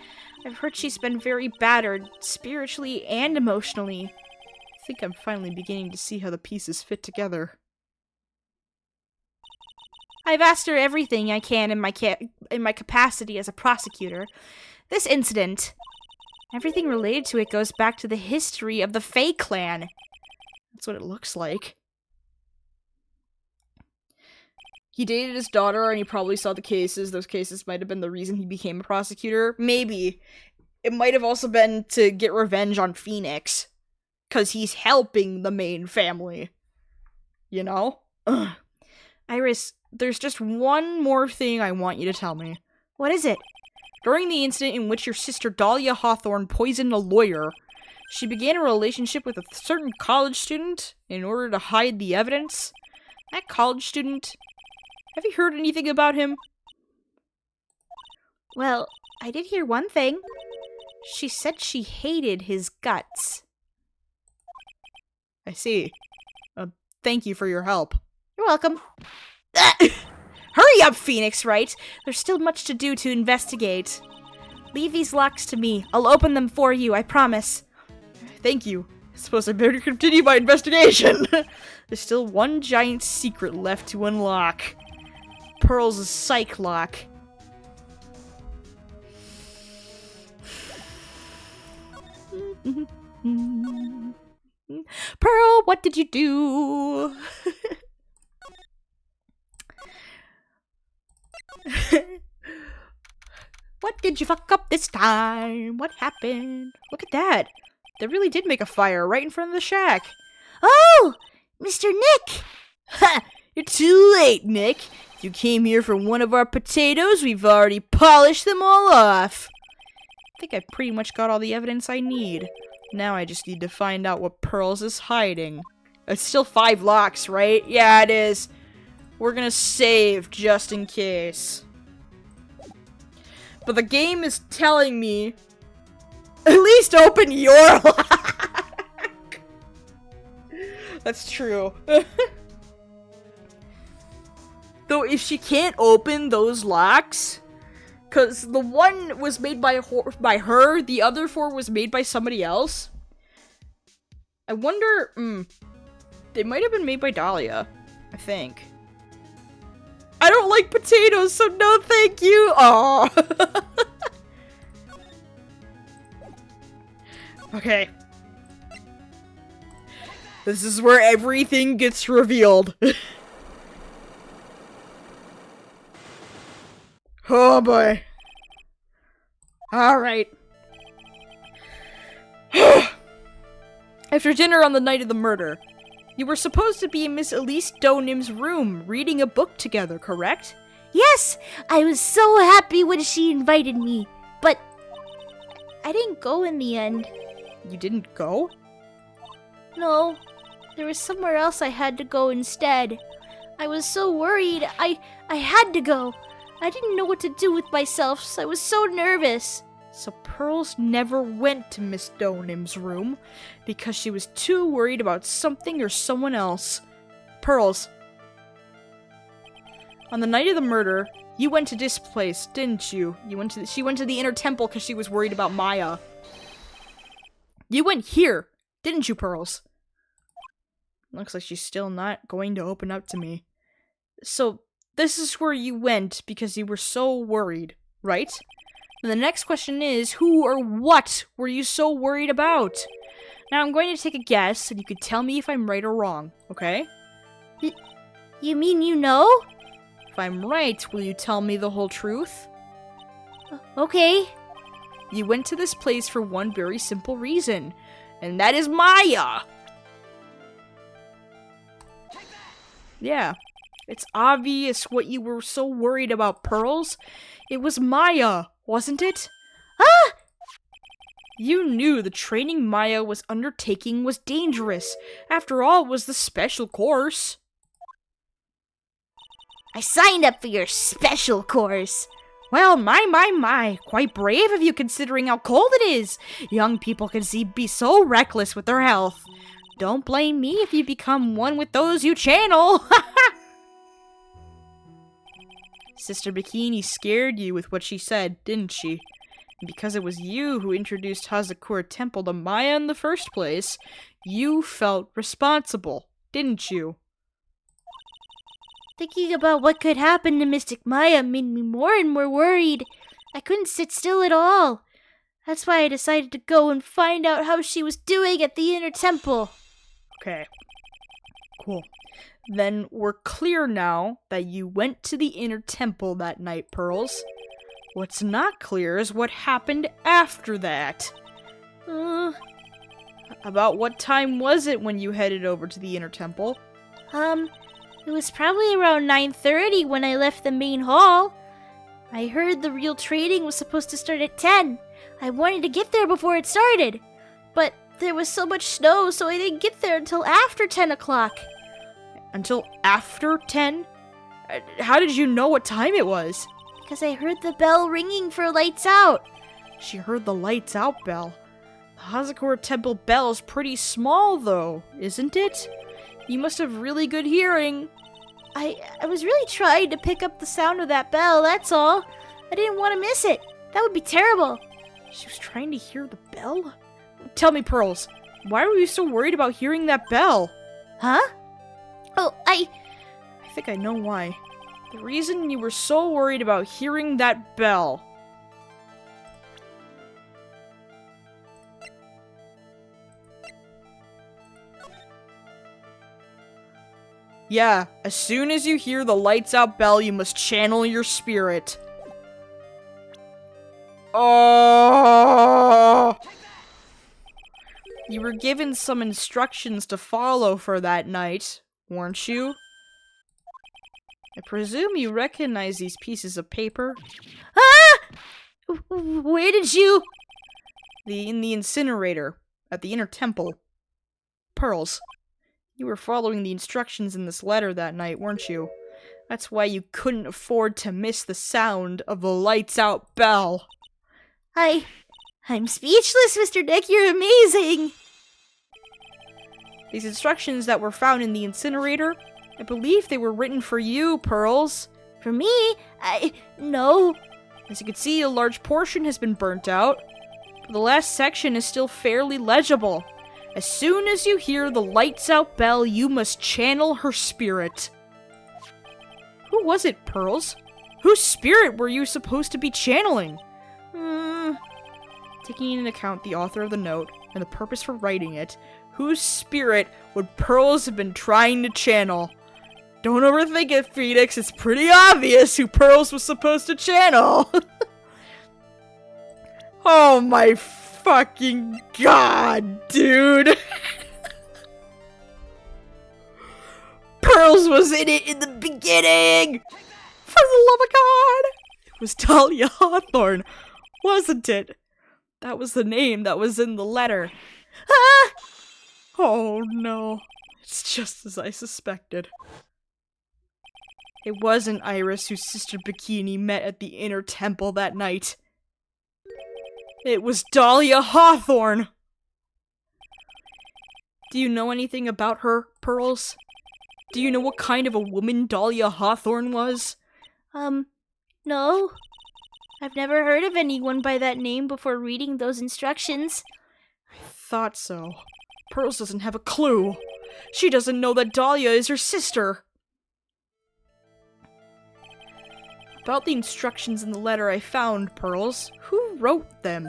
I've heard she's been very battered, spiritually and emotionally. I think I'm finally beginning to see how the pieces fit together. I've asked her everything I can in my capacity as a prosecutor. This incident, everything related to it goes back to the history of the Fey clan. That's what it looks like. He dated his daughter and he probably saw the cases. Those cases might have been the reason he became a prosecutor. Maybe. It might have also been to get revenge on Phoenix. Because he's helping the main family. You know? Ugh. Iris, there's just one more thing I want you to tell me. What is it? During the incident in which your sister Dahlia Hawthorne poisoned a lawyer, she began a relationship with a certain college student in order to hide the evidence. That college student... Have you heard anything about him? Well, I did hear one thing. She said she hated his guts. I see. Thank you for your help. You're welcome. Hurry up, Phoenix, Wright. There's still much to do to investigate. Leave these locks to me. I'll open them for you, I promise. Thank you. I suppose I better continue my investigation. There's still one giant secret left to unlock. Pearl's psych lock. Pearl, what did you do? What did you fuck up this time? What happened? Look at that. They really did make a fire right in front of the shack. Oh! Mr. Nick! Ha! You're too late, Nick. If you came here for one of our potatoes, we've already polished them all off. I think I pretty much got all the evidence I need. Now I just need to find out what Pearls is hiding. It's still 5 locks, right? Yeah, it is. We're gonna save just in case. But the game is telling me, at least open your lock. That's true. Though if she can't open those locks, because the one was made by her, the other 4 was made by somebody else. I wonder, they might have been made by Dahlia, I think. I don't like potatoes, so no thank you. Aw. Okay. This is where everything gets revealed. Oh boy. Alright. After dinner on the night of the murder, you were supposed to be in Miss Elise Donim's room reading a book together, correct? Yes! I was so happy when she invited me, but I didn't go in the end. You didn't go? No. There was somewhere else I had to go instead. I was so worried. I had to go. I didn't know what to do with myself, so I was so nervous. So Pearls never went to Miss Donim's room because she was too worried about something or someone else. Pearls. On the night of the murder, you went to this place, didn't you? She went to the inner temple because she was worried about Maya. You went here, didn't you, Pearls? Looks like she's still not going to open up to me. So, this is where you went because you were so worried, right? And the next question is, who or what were you so worried about? Now, I'm going to take a guess, and you could tell me if I'm right or wrong, okay? You mean you know? If I'm right, will you tell me the whole truth? Okay. You went to this place for one very simple reason, and that is Maya! Yeah. It's obvious what you were so worried about, Pearls. It was Maya, wasn't it? Ah! You knew the training Maya was undertaking was dangerous. After all, it was the special course. I signed up for your special course. Well, my. Quite brave of you considering how cold it is. Young people can be so reckless with their health. Don't blame me if you become one with those you channel. Sister Bikini scared you with what she said, didn't she? And because it was you who introduced Hazakura Temple to Maya in the first place, you felt responsible, didn't you? Thinking about what could happen to Mystic Maya made me more and more worried. I couldn't sit still at all. That's why I decided to go and find out how she was doing at the inner temple. Okay. Cool. Then we're clear now that you went to the inner temple that night, Pearls. What's not clear is what happened after that. About what time was it when you headed over to the inner temple? It was probably around 9:30 when I left the main hall. I heard the real training was supposed to start at 10. I wanted to get there before it started, but there was so much snow, so I didn't get there until after 10 o'clock. Until after 10? How did you know what time it was? Because I heard the bell ringing for lights out. She heard the lights out bell. The Hazakura Temple bell is pretty small, though, isn't it? You must have really good hearing. I was really trying to pick up the sound of that bell, that's all. I didn't want to miss it. That would be terrible. She was trying to hear the bell? Tell me, Pearls, why were you so worried about hearing that bell? Huh? Oh, I think I know why. The reason you were so worried about hearing that bell. Yeah, as soon as you hear the lights out bell, you must channel your spirit. Oh! You were given some instructions to follow for that night, weren't you? I presume you recognize these pieces of paper? Ah! Where did you... In the incinerator, at the inner temple. Pearls, you were following the instructions in this letter that night, weren't you? That's why you couldn't afford to miss the sound of the lights out bell. I'm speechless, Mr. Dick. You're amazing. These instructions that were found in the incinerator, I believe they were written for you, Pearls. For me? No. As you can see, a large portion has been burnt out. But the last section is still fairly legible. As soon as you hear the lights out bell, you must channel her spirit. Who was it, Pearls? Whose spirit were you supposed to be channeling? Taking into account the author of the note and the purpose for writing it, whose spirit would Pearls have been trying to channel? Don't overthink it, Phoenix. It's pretty obvious who Pearls was supposed to channel. Oh my fucking god, dude. Pearls was in it in the beginning. For the love of God. It was Dahlia Hawthorne, wasn't it? That was the name that was in the letter. Ah! Oh no. It's just as I suspected. It wasn't Iris whose sister Bikini met at the inner temple that night. It was Dahlia Hawthorne! Do you know anything about her, Pearls? Do you know what kind of a woman Dahlia Hawthorne was? No. I've never heard of anyone by that name before reading those instructions. I thought so. Pearls doesn't have a clue. She doesn't know that Dahlia is her sister. About the instructions in the letter I found, Pearls, who wrote them?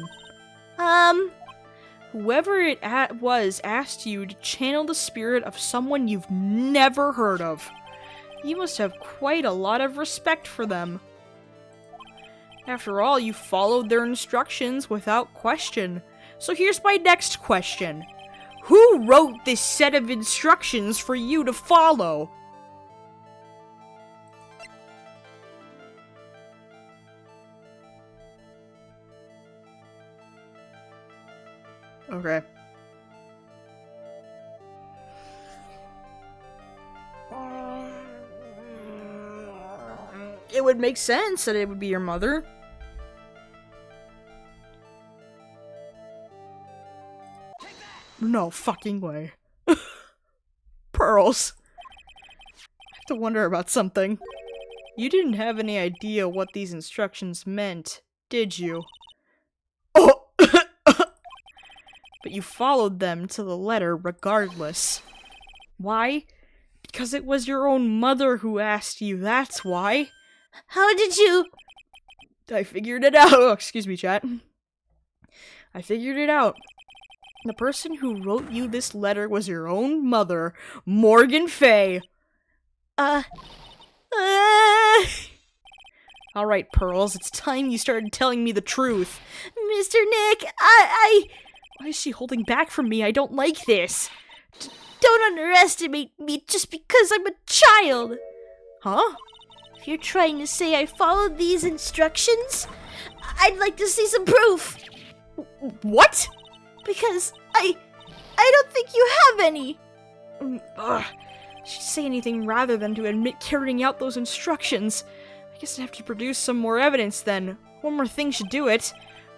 Whoever it was asked you to channel the spirit of someone you've never heard of. You must have quite a lot of respect for them. After all, you followed their instructions without question. So here's my next question. Who wrote this set of instructions for you to follow? Okay. It would make sense that it would be your mother. No fucking way. Pearls. I have to wonder about something. You didn't have any idea what these instructions meant, did you? Oh! But you followed them to the letter regardless. Why? Because it was your own mother who asked you, that's why. How did you... I figured it out. Oh, excuse me, chat. I figured it out. The person who wrote you this letter was your own mother, Morgan Fey. Alright, Pearls, it's time you started telling me the truth. Mr. Nick, Why is she holding back from me? I don't like this. Don't underestimate me just because I'm a child. Huh? If you're trying to say I followed these instructions, I'd like to see some proof. What? Because I don't think you have any. Ugh. She'd say anything rather than to admit carrying out those instructions. I guess I'd have to produce some more evidence then. One more thing should do it.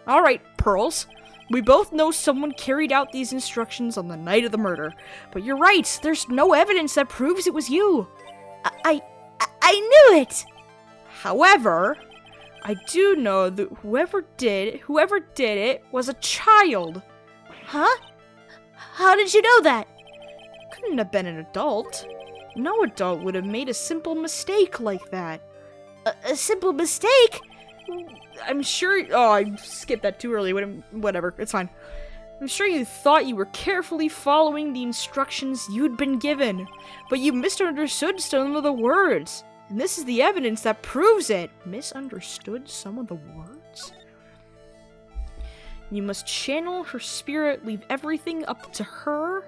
Alright, Pearls. We both know someone carried out these instructions on the night of the murder. But you're right, there's no evidence that proves it was you. I knew it! However, I do know that whoever did it was a child. Huh? How did you know that? Couldn't have been an adult. No adult would have made a simple mistake like that. A simple mistake? I'm sure... Oh, I skipped that too early. Whatever, it's fine. I'm sure you thought you were carefully following the instructions you'd been given, but you misunderstood some of the words. And this is the evidence that proves it. Misunderstood some of the words? You must channel her spirit, leave everything up to her.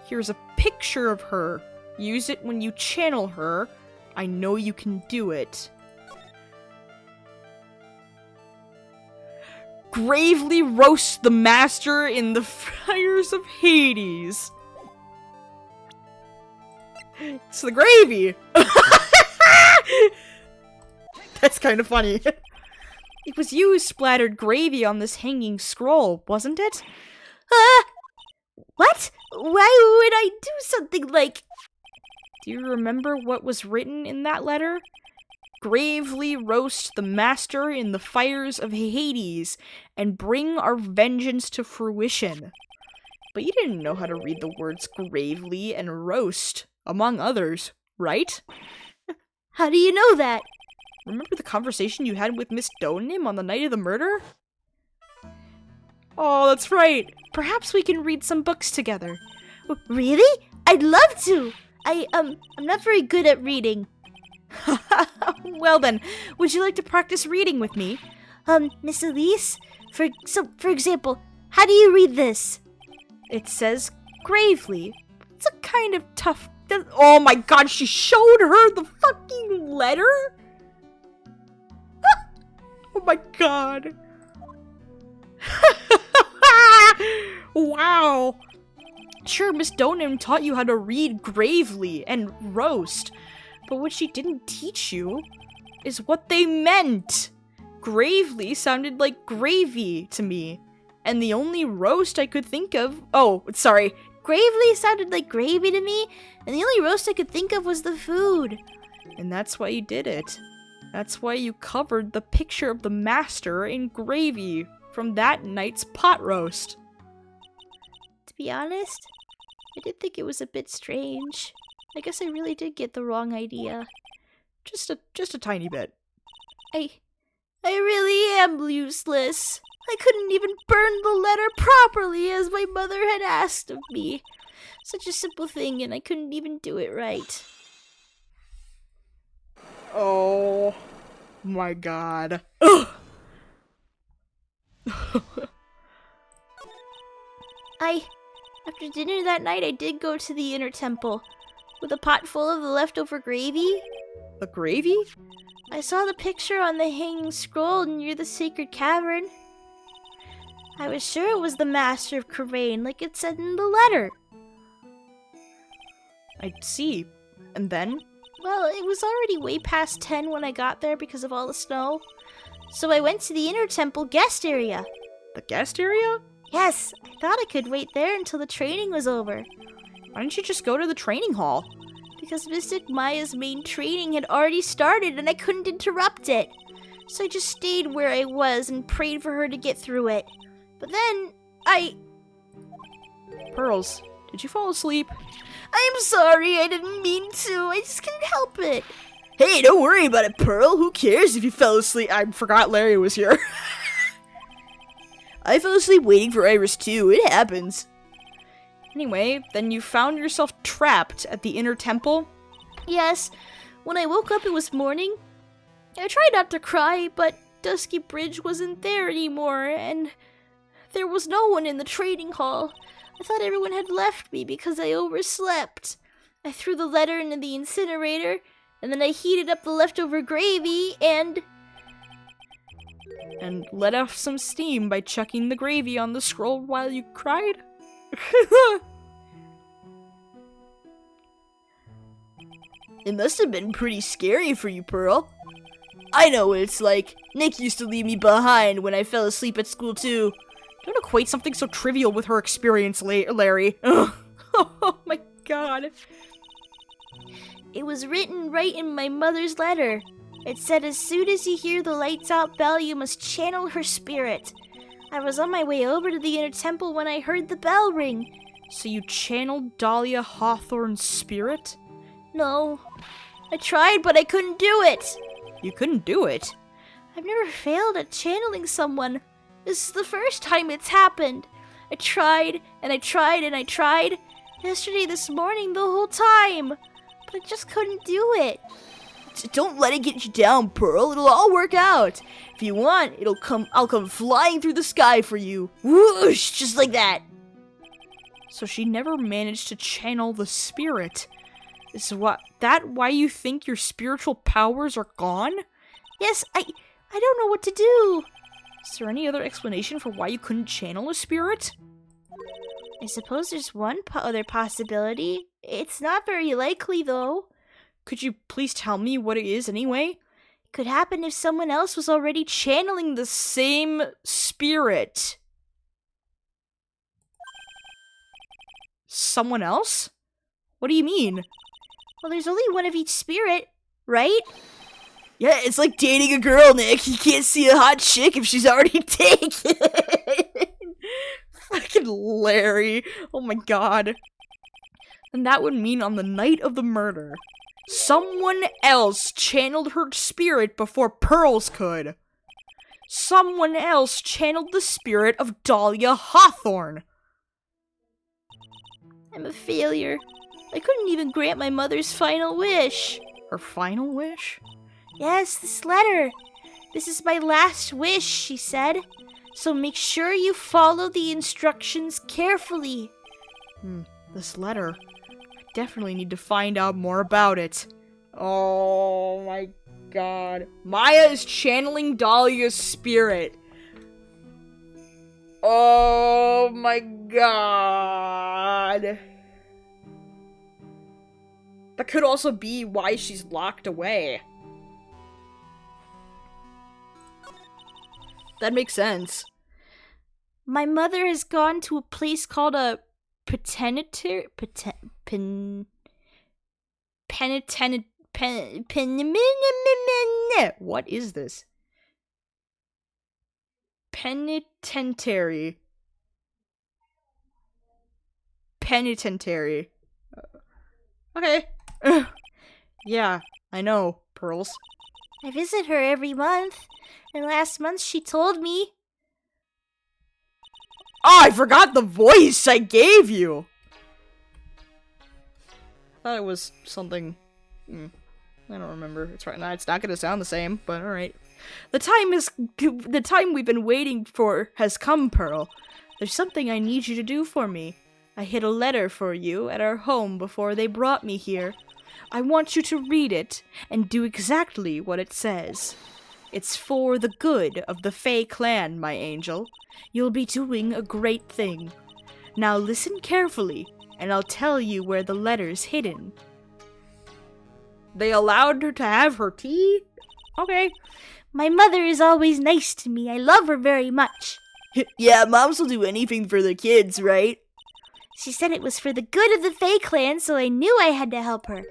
Here's a picture of her. Use it when you channel her. I know you can do it. Gravely roast the master in the fires of Hades. It's the gravy. That's kind of funny. It was you who splattered gravy on this hanging scroll, wasn't it? What? Why would I do something like... Do you remember what was written in that letter? Gravely roast the master in the fires of Hades and bring our vengeance to fruition. But you didn't know how to read the words gravely and roast, among others, right? How do you know that? Remember the conversation you had with Miss Donim on the night of the murder? Oh, that's right. Perhaps we can read some books together. Really? I'd love to. I'm not very good at reading. Well then, would you like to practice reading with me? Miss Elise? For example, how do you read this? It says gravely. It's a kind of tough... Oh my god, she showed her the fucking letter? Oh my god. Wow. Sure, Miss Donim taught you how to read gravely and roast, but what she didn't teach you is what they meant. Gravely sounded like gravy to me, and the only roast I could think of... Oh, sorry. Gravely sounded like gravy to me, and the only roast I could think of was the food. And that's why you did it. That's why you covered the picture of the master in gravy from that night's pot roast. To be honest, I did think it was a bit strange. I guess I really did get the wrong idea. Just a tiny bit. I really am useless. I couldn't even burn the letter properly as my mother had asked of me. Such a simple thing, and I couldn't even do it right. Oh my god. Ugh. After dinner that night, I did go to the inner temple with a pot full of the leftover gravy. The gravy? I saw the picture on the hanging scroll near the sacred cavern. I was sure it was the Master of Crane, like it said in the letter. I see. And then? Well, it was already way past 10 when I got there because of all the snow. So I went to the inner temple guest area. The guest area? Yes, I thought I could wait there until the training was over. Why didn't you just go to the training hall? Because Mystic Maya's main training had already started and I couldn't interrupt it. So I just stayed where I was and prayed for her to get through it. But then, Pearls, Did you fall asleep? I'm sorry, I didn't mean to. I just couldn't help it. Hey, don't worry about it, Pearl. Who cares if you fell asleep? I forgot Larry was here. I fell asleep waiting for Iris too. It happens. Anyway, then you found yourself trapped at the inner temple? Yes, when I woke up it was morning. I tried not to cry, but Dusky Bridge wasn't there anymore, and there was no one in the trading hall. I thought everyone had left me because I overslept. I threw the letter into the incinerator, and then I heated up the leftover gravy, and let off some steam by chucking the gravy on the scroll while you cried? It must have been pretty scary for you, Pearl. I know what it's like. Nick used to leave me behind when I fell asleep at school, too. Don't equate something so trivial with her experience, Larry. Oh my god. it was written right in my mother's letter. It said, as soon as you hear the lights out bell, you must channel her spirit. I was on my way over to the inner temple when I heard the bell ring. So you channeled Dahlia Hawthorne's spirit? No. I tried, but I couldn't do it. You couldn't do it? I've never failed at channeling someone. This is the first time it's happened. I tried, and I tried, and I tried. Yesterday, this morning, the whole time. But I just couldn't do it. Don't let it get you down, Pearl. It'll all work out. If you want, I'll come flying through the sky for you. Whoosh, just like that. So she never managed to channel the spirit. Is why you think your spiritual powers are gone? Yes, I don't know what to do. Is there any other explanation for why you couldn't channel a spirit? I suppose there's one other possibility. It's not very likely, though. Could you please tell me what it is anyway? It could happen if someone else was already channeling The same spirit. Someone else? What do you mean? Well, there's only one of each spirit, right? Yeah, it's like dating a girl, Nick. You can't see a hot chick if she's already taken. Fucking Larry. Oh my god. And that would mean on the night of the murder, someone else channeled her spirit before Pearls could. Someone else channeled the spirit of Dahlia Hawthorne. I'm a failure. I couldn't even grant my mother's final wish. Her final wish? Yes, this letter. This is my last wish, she said. So make sure you follow the instructions carefully. This letter. I definitely need to find out more about it. Oh my god. Maya is channeling Dahlia's spirit. Oh my god. That could also be why she's locked away. That makes sense. My mother has gone to a place called a penitentiary. What is this? Penitentiary. Penitentiary. Okay. Yeah, I know, Pearls. I visit her every month, and last month she told me. Oh, I forgot the voice I gave you! I thought it was something... I don't remember. It's right now. It's not gonna sound the same, but alright. The time we've been waiting for has come, Pearl. There's something I need you to do for me. I hid a letter for you at our home before they brought me here. I want you to read it and do exactly what it says. It's for the good of the Fey clan, my angel. You'll be doing a great thing. Now listen carefully, and I'll tell you where the letter's hidden. They allowed her to have her tea? Okay. My mother is always nice to me. I love her very much. Yeah, moms will do anything for their kids, right? She said it was for the good of the Fey clan, so I knew I had to help her.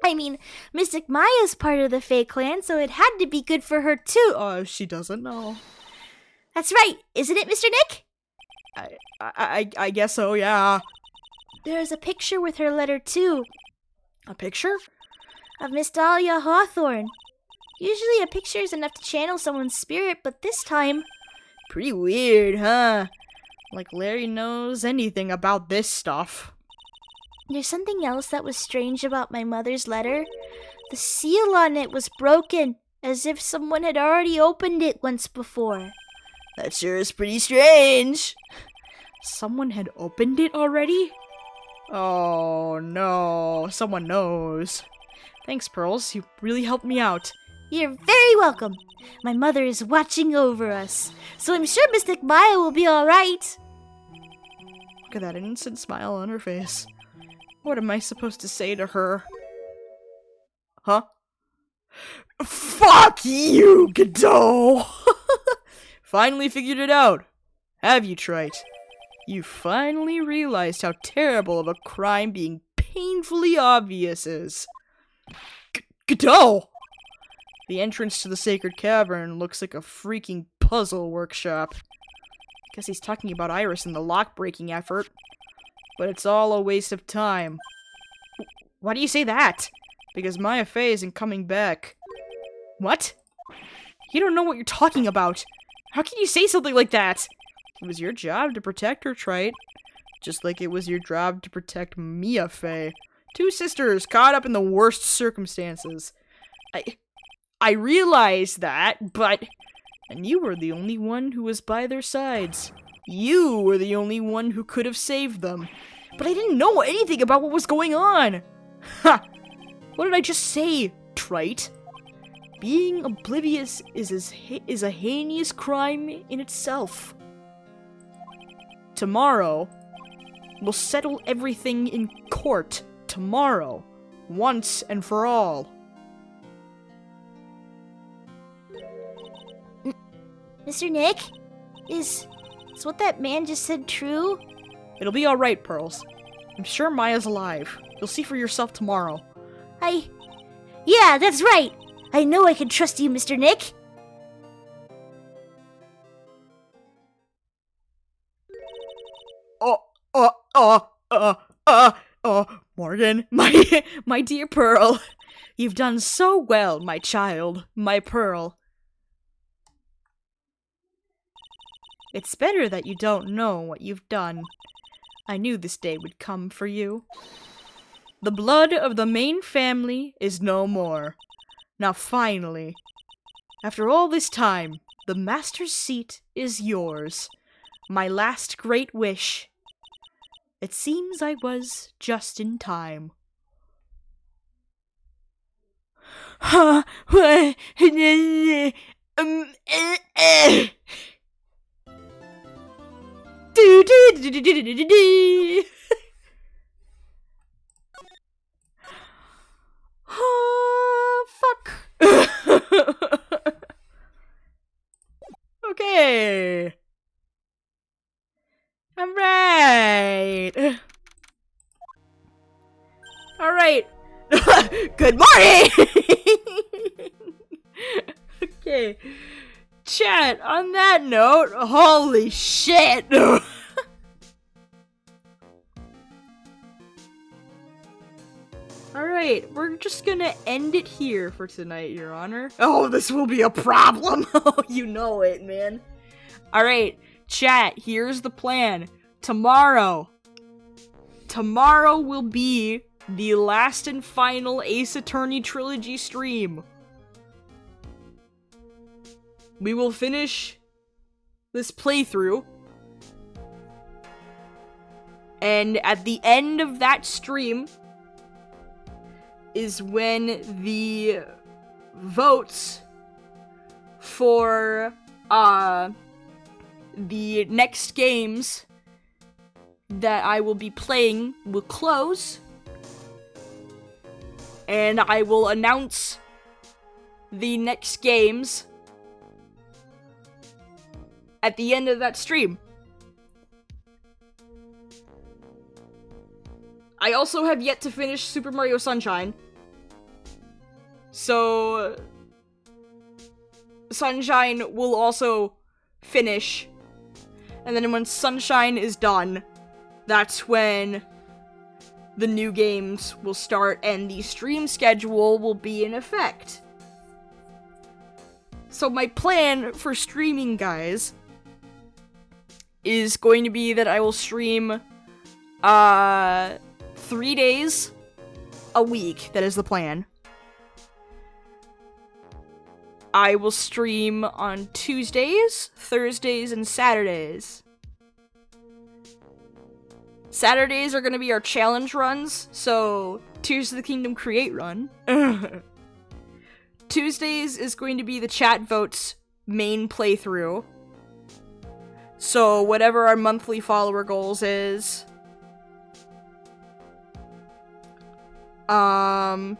I mean, Mystic Maya's part of the Fey clan, so it had to be good for her too. Oh, she doesn't know. That's right, isn't it, Mr. Nick? I guess so, yeah. There's a picture with her letter, too, A picture? of Miss Dahlia Hawthorne. Usually a picture is enough to channel someone's spirit, but this time... Pretty weird, huh? Like Larry knows anything about this stuff. There's something else that was strange about my mother's letter. The seal on it was broken, as if someone had already opened it once before. That sure is pretty strange. Someone had opened it already? Oh no, someone knows. Thanks, Pearls. You really helped me out. You're very welcome. My mother is watching over us, so I'm sure Mystic Maya will be alright. Look at that innocent smile on her face. What am I supposed to say to her? Huh? Fuck you, Godot! Finally figured it out. Have you, Trite? You finally realized how terrible of a crime being painfully obvious is. Godot! The entrance to the sacred cavern looks like a freaking puzzle workshop. Guess he's talking about Iris and the lock-breaking effort. But it's all a waste of time. Why do you say that? Because Maya Fey isn't coming back. What? You don't know what you're talking about. How can you say something like that? It was your job to protect her, Trite. Just like it was your job to protect Maya Fey. Two sisters caught up in the worst circumstances. I realize that, but... And you were the only one who was by their sides. You were the only one who could have saved them. But I didn't know anything about what was going on. Ha! What did I just say, Trite? Being oblivious is a heinous crime in itself. Tomorrow, we'll settle everything in court. Tomorrow. Once and for all. Mr. Nick? Is what that man just said true? It'll be alright, Pearls. I'm sure Maya's alive. You'll see for yourself tomorrow. Yeah, that's right! I know I can trust you, Mr. Nick! Morgan, my dear Pearl. You've done so well, my child, my Pearl. It's better that you don't know what you've done. I knew this day would come for you. The blood of the main family is no more. Now finally, after all this time, the Master's seat is yours. My last great wish. It seems I was just in time. Fuck. Okay. Alright. Alright. Good morning! Okay. Chat, on that note, holy shit! Alright, we're just gonna end it here for tonight, Your Honor. Oh, this will be a problem! Oh, you know it, man. Alright, chat, here's the plan. Tomorrow will be the last and final Ace Attorney Trilogy stream. We will finish this playthrough. And at the end of that stream is when the votes for the next games that I will be playing will close. And I will announce the next games at the end of that stream. I also have yet to finish Super Mario Sunshine. So Sunshine will also finish. And then when Sunshine is done, that's when the new games will start and the stream schedule will be in effect. So my plan for streaming, guys, is going to be that I will stream 3 days a week. That is the plan. I will stream on Tuesdays, Thursdays, and Saturdays. Saturdays are going to be our challenge runs, so Tears of the Kingdom Create run. Tuesdays is going to be the chat votes main playthrough. So whatever our monthly follower goals is. And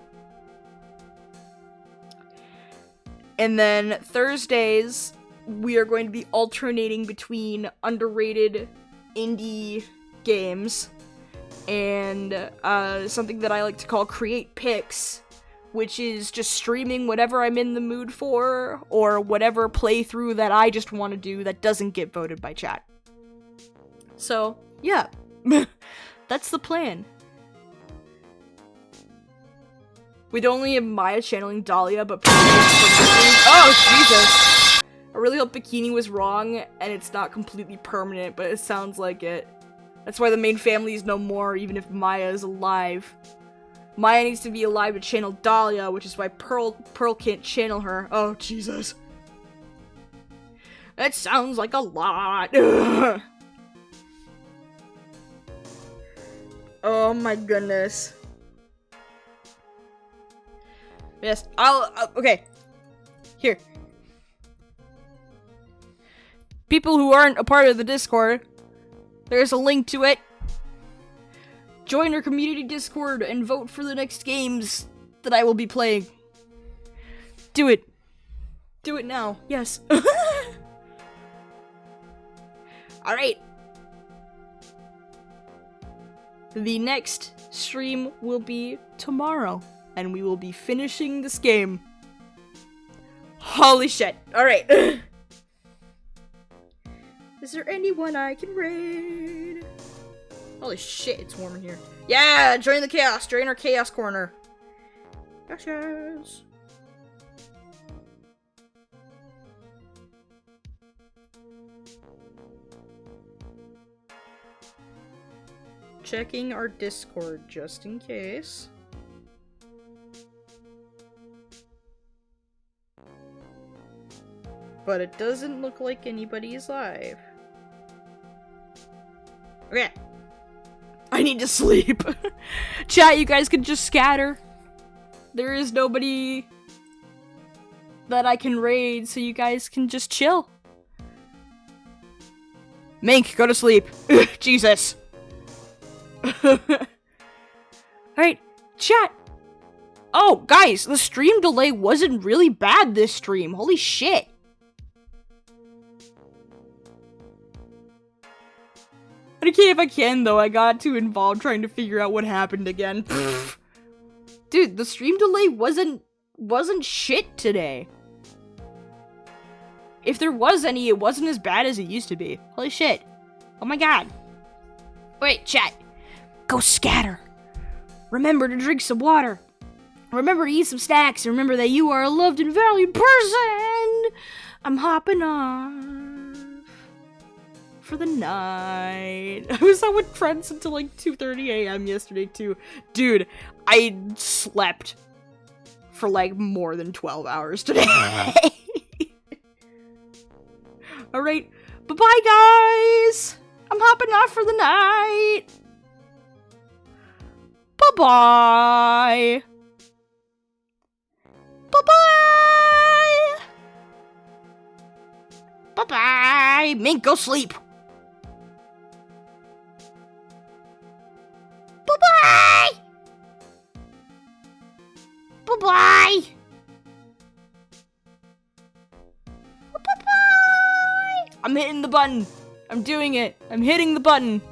then Thursdays, we are going to be alternating between underrated indie games and something that I like to call Create Picks, which is just streaming whatever I'm in the mood for, or whatever playthrough that I just want to do that doesn't get voted by chat. So, yeah. That's the plan. We'd only have Maya channeling Dahlia, but oh, Jesus! I really hope Bikini was wrong, and it's not completely permanent, but it sounds like it. That's why the main family is no more, even if Maya is alive. Maya needs to be alive to channel Dahlia, which is why Pearl can't channel her. Oh, Jesus. That sounds like a lot. Oh my goodness. Yes, okay. Here. People who aren't a part of the Discord, there's a link to it. Join our community Discord and vote for the next games that I will be playing. Do it. Do it now. Yes. Alright. The next stream will be tomorrow, and we will be finishing this game. Holy shit. Alright. Is there anyone I can raid? Holy shit, it's warm in here. Yeah, join the chaos. Join our chaos corner. Yes, yes. Checking our Discord just in case. But it doesn't look like anybody is live. Okay. I need to sleep. Chat, you guys can just scatter. There is nobody that I can raid, so you guys can just chill. Mink, go to sleep. Jesus. Alright, chat. Oh, guys, the stream delay wasn't really bad this stream. Holy shit. I can't if I can, though. I got too involved trying to figure out what happened again. Dude, the stream delay wasn't shit today. If there was any, it wasn't as bad as it used to be. Holy shit. Oh my god. Wait, chat. Go scatter. Remember to drink some water. Remember to eat some snacks. Remember that you are a loved and valued person. I'm hopping off for the night. I was out with friends until like 2:30 a.m. yesterday too. Dude, I slept for like more than 12 hours today. Alright, bye-bye guys! I'm hopping off for the night! Bye-bye! Bye-bye! Bye-bye! Mink, go sleep! Bye-bye! Bye-bye! Bye-bye! I'm hitting the button. I'm doing it. I'm hitting the button.